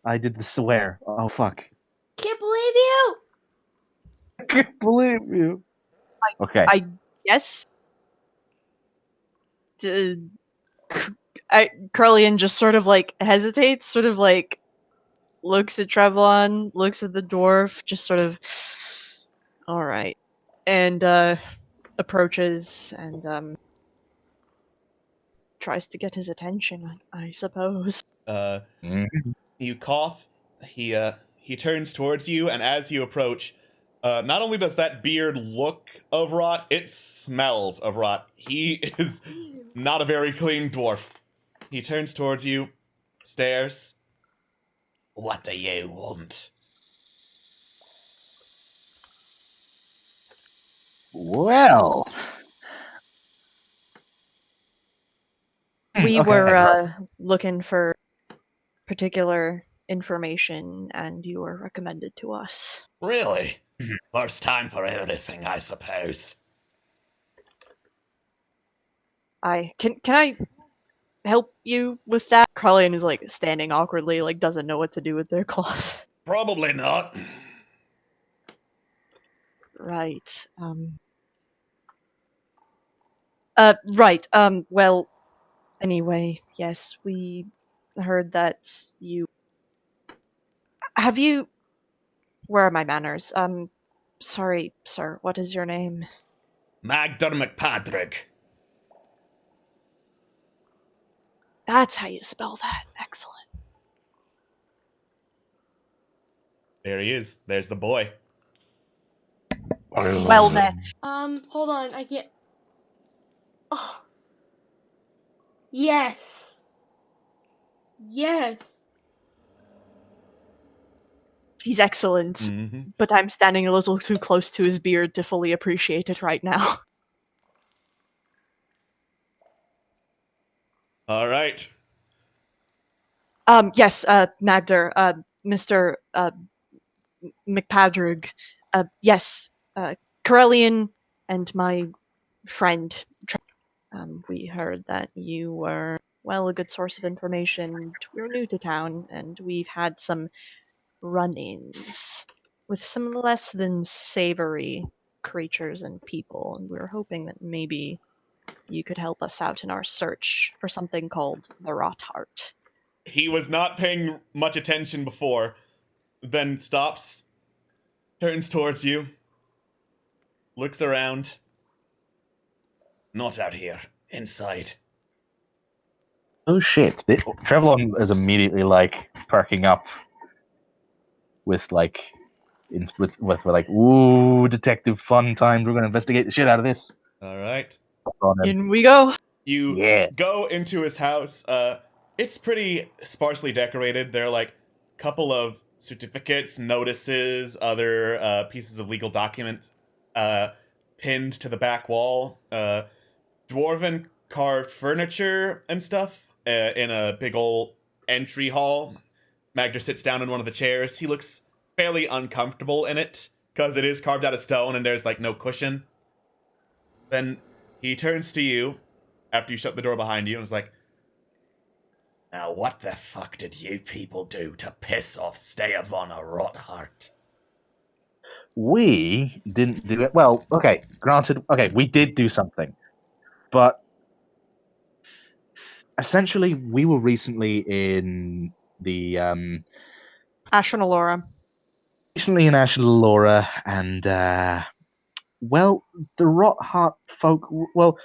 I did the swear. Oh fuck. Can't believe you! I can't believe you. Okay. I guess. Curlian just sort of like hesitates, sort of like looks at Trevlon, looks at the dwarf, just sort of, all right, and approaches and tries to get his attention, I suppose. You cough. He turns towards you, and as you approach, not only does that beard look of rot, it smells of rot. He is not a very clean dwarf. He turns towards you, stares. What do you want? Well. We Okay. were looking for particular information, and you were recommended to us. Really? First time for everything, I suppose. Can I help you with that? Carlian is like standing awkwardly, like doesn't know what to do with their claws. Probably not. Right. Right. Well, anyway, yes, we heard that you. Have you. Where are my manners? Sorry, sir. What is your name? Magder McPadrig. That's how you spell that. Excellent. There he is. There's the boy. Well met. Hold on, I can't. Oh. Yes. Yes. He's excellent, Mm-hmm. but I'm standing a little too close to his beard to fully appreciate it right now. All right. Yes, Magder, Mr. McPadrig, yes, Corellian and my friend. We heard that you were, well, a good source of information. We're new to town, and we've had some run-ins with some less than savory creatures and people, and we were hoping that maybe you could help us out in our search for something called the Rot Heart. He was not paying much attention before, then stops, turns towards you, looks around. Not out here. Inside. Oh shit! Trevlon is immediately like perking up with like, with like, ooh, detective fun times. We're gonna investigate the shit out of this. All right. In we go. You go into his house. It's pretty sparsely decorated. There are like a couple of certificates, notices, other pieces of legal documents pinned to the back wall. Dwarven carved furniture and stuff in a big old entry hall. Magda sits down in one of the chairs. He looks fairly uncomfortable in it because it is carved out of stone and there's like no cushion. Then he turns to you after you shut the door behind you and is like, "Now what the fuck did you people do to piss off Steavana Rotheart?" We didn't do it. Well, okay, granted, okay, we did do something. But essentially, we were recently in the Ashenalora. Laura, and well, the Rot Heart folk. Well,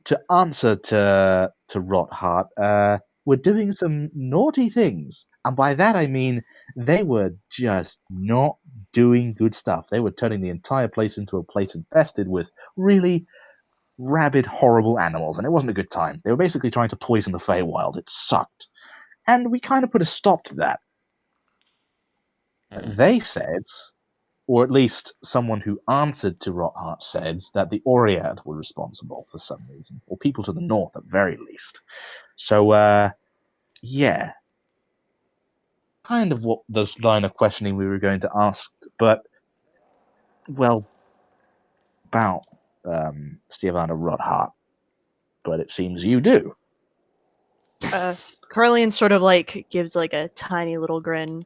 to answer to Rot Heart, were doing some naughty things, and by that I mean they were just not doing good stuff. They were turning the entire place into a place infested with really rabid, horrible animals, and it wasn't a good time. They were basically trying to poison the Feywild. It sucked. And we kind of put a stop to that. They said, or at least someone who answered to Rotheart said, that the Oread were responsible for some reason, or people to the north at very least. So, yeah. Kind of what the line of questioning we were going to ask, but, well, about Steavana Rotheart. But it seems you do. Corellian sort of like gives like a tiny little grin.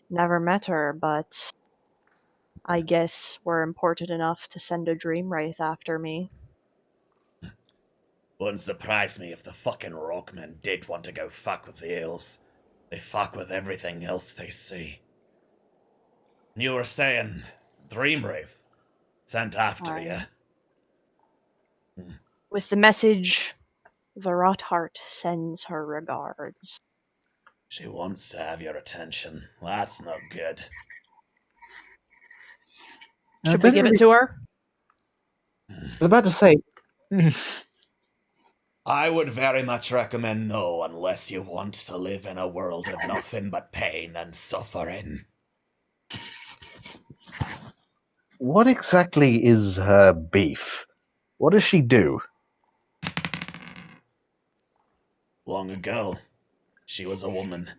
Never met her, but I guess we're important enough to send a dream wraith after me. Wouldn't surprise me if the fucking rockmen did want to go fuck with the elves. They fuck with everything else they see. You were saying Dreamwraith sent after you. With the message, the Rotheart sends her regards. She wants to have your attention. That's not good. Should we give it to her? I was about to say. I would very much recommend no, unless you want to live in a world of nothing but pain and suffering. What exactly is her beef? What does she do? Long ago, she was a woman.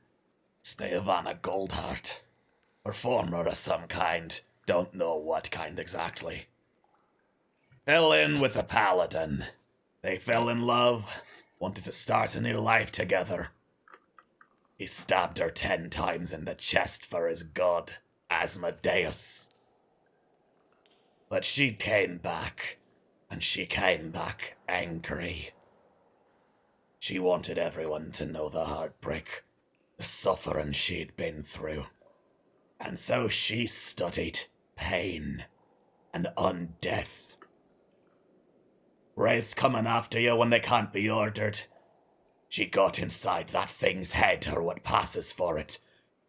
Steavana Goldheart. Performer of some kind. Don't know what kind exactly. Fell in with a paladin. They fell in love, wanted to start a new life together. He stabbed her 10 times in the chest for his god, Asmodeus. But she came back, and she came back angry. She wanted everyone to know the heartbreak, the suffering she'd been through. And so she studied pain and undeath. Wraiths coming after you when they can't be ordered. She got inside that thing's head, or what passes for it,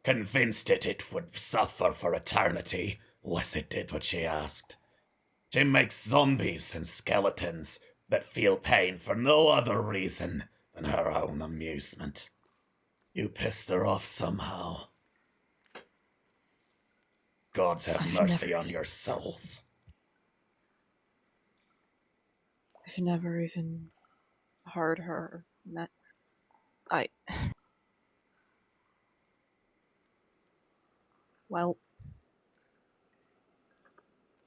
convinced it would suffer for eternity unless it did what she asked. She makes zombies and skeletons that feel pain for no other reason than her own amusement. You pissed her off somehow. Gods have mercy on your souls. I've never even heard her, met. Well,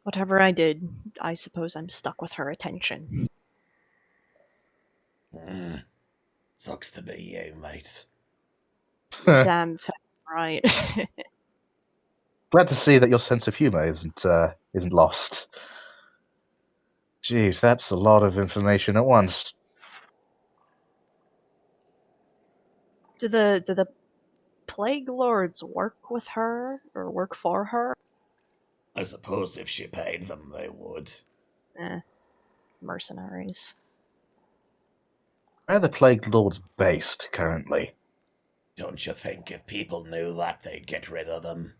whatever I did, I suppose I'm stuck with her attention. Sucks to be you, mate. Damn right. Glad to see that your sense of humor isn't lost. Jeez, that's a lot of information at once. Do the Plague Lords work with her, or work for her? I suppose if she paid them, they would. Mercenaries. Where are the Plague Lords based currently? Don't you think if people knew that, they'd get rid of them?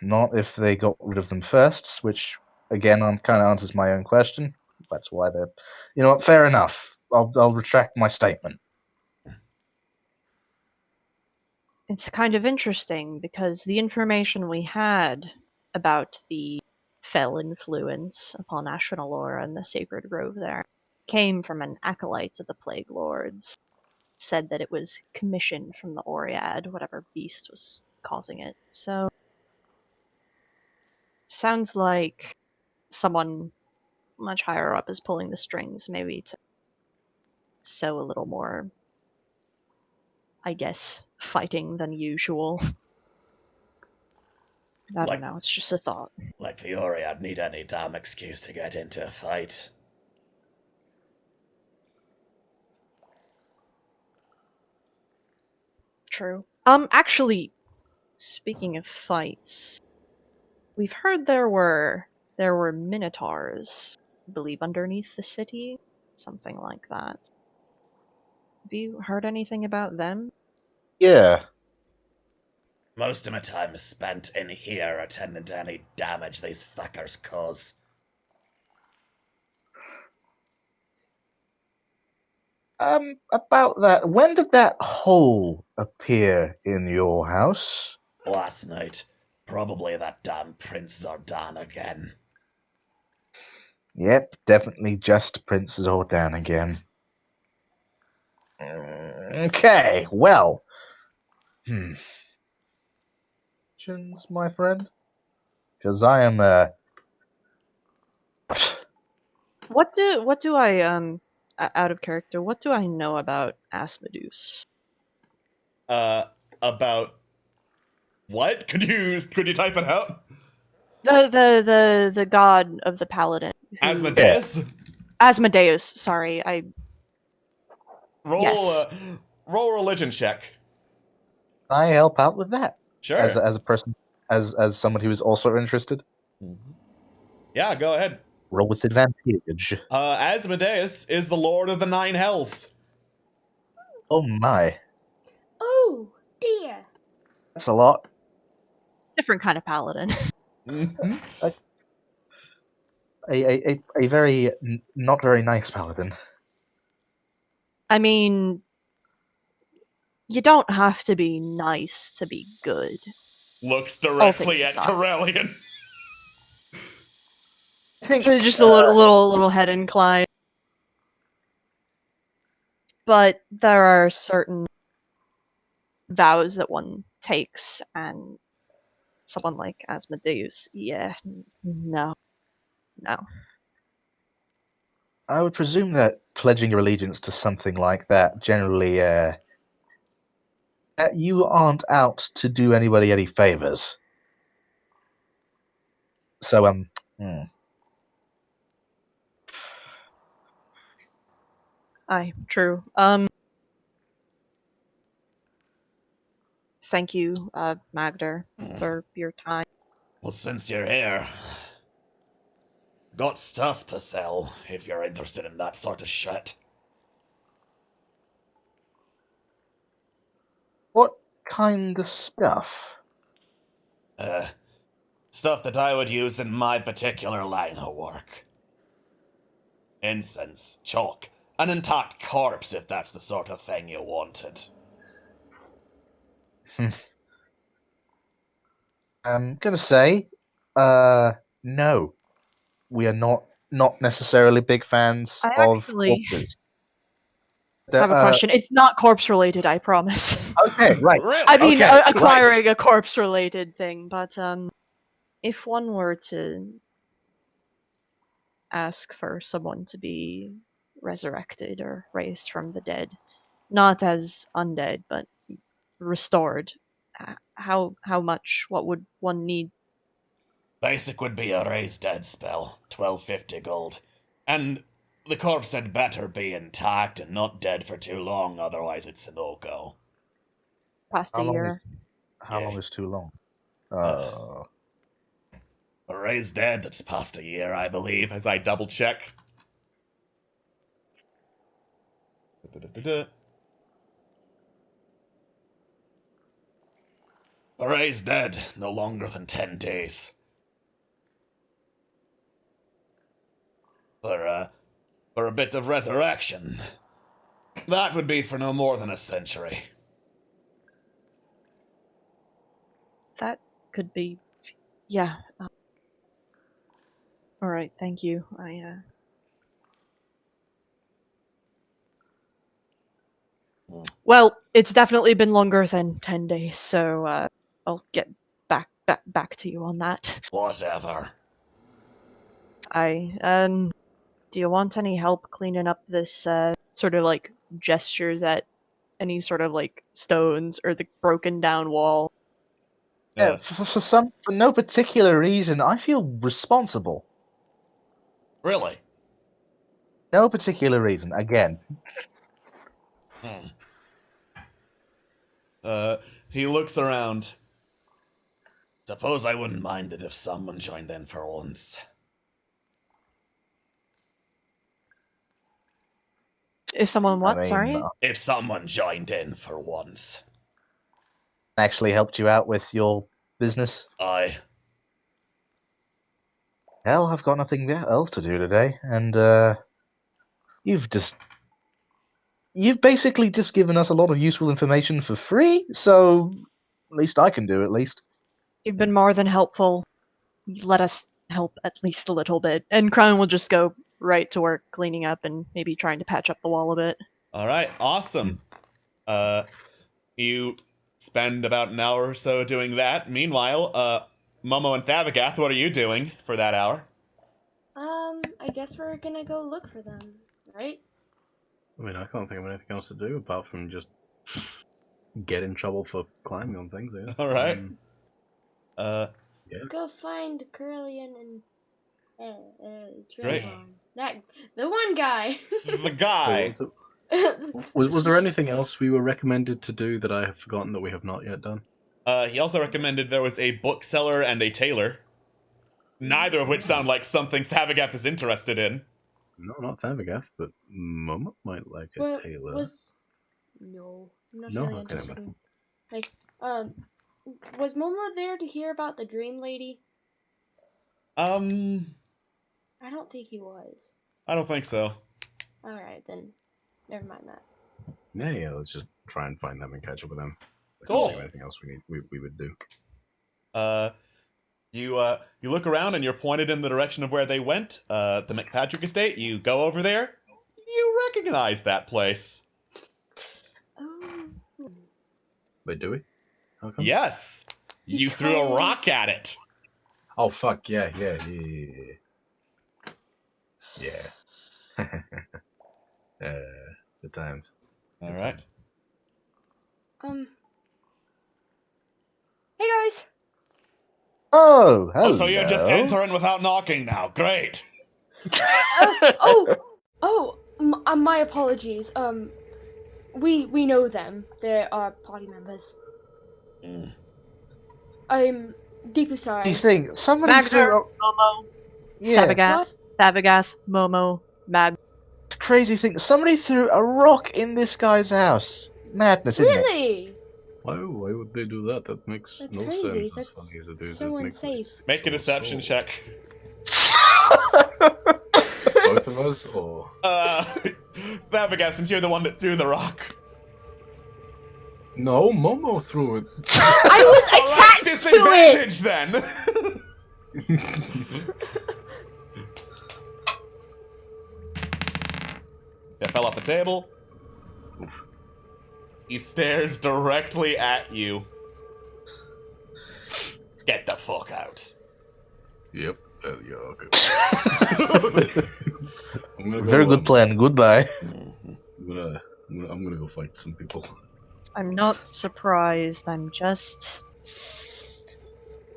Not if they got rid of them first, which, again, kind of answers my own question. That's why they're... You know what, fair enough. I'll retract my statement. It's kind of interesting, because the information we had about the fell influence upon Ashnalora and the Sacred Grove there came from an acolyte of the Plague Lords. Said that it was commissioned from the Oread, whatever beast was causing it. So, sounds like someone much higher up is pulling the strings, maybe to sow a little more, I guess, fighting than usual. I don't know, it's just a thought. Like the Oread need any damn excuse to get into a fight. True. Actually, speaking of fights, we've heard there were minotaurs, I believe, underneath the city, something like that. Have you heard anything about them? Yeah. Most of my time is spent in here attending to any damage these fuckers cause. About that, when did that hole appear in your house? Last night. Probably that damn Prince Zordan again. Yep, definitely just Prince Zordan again. Okay, well. Questions, my friend? Because I am, What do I, out of character, what do I know about Asmodeus? About what? Could you type it out? The god of the paladin. Asmodeus? Asmodeus, sorry, Roll yes. Roll religion check. I help out with that. Sure. As a person, as someone who is also interested. Yeah, go ahead. Roll with advantage. Asmodeus is the Lord of the Nine Hells. Oh my. Oh dear. That's a lot. Different kind of paladin. A very not very nice paladin. I mean, you don't have to be nice to be good. Looks directly at aside. Corellian. Just a little head incline. But there are certain vows that one takes, and someone like Asmodeus, yeah, no. I would presume that pledging your allegiance to something like that generally, that you aren't out to do anybody any favors. So, Aye, true. Thank you, Magder, for your time. Well, since you're here, got stuff to sell if you're interested in that sort of shit. what kind of stuff? Stuff that I would use in my particular line of work. Incense, chalk, an intact corpse if that's the sort of thing you wanted. I'm gonna say, no. We are not necessarily big fans I of actually corpses. have a question. It's not corpse related, I promise. Okay, right. Really? I mean, Okay, acquiring a corpse related thing, but if one were to ask for someone to be resurrected or raised from the dead, not as undead, but restored, how much? What would one need? Basic would be a raise dead spell, 1250 gold. And the corpse had better be intact and not dead for too long, otherwise it's a no-go. Past a How long year. How Yeah. long is too long? A raised dead that's past a year, I believe, as I double check. A raised dead, no longer than 10 days. For a bit of resurrection, that would be for no more than a century. That could be, yeah. All right, thank you. Well, it's definitely been longer than 10 days, so I'll get back to you on that. Whatever. Do you want any help cleaning up this sort of like gestures at any sort of like stones or the broken down wall? Yeah, for no particular reason, I feel responsible. Really? No particular reason. Again, He looks around. Suppose I wouldn't mind it if someone joined in for once. If someone what? I mean, Sorry? If someone joined in for once. actually helped you out with your business. Aye. Hell, I've got nothing else to do today, and you've basically just given us a lot of useful information for free. So, at least I can do at least. You've been more than helpful. Let us help at least a little bit. And Crown will just go right to work cleaning up and maybe trying to patch up the wall a bit. Alright, awesome. You spend about an hour or so doing that. Meanwhile, Momo and Thavagoth, what are you doing for that hour? I guess we're gonna go look for them, right? I mean, I can't think of anything else to do apart from just get in trouble for climbing on things. I guess. Alright. Yeah. Go find Curlian and Great. Trayvon. The one guy. The guy. Was there anything else we were recommended to do that I have forgotten that we have not yet done? He also recommended there was a bookseller and a tailor. Neither of which sound like something Thavagoth is interested in. No, not Thavagoth, but Mum might like a tailor. No, I'm not No? really Okay, interested never in. Was Momo there to hear about the dream lady? I don't think he was. I don't think so. Alright, then. Never mind that. Yeah, let's just try and find them and catch up with them. I Cool. can't think of anything else we would do. You look around and you're pointed in the direction of where they went. The McPatrick estate. You go over there. You recognize that place. Oh. But do we? How come? Yes. You threw a rock at it. Oh fuck yeah. Yeah. Good times. All right. Hey guys. Oh, hello. Oh, so you're just entering without knocking now. Great. My apologies. We know them. They're our party members. I'm deeply sorry. Do you think somebody Magder, threw a... Momo, Yeah, Sabagat, What? Sabagas, Momo, Mag. it's crazy thing. Somebody threw a rock in this guy's house. Madness, isn't it? Really? Why would they do that? That makes That's no crazy. sense. That's As funny as it is, so it makes unsafe. Make a deception check. Both of us, or Babagas, since you're the one that threw the rock. no? Momo threw it. I was attached to it. Disadvantage then. That fell off the table. He stares directly at you. Get the fuck out. Yep. Yeah. Okay. I'm gonna go, Very good plan. Goodbye. I'm gonna go fight some people. I'm not surprised. I'm just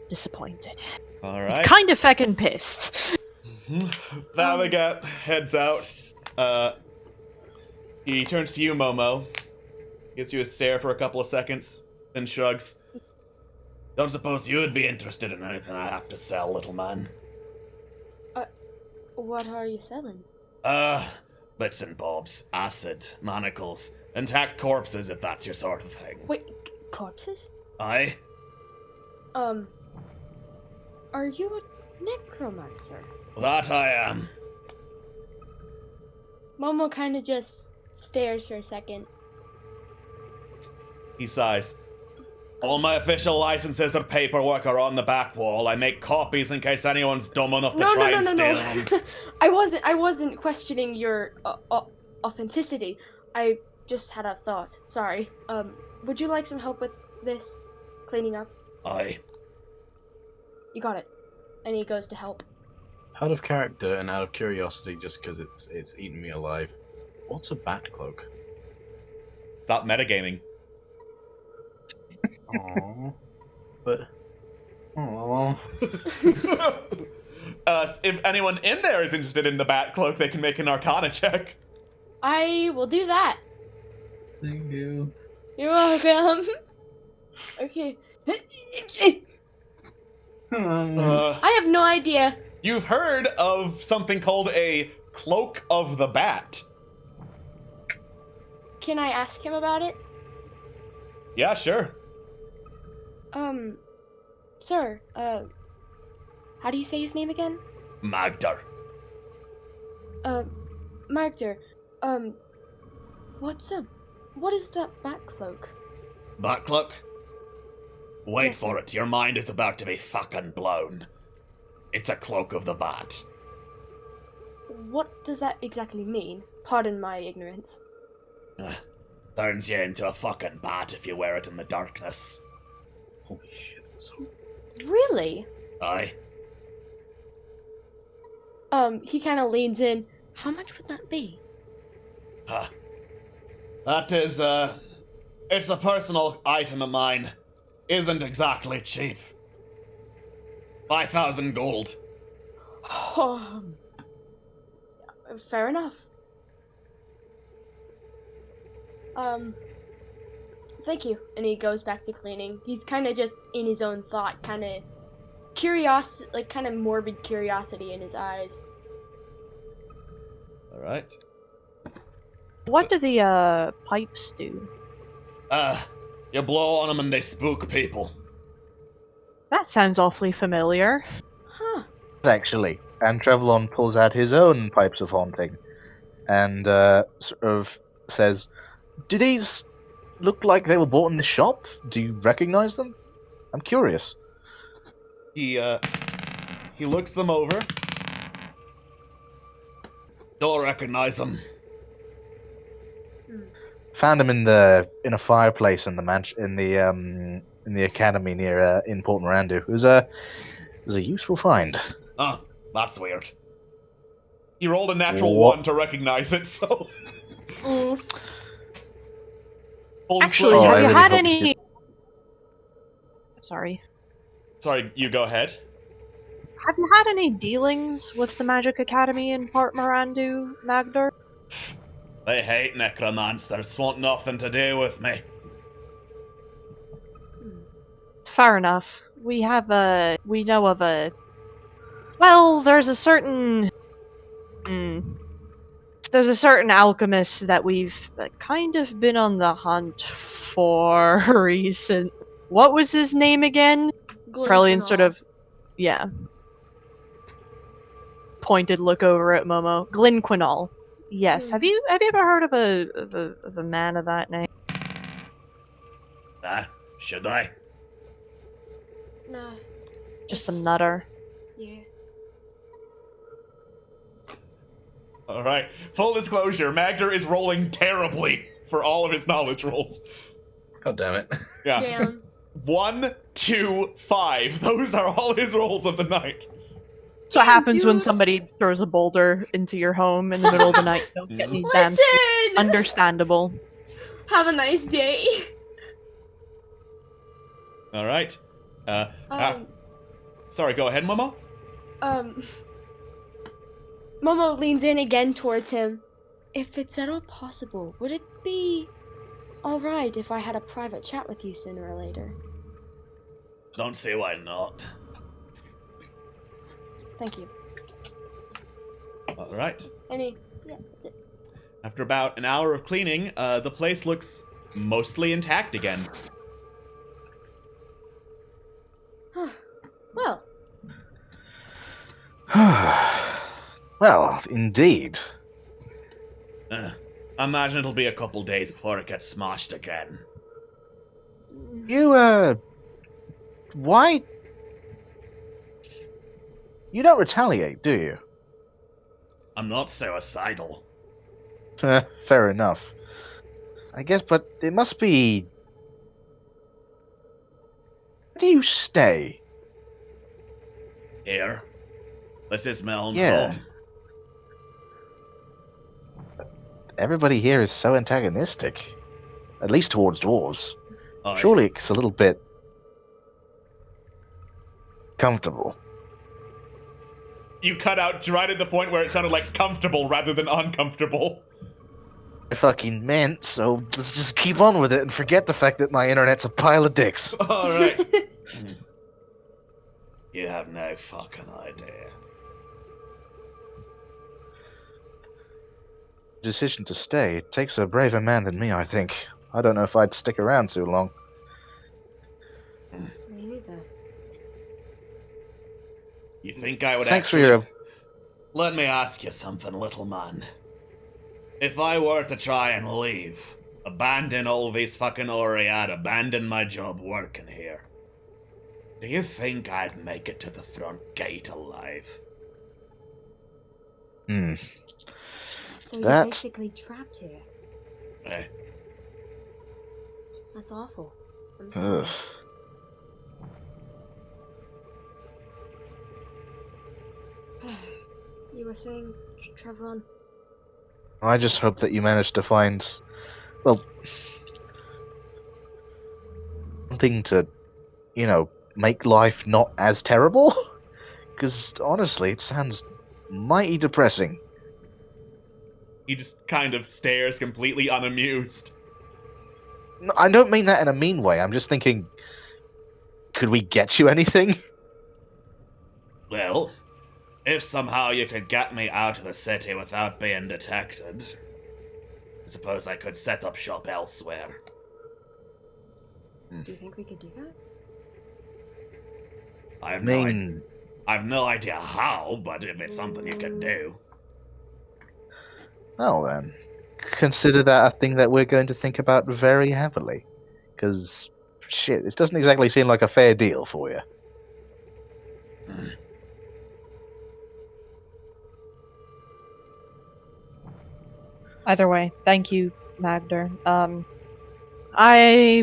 disappointed. All right. Kind of feckin' pissed. Thavagat heads out. He turns to you, Momo. Gives you a stare for a couple of seconds, then shrugs. Don't suppose you'd be interested in anything I have to sell, little man. What are you selling? Bits and bobs, acid, manacles, intact corpses if that's your sort of thing. Wait, corpses? Aye? Are you a necromancer? That I am. Momo kind of just stares for a second. He sighs. All my official licenses and paperwork are on the back wall. I make copies in case anyone's dumb enough to try and steal them. I wasn't questioning your authenticity. I just had a thought. Sorry. Would you like some help with this? Cleaning up? Aye. You got it. And he goes to help. Out of character and out of curiosity, just because it's eaten me alive. What's a bat cloak? Stop metagaming. Aww. But. Aww. If anyone in there is interested in the bat cloak, they can make an Arcana check. I will do that. Thank you. You're welcome. Okay. I have no idea. You've heard of something called a Cloak of the Bat. Can I ask him about it? Yeah, sure. Sir, how do you say his name again? Magdar. Magder, what is that bat cloak? Bat cloak? Wait Yes, for sir. it, your mind is about to be fucking blown. It's a cloak of the bat. What does that exactly mean? Pardon my ignorance. Turns you into a fucking bat if you wear it in the darkness. Holy shit. So Really? Aye. He kind of leans in. How much would that be? That is, it's a personal item of mine. Isn't exactly cheap. 5,000 gold. Fair enough. Thank you. And he goes back to cleaning. He's kind of just in his own thought, kind of kind of morbid curiosity in his eyes. Alright. What do the pipes do? You blow on them and they spook people. That sounds awfully familiar. Huh. Actually, and Trevelyan pulls out his own pipes of haunting, and sort of says, "Do these look like they were bought in the shop? Do you recognize them? I'm curious." He looks them over. Don't recognize them. Found them in a fireplace in the in the academy near in Port Mirandu. It was a useful find. Oh, that's weird. You rolled a natural What? 1 to recognize it, so... Oof. Full Actually, disclosure- have I you really had hope any? you- Sorry. Sorry, you go ahead. Have you had any dealings with the Magic Academy in Port Mirandu, Magdor? They hate necromancers, want nothing to do with me. Fair enough. We know of a... Well, there's a certain... There's a certain alchemist that we've kind of been on the hunt for recent... What was his name again? Prelian sort of... Yeah. Pointed look over at Momo. Glenquinol. Yes. Have you ever heard of a man of that name? Should I? No. Just a nutter. Yeah. Alright, full disclosure, Magder is rolling terribly for all of his knowledge rolls. God damn it. Yeah. Damn. 1, 2, 5. Those are all his rolls of the night. So what happens when dude. somebody throws a boulder into your home in the middle of the night. You don't get any damn Listen! sleep. Understandable. Have a nice day. Alright. Sorry, go ahead, Momo. Momo leans in again towards him. If it's at all possible, would it be alright if I had a private chat with you sooner or later? Don't see why not. Thank you. Alright. Yeah, that's it. After about an hour of cleaning, the place looks mostly intact again. Well, Well, indeed. I imagine it'll be a couple days before it gets smashed again. You, why? You don't retaliate, do you? I'm not suicidal. Fair enough. I guess, but it must be... Where do you stay? Here. This is my own Yeah. home. Everybody here is so antagonistic. At least towards dwarves. Aye. Surely it's a little bit... comfortable. You cut out right at the point where it sounded like comfortable rather than uncomfortable. I fucking meant, so let's just keep on with it and forget the fact that my internet's a pile of dicks. Alright. You have no fucking idea. Decision to stay. It takes a braver man than me, I think. I don't know if I'd stick around too long. me neither. You think I would Thanks actually... for your... Let me ask you something, little man. If I were to try and leave, abandon all these fucking Oriad, abandon my job working here, do you think I'd make it to the front gate alive? So you're That's- basically trapped here. Eh? That's awful. I'm sorry. Ugh. You were saying, Trevlon? I just hope that you managed to find... well... something to, you know, make life not as terrible? Because, honestly, it sounds mighty depressing. He just kind of stares completely unamused. No, I don't mean that in a mean way, I'm just thinking... could we get you anything? Well, if somehow you could get me out of the city without being detected, I suppose I could set up shop elsewhere. Do you think we could do that? I have I no idea how, but if it's something you could do. well then, consider that a thing that we're going to think about very heavily. Because, shit, it doesn't exactly seem like a fair deal for you. Either way, thank you, Magder.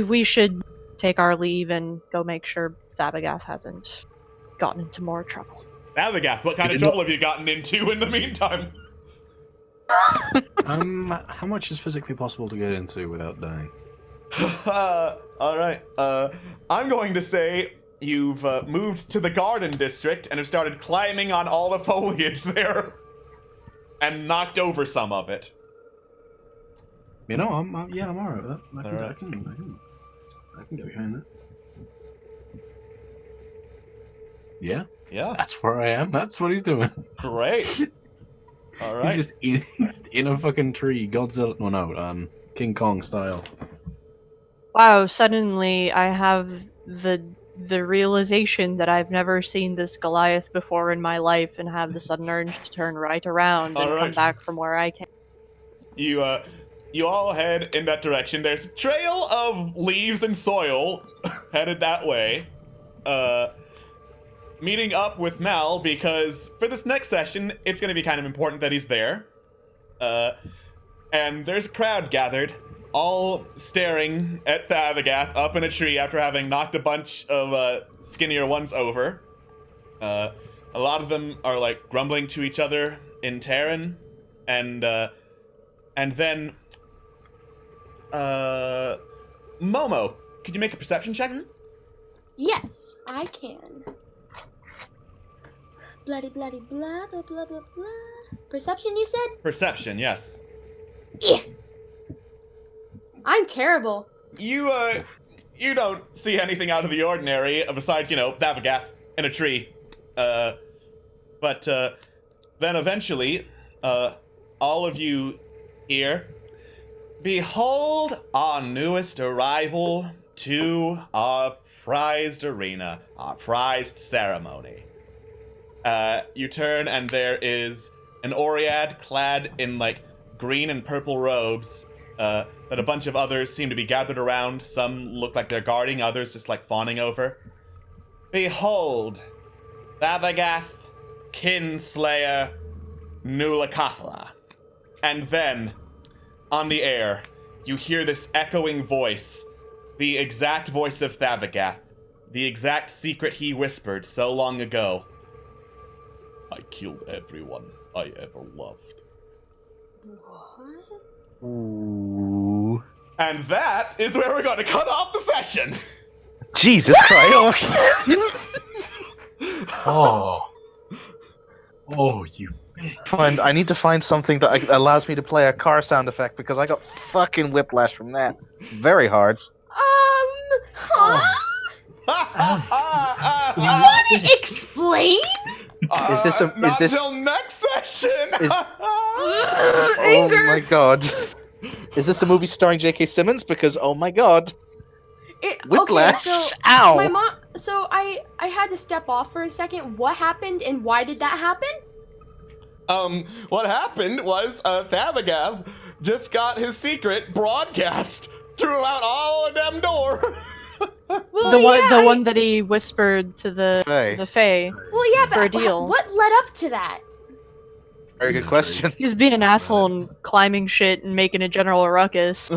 We should take our leave and go make sure Thabagath hasn't gotten into more trouble. Navagath, what kind of trouble have you gotten into in the meantime? How much is physically possible to get into without dying? All right. I'm going to say you've moved to the garden district and have started climbing on all the foliage there, and knocked over some of it. You know, I'm alright with that. I Alright. can get behind that. Yeah, Yeah. that's where I am. That's what he's doing. Great. All right. He's just in a fucking tree, Godzilla. No, no, King Kong style. Wow, suddenly I have the realization that I've never seen this Goliath before in my life and have the sudden urge to turn right around and come Alright. back from where I came. You all head in that direction. There's a trail of leaves and soil headed that way. Meeting up with Mal because for this next session, it's going to be kind of important that he's there. And there's a crowd gathered, all staring at Thavagath up in a tree after having knocked a bunch of skinnier ones over. A lot of them are like grumbling to each other in Terran, and then Momo, could you make a perception check? Yes, I can. Bloody, bloody, blah, blah, blah, blah, blah. Perception, you said? Perception, yes. Yeah. I'm terrible. You don't see anything out of the ordinary besides, Thavagath in a tree. But then eventually, all of you here, behold our newest arrival to our prized arena, our prized ceremony. You turn and there is an Oread clad in green and purple robes, that a bunch of others seem to be gathered around. Some look like they're guarding, others just fawning over. Behold, Thavagath, Kinslayer, Nulakathla. And then, on the air, you hear this echoing voice, the exact voice of Thavagath, the exact secret he whispered so long ago. I killed everyone I ever loved. What? Ooh. And that is where we're going to cut off the session. Jesus Christ! Oh, you. I need to find something that allows me to play a car sound effect because I got fucking whiplash from that. Very hard. Huh? You want to explain? Is this not till next session. Oh my god. Is this a movie starring J.K. Simmons? Because oh my god. Whiplash. Okay, so Ow. my mom. So I had to step off for a second. What happened and why did that happen? What happened was Thavagath just got his secret broadcast throughout all of Dhemdor. Well, The one that he whispered to the Fae. Well, yeah, but for a deal. what led up to that? Very good question. He's being an asshole and climbing shit and making a general ruckus.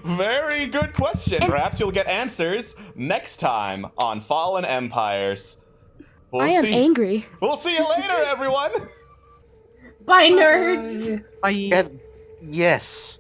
Very good question. Perhaps you'll get answers next time on Fallen Empires. I am angry. We'll see you later, everyone. Bye, nerds. Bye. Yes.